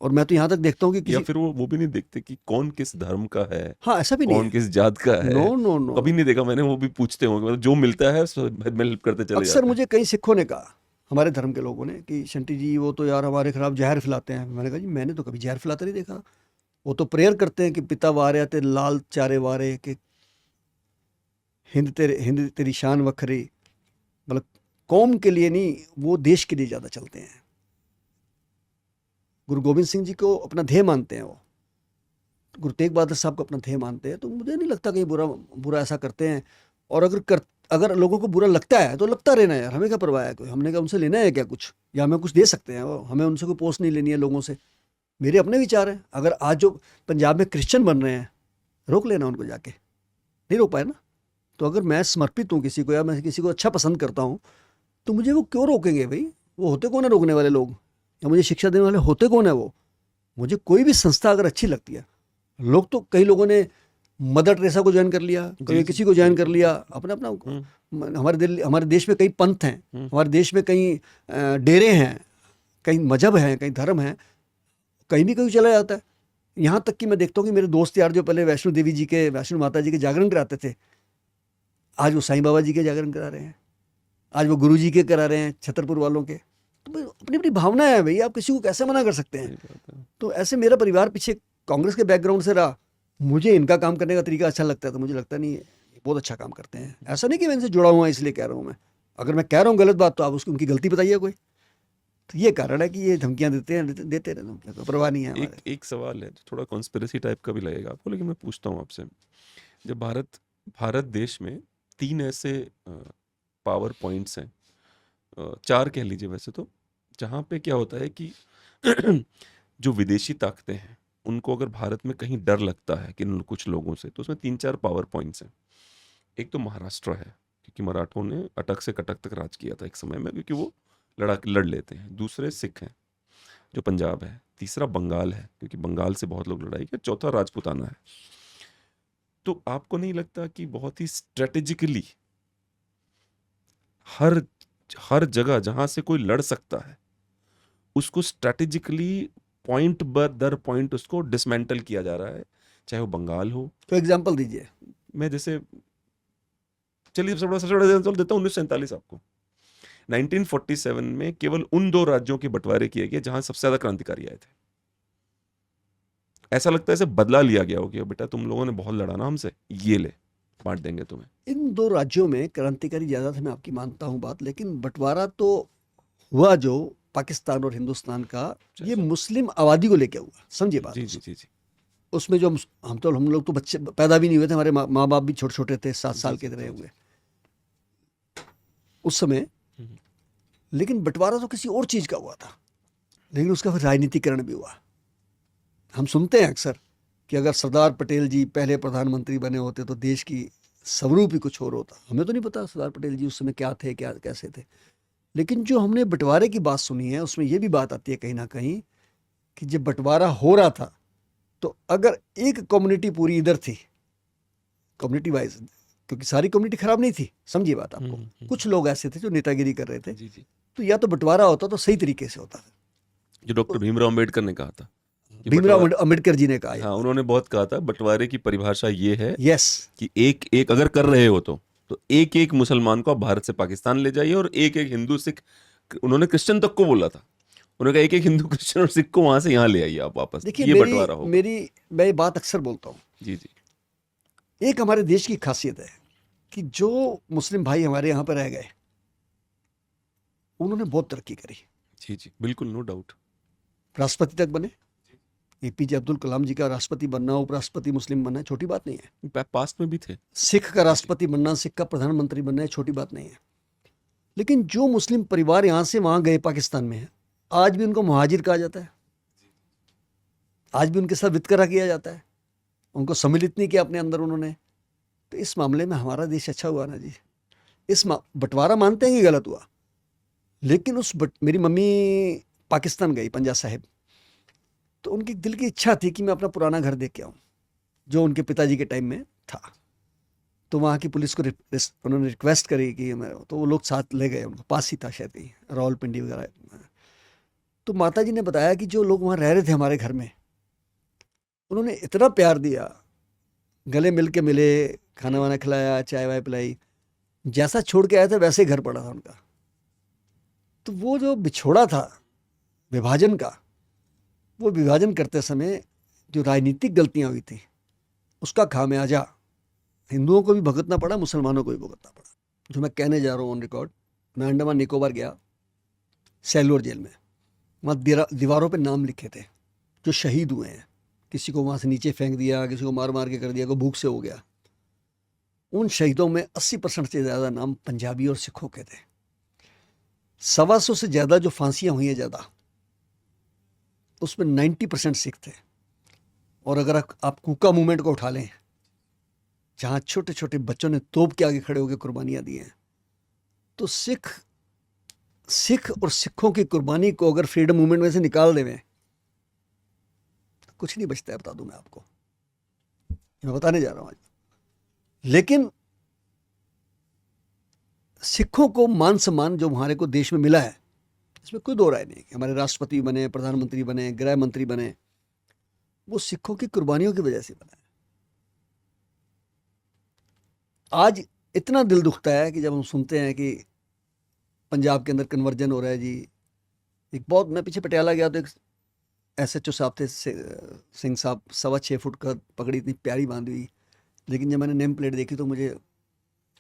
और मैं तो यहाँ तक देखता हूँ कि या फिर वो भी नहीं देखते कि कौन किस धर्म का है, हाँ ऐसा भी नहीं कौन है। किस जात का है। नो कभी नहीं देखा मैंने। वो भी पूछते होंगे, मतलब जो मिलता है में हेल्प करते चले अक्सर जाते हैं। मुझे कई सिखों ने कहा, हमारे धर्म के लोगों ने, कि शंटी जी वो तो यार हमारे खिलाफ जहर फैलाते हैं। मैंने कहा जी मैंने तो कभी जहर फैलाते नहीं देखा। वो तो प्रेयर करते हैं कि पिता वारे ते लाल चारे वारे, कि हिंद तेरी शान वखरी। मतलब कौम के लिए नहीं, वो देश के लिए ज़्यादा चलते हैं। गुरु गोविंद सिंह जी को अपना ध्येय मानते हैं, वो गुरु तेग बहादुर साहब को अपना ध्येय मानते हैं। तो मुझे नहीं लगता कि बुरा ऐसा करते हैं। और अगर लोगों को बुरा लगता है तो लगता रहना यार, हमें क्या परवाह है। कोई हमने क्या उनसे लेना है क्या कुछ, या हमें कुछ दे सकते हैं वो, हमें उनसे कोई पोस्ट नहीं लेनी है लोगों से। मेरे अपने विचार हैं। अगर आज जो पंजाब में क्रिश्चियन बन रहे हैं, रोक लेना उनको जाके, नहीं रोक पाए ना। तो अगर मैं समर्पित हूँ किसी को, या मैं किसी को अच्छा पसंद करता हूँ, तो मुझे वो क्यों रोकेंगे भाई? वो होते कौन है रोकने वाले लोग, या मुझे शिक्षा देने वाले होते कौन है वो? मुझे कोई भी संस्था अगर अच्छी लगती है, लोग तो कई लोगों ने मदर टेरेसा को ज्वाइन कर लिया, कभी किसी को ज्वाइन कर लिया, अपना अपना। हमारे देश में कई पंथ हैं, हमारे देश में कई डेरे हैं, कई मजहब हैं, कई धर्म हैं, कहीं भी कोई चला जाता है। यहाँ तक कि मैं देखता हूँ कि मेरे दोस्त यार जो पहले वैष्णो देवी जी के, वैष्णो माता जी के जागरण कराते थे, आज वो साईं बाबा जी के जागरण करा रहे हैं, आज वो गुरु जी के करा रहे हैं, छतरपुर वालों के। तो अपनी अपनी भावना है भाई, आप किसी को कैसे मना कर सकते हैं? तो ऐसे मेरा परिवार पीछे कांग्रेस के बैकग्राउंड से रहा, मुझे इनका काम करने का तरीका अच्छा लगता है, तो मुझे लगता नहीं है बहुत अच्छा काम करते हैं। ऐसा नहीं कि मैं इनसे जुड़ा हुआ इसलिए कह रहा हूँ। मैं अगर मैं कह रहा हूँ गलत बात, तो आप उसकी उनकी गलती बताइए कोई। तो ये कारण है कि ये धमकियां देते रहे धमकियां, तो परवाह नहीं है। एक सवाल है, थोड़ा कॉन्स्पिरेसी टाइप का भी लगेगा आपको, लेकिन मैं पूछता हूँ आपसे। जब भारत देश में 3 ऐसे पावर पॉइंट्स हैं, 4 कह लीजिए वैसे तो, जहाँ पे क्या होता है कि जो विदेशी ताकतें हैं उनको अगर भारत में कहीं डर लगता है कि कुछ लोगों से, तो उसमें 3-4 पावर पॉइंट्स हैं। एक तो महाराष्ट्र है, क्योंकि मराठों ने अटक से कटक तक राज किया था एक समय में, क्योंकि वो लड़ लेते हैं। दूसरे सिख हैं, जो पंजाब है। तीसरा बंगाल है, क्योंकि बंगाल से बहुत लोग लड़ाई किया। चौथा राजपूताना है। तो आपको नहीं लगता कि बहुत ही स्ट्रेटेजिकली हर जगह जहां से कोई लड़ सकता है, उसको स्ट्रेटेजिकली पॉइंट दर पॉइंट उसको डिसमेंटल किया जा रहा है, चाहे वो बंगाल हो? तो एग्जांपल दीजिए। मैं जैसे, चलिए सबसे बड़ा एग्जांपल देता हूँ 1947 आपको। 1947 में केवल उन 2 राज्यों के बंटवारे किए गए जहां सबसे ज्यादा क्रांतिकारी आए थे। ऐसा लगता है ऐसे बदला लिया गया हो कि बेटा तुम लोगों ने बहुत लड़ा ना हमसे, ये ले बांट देंगे तुम्हें। इन 2 राज्यों में क्रांतिकारी ज्यादा थे, मैं आपकी मानता हूँ बात, लेकिन बंटवारा तो हुआ जो पाकिस्तान और हिंदुस्तान का, ये मुस्लिम आबादी को लेके हुआ, समझिए बात। जी। उसमें जो हम लोग तो बच्चे पैदा भी नहीं हुए थे, हमारे माँ बाप भी छोटे छोटे थे, 7 साल के रहे हुए उस समय। लेकिन बंटवारा तो किसी और चीज़ का हुआ था, लेकिन उसका फिर राजनीतिकरण भी हुआ। हम सुनते हैं अक्सर कि अगर सरदार पटेल जी पहले प्रधानमंत्री बने होते तो देश की स्वरूप ही कुछ और होता। हमें तो नहीं पता सरदार पटेल जी उस समय क्या थे, क्या कैसे थे, लेकिन जो हमने बंटवारे की बात सुनी है उसमें यह भी बात आती है कहीं ना कहीं कि जब बंटवारा हो रहा था तो अगर एक कम्युनिटी पूरी इधर थी, कम्युनिटी वाइज, क्योंकि सारी कम्युनिटी खराब नहीं थी, समझिए बात आपको, कुछ लोग ऐसे थे जो नेतागिरी कर रहे थे, जी जी, तो या तो बंटवारा होता तो सही तरीके से होता। जो डॉक्टर भीमराव अम्बेडकर ने कहा था कि भीमराव बंटवारा, अम्बेडकर जी ने कहा, हाँ उन्होंने बहुत कहा था, बंटवारे की परिभाषा ये है यस, कि एक एक अगर कर रहे हो तो एक एक मुसलमान को आप भारत से पाकिस्तान ले जाइए, और एक एक हिंदू सिख, उन्होंने क्रिश्चियन तक को बोला था, उन्होंने कहा एक एक हिंदू क्रिश्चियन और सिख को वहां से यहाँ ले आइए आप वापस, देखिए ये मेरी बंटवारा होगा। मैं ये बात अक्सर बोलता हूँ, जी जी, एक हमारे देश की खासियत है कि जो मुस्लिम भाई हमारे यहाँ पर रह गए उन्होंने बहुत तरक्की करी, जी जी, बिल्कुल, नो डाउट। राष्ट्रपति तक बने। एपीजे अब्दुल कलाम जी का राष्ट्रपति बनना, उपराष्ट्रपति मुस्लिम बनना छोटी बात नहीं है। पास्ट में भी थे। सिख का राष्ट्रपति बनना, सिख का प्रधानमंत्री बनना है छोटी बात नहीं है। लेकिन जो मुस्लिम परिवार यहाँ से वहाँ गए पाकिस्तान में, आज भी उनको मुहाजिर कहा जाता है, आज भी उनके साथ वितकरा किया जाता है, उनको सम्मिलित नहीं किया अपने अंदर उन्होंने। तो इस मामले में हमारा देश अच्छा हुआ ना जी। इस बंटवारा मानते हैं कि गलत हुआ, लेकिन मेरी मम्मी पाकिस्तान गई, पंजा साहिब, तो उनकी दिल की इच्छा थी कि मैं अपना पुराना घर देख के आऊँ जो उनके पिताजी के टाइम में था। तो वहाँ की पुलिस को उन्होंने रिक्वेस्ट करी कि तो वो लोग साथ ले गए, उनको पास ही था शायद ही, रावलपिंडी वगैरह। तो माता जी ने बताया कि जो लोग वहाँ रह रहे थे हमारे घर में, उन्होंने इतना प्यार दिया, गले मिल के मिले, खाना वाना खिलाया, चाय वाय पिलाई, जैसा छोड़ के आया था वैसे ही घर पड़ा था उनका। तो वो जो बिछोड़ा था विभाजन का, वो विभाजन करते समय जो राजनीतिक गलतियां हुई थी उसका खामियाजा हिंदुओं को भी भुगतना पड़ा, मुसलमानों को भी भुगतना पड़ा। जो मैं कहने जा रहा हूँ ऑन रिकॉर्ड, मैं अंडमान निकोबार गया, सेल्यूर जेल में, वहाँ दीवारों पे नाम लिखे थे जो शहीद हुए हैं। किसी को वहाँ से नीचे फेंक दिया, किसी को मार मार के कर दिया, कोई भूख से हो गया। उन शहीदों में 80% से ज़्यादा नाम पंजाबी और सिखों के थे। 125 से ज़्यादा जो फांसियाँ हुई हैं ज़्यादा, उसमें 90% सिख थे। और अगर आप कूका मूवमेंट को उठा लें, जहाँ छोटे छोटे बच्चों ने तोप के आगे खड़े होकर कुर्बानियाँ दी हैं, तो सिख और सिखों की कुर्बानी को अगर फ्रीडम मूवमेंट में से निकाल दें, कुछ नहीं बचता है, बता दूं मैं आपको, मैं बताने जा रहा हूँ आज। लेकिन सिखों को मान सम्मान जो हमारे को देश में मिला है, इसमें कोई दो राय नहीं कि हमारे राष्ट्रपति बने, प्रधानमंत्री बने, गृह मंत्री बने, वो सिखों की कुर्बानियों की वजह से बना है। आज इतना दिल दुखता है कि जब हम सुनते हैं कि पंजाब के अंदर कन्वर्जन हो रहा है जी। एक बहुत, मैं पीछे पटियाला गया तो एक SHO साहब थे, सिंह साहब, 6.25 फुट का पगड़ी इतनी प्यारी बांधी हुई, लेकिन जब मैंने नेम प्लेट देखी तो मुझे,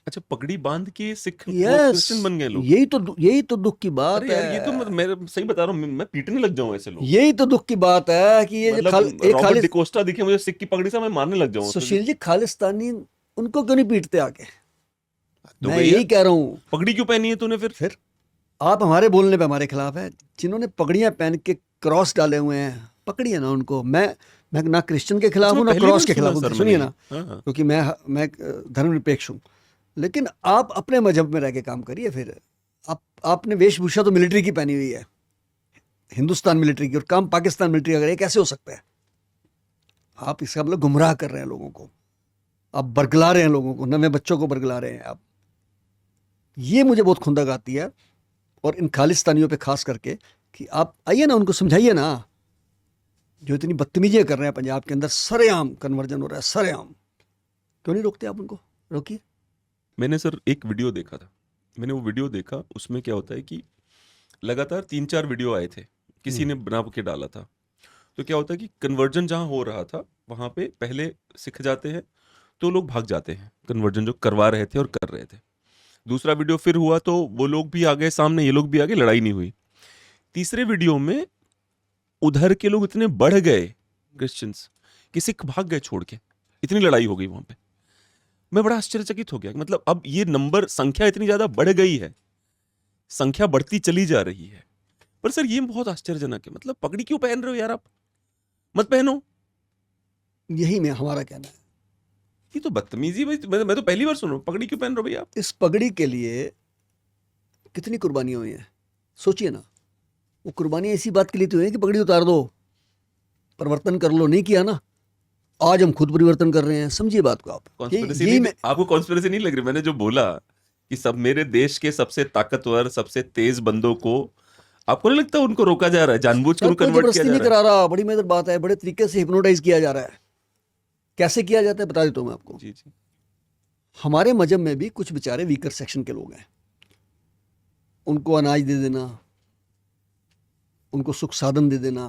अच्छा, पगड़ी बांध के सिख यस, क्रिश्चियन बन गए लोग। यही तो दुख की बात अरे यार, है। ये तो मैं सही बता रहा हूँ, मैं पीटने लग जाऊं ऐसे लोग। यही तो दुख की बात है कि ये जो रॉबर्ट डिकोस्टा दिखे मुझे सिख की पगड़ी से, मैं मारने लग जाऊं। सुशील जी, खालिस्तानी उनको क्यों नहीं पीटते आके? तो मैं यही कह रहा हूँ। पगड़ी क्यों पहनी है तूने फिर आप हमारे बोलने पे हमारे खिलाफ है। जिन्होंने पगड़ियां पहन के क्रॉस डाले हुए हैं, पकड़िए ना उनको। मैं ना क्रिश्चियन के खिलाफ हूँ ना क्रॉस के खिलाफ हूँ, सुनिए ना, क्योंकि मैं धर्मनिरपेक्ष हूँ। लेकिन आप अपने मजहब में रह के काम करिए। फिर आपने वेशभूषा तो मिलिट्री की पहनी हुई है, हिंदुस्तान मिलिट्री की, और काम पाकिस्तान मिलिट्री का, ये कैसे हो सकता है? आप इसका मतलब गुमराह कर रहे हैं लोगों को, आप बरगला रहे हैं लोगों को, नवे बच्चों को बरगला रहे हैं आप। ये मुझे बहुत खुंदक आती है, और इन खालिस्तानियों पे खास करके, कि आप आइए ना, उनको समझाइए ना, जो इतनी बदतमीजियाँ कर रहे हैं पंजाब के अंदर, सरेआम कन्वर्जन हो रहा है, सरेआम। क्यों नहीं रोकते आप उनको? रोकिए। मैंने सर एक वीडियो देखा था, मैंने वो वीडियो देखा, उसमें क्या होता है कि लगातार 3-4 वीडियो आए थे, किसी ने बना के डाला था। तो क्या होता है कि कन्वर्जन जहाँ हो रहा था वहाँ पे पहले सिख जाते हैं, तो लोग भाग जाते हैं, कन्वर्जन जो करवा रहे थे और कर रहे थे। दूसरा वीडियो फिर हुआ तो वो लोग भी आ गए सामने, ये लोग भी आ गए, लड़ाई नहीं हुई। तीसरे वीडियो में उधर के लोग इतने बढ़ गए क्रिश्चियंस कि सिख भाग गए छोड़ के, इतनी लड़ाई हो गई वहां पे। मैं बड़ा आश्चर्यचकित हो गया, मतलब अब ये नंबर, संख्या इतनी ज्यादा बढ़ गई है संख्या बढ़ती चली जा रही है। पर सर ये बहुत आश्चर्यजनक है, मतलब पगड़ी क्यों पहन रहे हो यार आप? मत पहनो। यही मैं हमारा कहना है। ये तो बदतमीजी है भाई। मैं तो पहली बार सुन रहा हूँ, पगड़ी क्यों पहन रहे हो भाई आप? इस पगड़ी के लिए कितनी कुर्बानियां हुई हैं, सोचिए ना। वो कुर्बानियां इसी बात के लिए तो हुई हैं कि पगड़ी उतार दो, परिवर्तन कर लो। नहीं किया ना, आज हम खुद परिवर्तन कर रहे हैं। समझिए बात को आप। कॉन्स्पिरेसी यही नहीं, मैं, आपको कॉन्स्पिरेसी नहीं लग रही? मैंने जो बोला कि सब मेरे देश के सबसे ताकतवर, सबसे तेज बंदों को, आपको नहीं लगता उनको रोका जा रहा है, जानबूझ के सर उनको कोई कन्वर्ट किया जबरदस्ती जा नहीं रहा है? करा रहा। बड़ी मेजर बात है, बड़े तरीके से हिप्नोटाइज किया जा रहा है। कैसे किया जाता है बता देता हूँ मैं आपको। जी जी। हमारे मजहब में भी कुछ बेचारे वीकर सेक्शन के लोग हैं, उनको अनाज दे देना, उनको सुख साधन दे देना,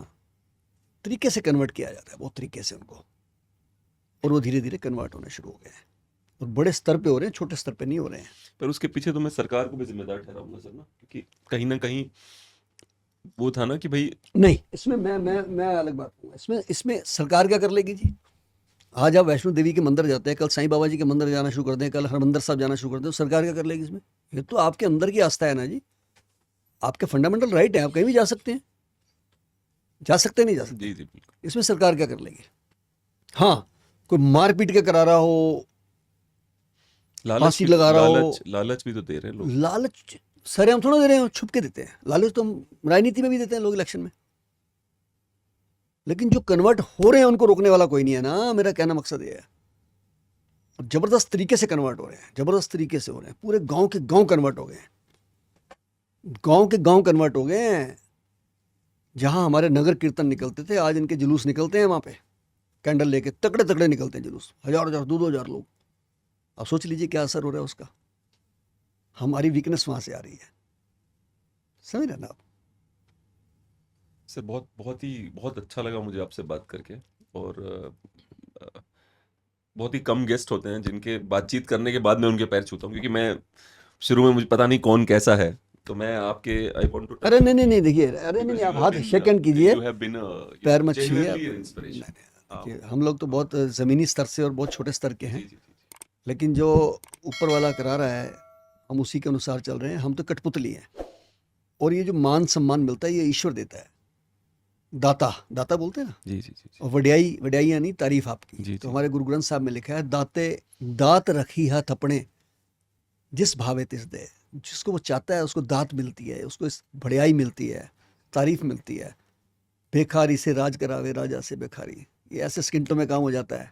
तरीके से कन्वर्ट किया जाता है, बहुत तरीके से उनको। और वो धीरे धीरे कन्वर्ट होने शुरू हो गए हैं, और बड़े स्तर पे हो रहे हैं, छोटे स्तर पे नहीं हो रहे हैं। पर उसके पीछे तो मैं सरकार को भी जिम्मेदार ठहराऊंगा सर ना, क्योंकि कहीं ना कहीं वो था ना कि भाई नहीं, इसमें मैं अलग बात कहूँगा। इसमें सरकार क्या कर लेगी जी? आज आप वैष्णो देवी के मंदिर जाते हैं, कल साईं बाबा जी के मंदिर जाना शुरू कर दें, कल हरमंदिर साहब जाना शुरू कर दें, तो सरकार क्या कर लेगी इसमें? ये तो आपके अंदर की आस्था है ना जी, आपके फंडामेंटल राइट है, आप कहीं भी जा सकते हैं। जा सकते हैं, नहीं जा सकते? जी जी बिल्कुल। इसमें सरकार क्या कर लेगी? हाँ, कोई मार पीट के करा रहा हो, फांसी लगा रहा हो। लालच भी तो दे रहे हैं लोग। लालच सरे हम थोड़ा दे रहे हैं, छुप के देते हैं। लालच तो हम राजनीति में भी देते हैं लोग, इलेक्शन में। लेकिन जो कन्वर्ट हो रहे हैं उनको रोकने वाला कोई नहीं है ना, मेरा कहना मकसद ये है। जबरदस्त तरीके से कन्वर्ट हो रहे हैं, जबरदस्त तरीके से हो रहे हैं। पूरे गांव के गांव कन्वर्ट हो गए हैं, गांव के गांव कन्वर्ट हो गए हैं। जहां हमारे नगर कीर्तन निकलते थे, आज इनके जुलूस निकलते हैं वहां पे, कैंडल लेके तगड़े तगड़े निकलते हैं जुलूस, 1000 दो हजार लोग। अब सोच लीजिए क्या असर हो रहा है उसका। हमारी वीकनेस वहां से आ रही है, समझ रहे ना आप? सर बहुत अच्छा लगा मुझे आपसे बात करके। और बहुत ही कम गेस्ट होते हैं जिनके बातचीत करने के बाद मैं उनके पैर छूता हूँ, क्योंकि मैं शुरू में मुझे पता नहीं कौन कैसा है, तो मैं आपके आई वांट टू अरे नहीं देखिए, अरे नहीं, आप हाथ शेक हैंड कीजिए, पैर मत छुइए। देखिए, हम लोग तो बहुत ज़मीनी स्तर से और बहुत छोटे स्तर के हैं, लेकिन जो ऊपर वाला करा रहा है हम उसी के अनुसार चल रहे हैं। हम तो कठपुतली हैं, और ये जो मान सम्मान मिलता है ये ईश्वर देता है। दाता बोलते हैं ना। जी जी जी और वड्याई यानी तारीफ आपकी। जी, तो जी। हमारे गुरु ग्रंथ साहब में लिखा है, दात रखी हाथ अपने, जिस भावे तिस दे। जिसको वो चाहता है उसको दात मिलती है, उसको इस बढ़ियाई मिलती है, तारीफ मिलती है। बेखारी से राज करावे, राजा से बेखारी, ये ऐसे स्किंटों में काम हो जाता है।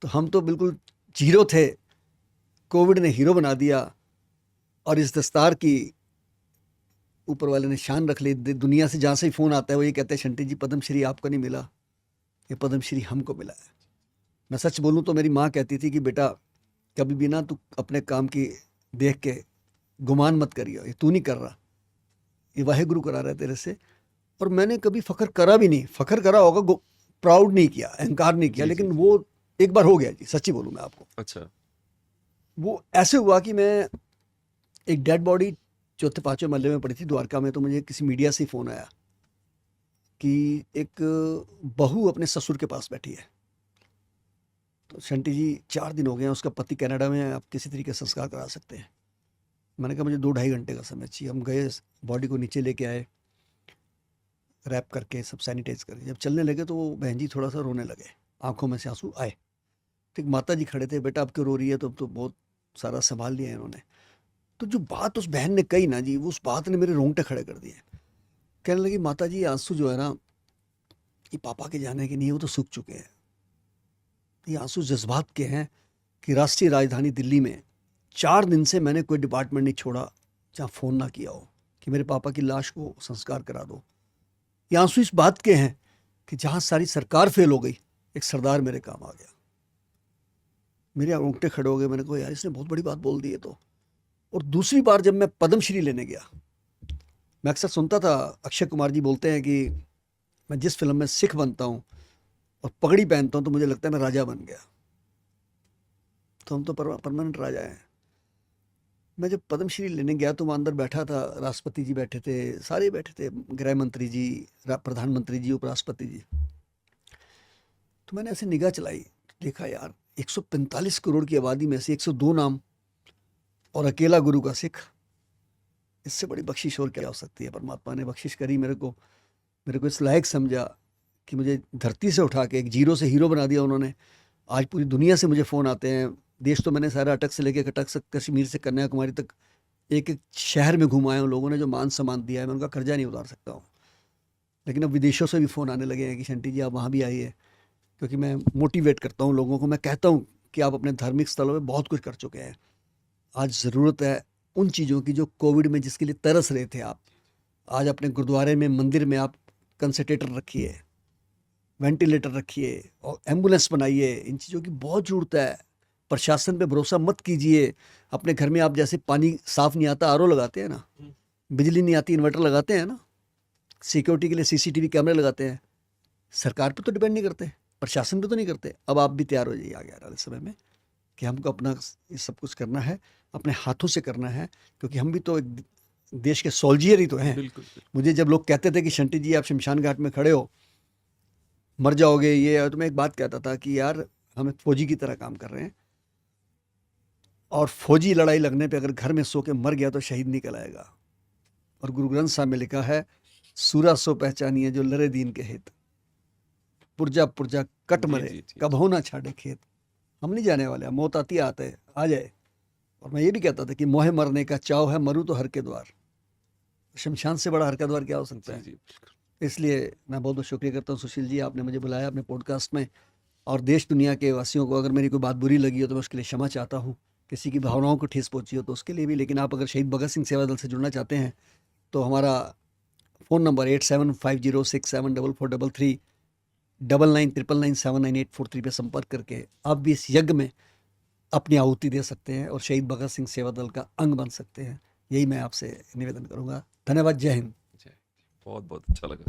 तो हम तो बिल्कुल जीरो थे, कोविड ने हीरो बना दिया, और इस दस्तार की ऊपर वाले ने शान रख ली। दुनिया से जहाँ से ही फ़ोन आता है वो ये कहते हैं, शंटी जी पद्मश्री आपको नहीं मिला, ये पद्मश्री हमको मिला है। मैं सच बोलूँ तो मेरी माँ कहती थी कि बेटा कभी भी ना तू अपने काम की देख के गुमान मत करियो, ये तू नहीं कर रहा, ये वाहेगुरु करा रहा है तेरे से। और मैंने कभी फ़ख्र करा भी नहीं, फ़ख्र करा होगा, प्राउड नहीं किया, अहंकार नहीं किया, लेकिन वो एक बार हो गया जी, सच्ची बोलूँ मैं आपको। अच्छा। वो ऐसे हुआ कि मैं एक डेड बॉडी चौथे पाँचवें महल्ले में पड़ी थी द्वारका में, तो मुझे किसी मीडिया से फ़ोन आया कि एक बहू अपने ससुर के पास बैठी है। तो शंटी जी 4 दिन हो गए हैं, उसका पति कनाडा में है, आप किसी तरीके से संस्कार करा सकते हैं। मैंने कहा मुझे 2-2.5 घंटे का समय चाहिए। हम गए, बॉडी को नीचे लेके आए, रैप करके सब सैनिटाइज करके। जब चलने लगे तो वो बहन जी थोड़ा सा रोने लगे, आंखों में से आंसू आए। तो एक माता जी खड़े थे, बेटा अब क्यों रो रही है? तो अब तो बहुत सारा संभाल लिया इन्होंने। तो जो बात उस बहन ने कही ना जी, उस बात ने मेरे रोंगटे खड़े कर दिए। कहने लगी, माता जी आंसू जो है ना, ये पापा के जाने के नहीं, वो तो सूख चुके हैं। ये आंसू जज्बात के हैं कि राष्ट्रीय राजधानी दिल्ली में 4 दिन से मैंने कोई डिपार्टमेंट नहीं छोड़ा जहाँ फ़ोन ना किया हो कि मेरे पापा की लाश को संस्कार करा दो। ये आंसू इस बात के हैं कि जहाँ सारी सरकार फेल हो गई, एक सरदार मेरे काम आ गया। मेरे रोंगटे खड़े हो गए। मैंने कहा यार इसने बहुत बड़ी बात बोल दी है तो। और दूसरी बार जब मैं पद्मश्री लेने गया, मैं अक्सर सुनता था अक्षय कुमार जी बोलते हैं कि मैं जिस फिल्म में सिख बनता हूँ और पगड़ी पहनता हूँ तो मुझे लगता है मैं राजा बन गया। तो हम तो परमानेंट राजा हैं। मैं जब पद्मश्री लेने गया तो वहाँ अंदर बैठा था, राष्ट्रपति जी बैठे थे, सारे बैठे थे, गृह मंत्री जी, प्रधानमंत्री जी, उपराष्ट्रपति जी। तो मैंने ऐसे निगाह चलाई, देखा यार 145 करोड़ की आबादी में से 102 नाम, और अकेला गुरु का सिख। इससे बड़ी बख्शिश और क्या हो सकती है। परमात्मा ने बख्शिश करी मेरे को इस लायक समझा कि मुझे धरती से उठा के एक जीरो से हीरो बना दिया उन्होंने। आज पूरी दुनिया से मुझे फ़ोन आते हैं। देश तो मैंने सारा अटक से लेके कटक से कश्मीर से कन्याकुमारी तक एक एक शहर में घुमाए उन लोगों ने जो मान सम्मान दिया है, मैं उनका कर्जा नहीं उतार सकता हूँ। लेकिन अब विदेशों से भी फ़ोन आने लगे हैं कि शंटी जी आप वहाँ भी आइए, क्योंकि मैं मोटिवेट करता हूँ लोगों को। मैं कहता हूँ कि आप अपने धार्मिक स्थलों में बहुत कुछ कर चुके हैं, आज ज़रूरत है उन चीज़ों की जो कोविड में जिसके लिए तरस रहे थे आप। आज अपने गुरुद्वारे में, मंदिर में आप कंसंट्रेटर रखिए, वेंटिलेटर रखिए और एम्बुलेंस बनाइए। इन चीज़ों की बहुत ज़रूरत है। प्रशासन पे भरोसा मत कीजिए। अपने घर में आप जैसे पानी साफ़ नहीं आता, आरओ लगाते हैं ना, बिजली नहीं आती, इन्वर्टर लगाते हैं ना, सिक्योरिटी के लिए सीसीटीवी कैमरे लगाते हैं। सरकार पे तो डिपेंड नहीं करते, प्रशासन पे तो नहीं करते। अब आप भी तैयार हो जाइए आगे आने वाले समय में कि हमको अपना ये सब कुछ करना है, अपने हाथों से करना है, क्योंकि हम भी तो एक देश के सोल्जियर ही तो हैं। बिल्कुल बिल्कुल। मुझे जब लोग कहते थे कि शंटी जी आप शमशान घाट में खड़े हो, मर जाओगे ये, तो मैं एक बात कहता था कि यार हम एक फौजी की तरह काम कर रहे हैं, और फौजी लड़ाई लगने पे अगर घर में सो के मर गया तो शहीद निकल आएगा। और गुरु ग्रंथ साहब में लिखा है, सूरा सो पहचानिए जो लरे दीन के हित, पुरजा पुरजा कट जी, मरे जी, जी, कब हो ना छाड़े खेत। हम नहीं जाने वाले, मौत आती आते आ जाए। और मैं ये भी कहता था कि मोहे मरने का चाव है, मरूँ तो हर के द्वार। शमशान से बड़ा हर का द्वार क्या हो सकता जी, है। जी, बिल्कुल। इसलिए मैं बहुत बहुत शुक्रिया करता हूँ सुशील जी, आपने मुझे बुलाया अपने पॉडकास्ट में। और देश दुनिया के वासियों को अगर मेरी कोई बात बुरी लगी हो तो मैं उसके लिए क्षमा चाहता हूँ, किसी की भावनाओं को ठेस पहुँची हो तो उसके लिए भी। लेकिन आप अगर शहीद भगत सिंह सेवा दल से जुड़ना चाहते हैं तो हमारा फ़ोन नंबर 8750674433 9999979843 पे संपर्क करके आप भी इस यज्ञ में अपनी आहुति दे सकते हैं और शहीद भगत सिंह सेवा दल का अंग बन सकते हैं। यही मैं आपसे निवेदन करूँगा। धन्यवाद। जय हिंद। बहुत बहुत अच्छा लगा।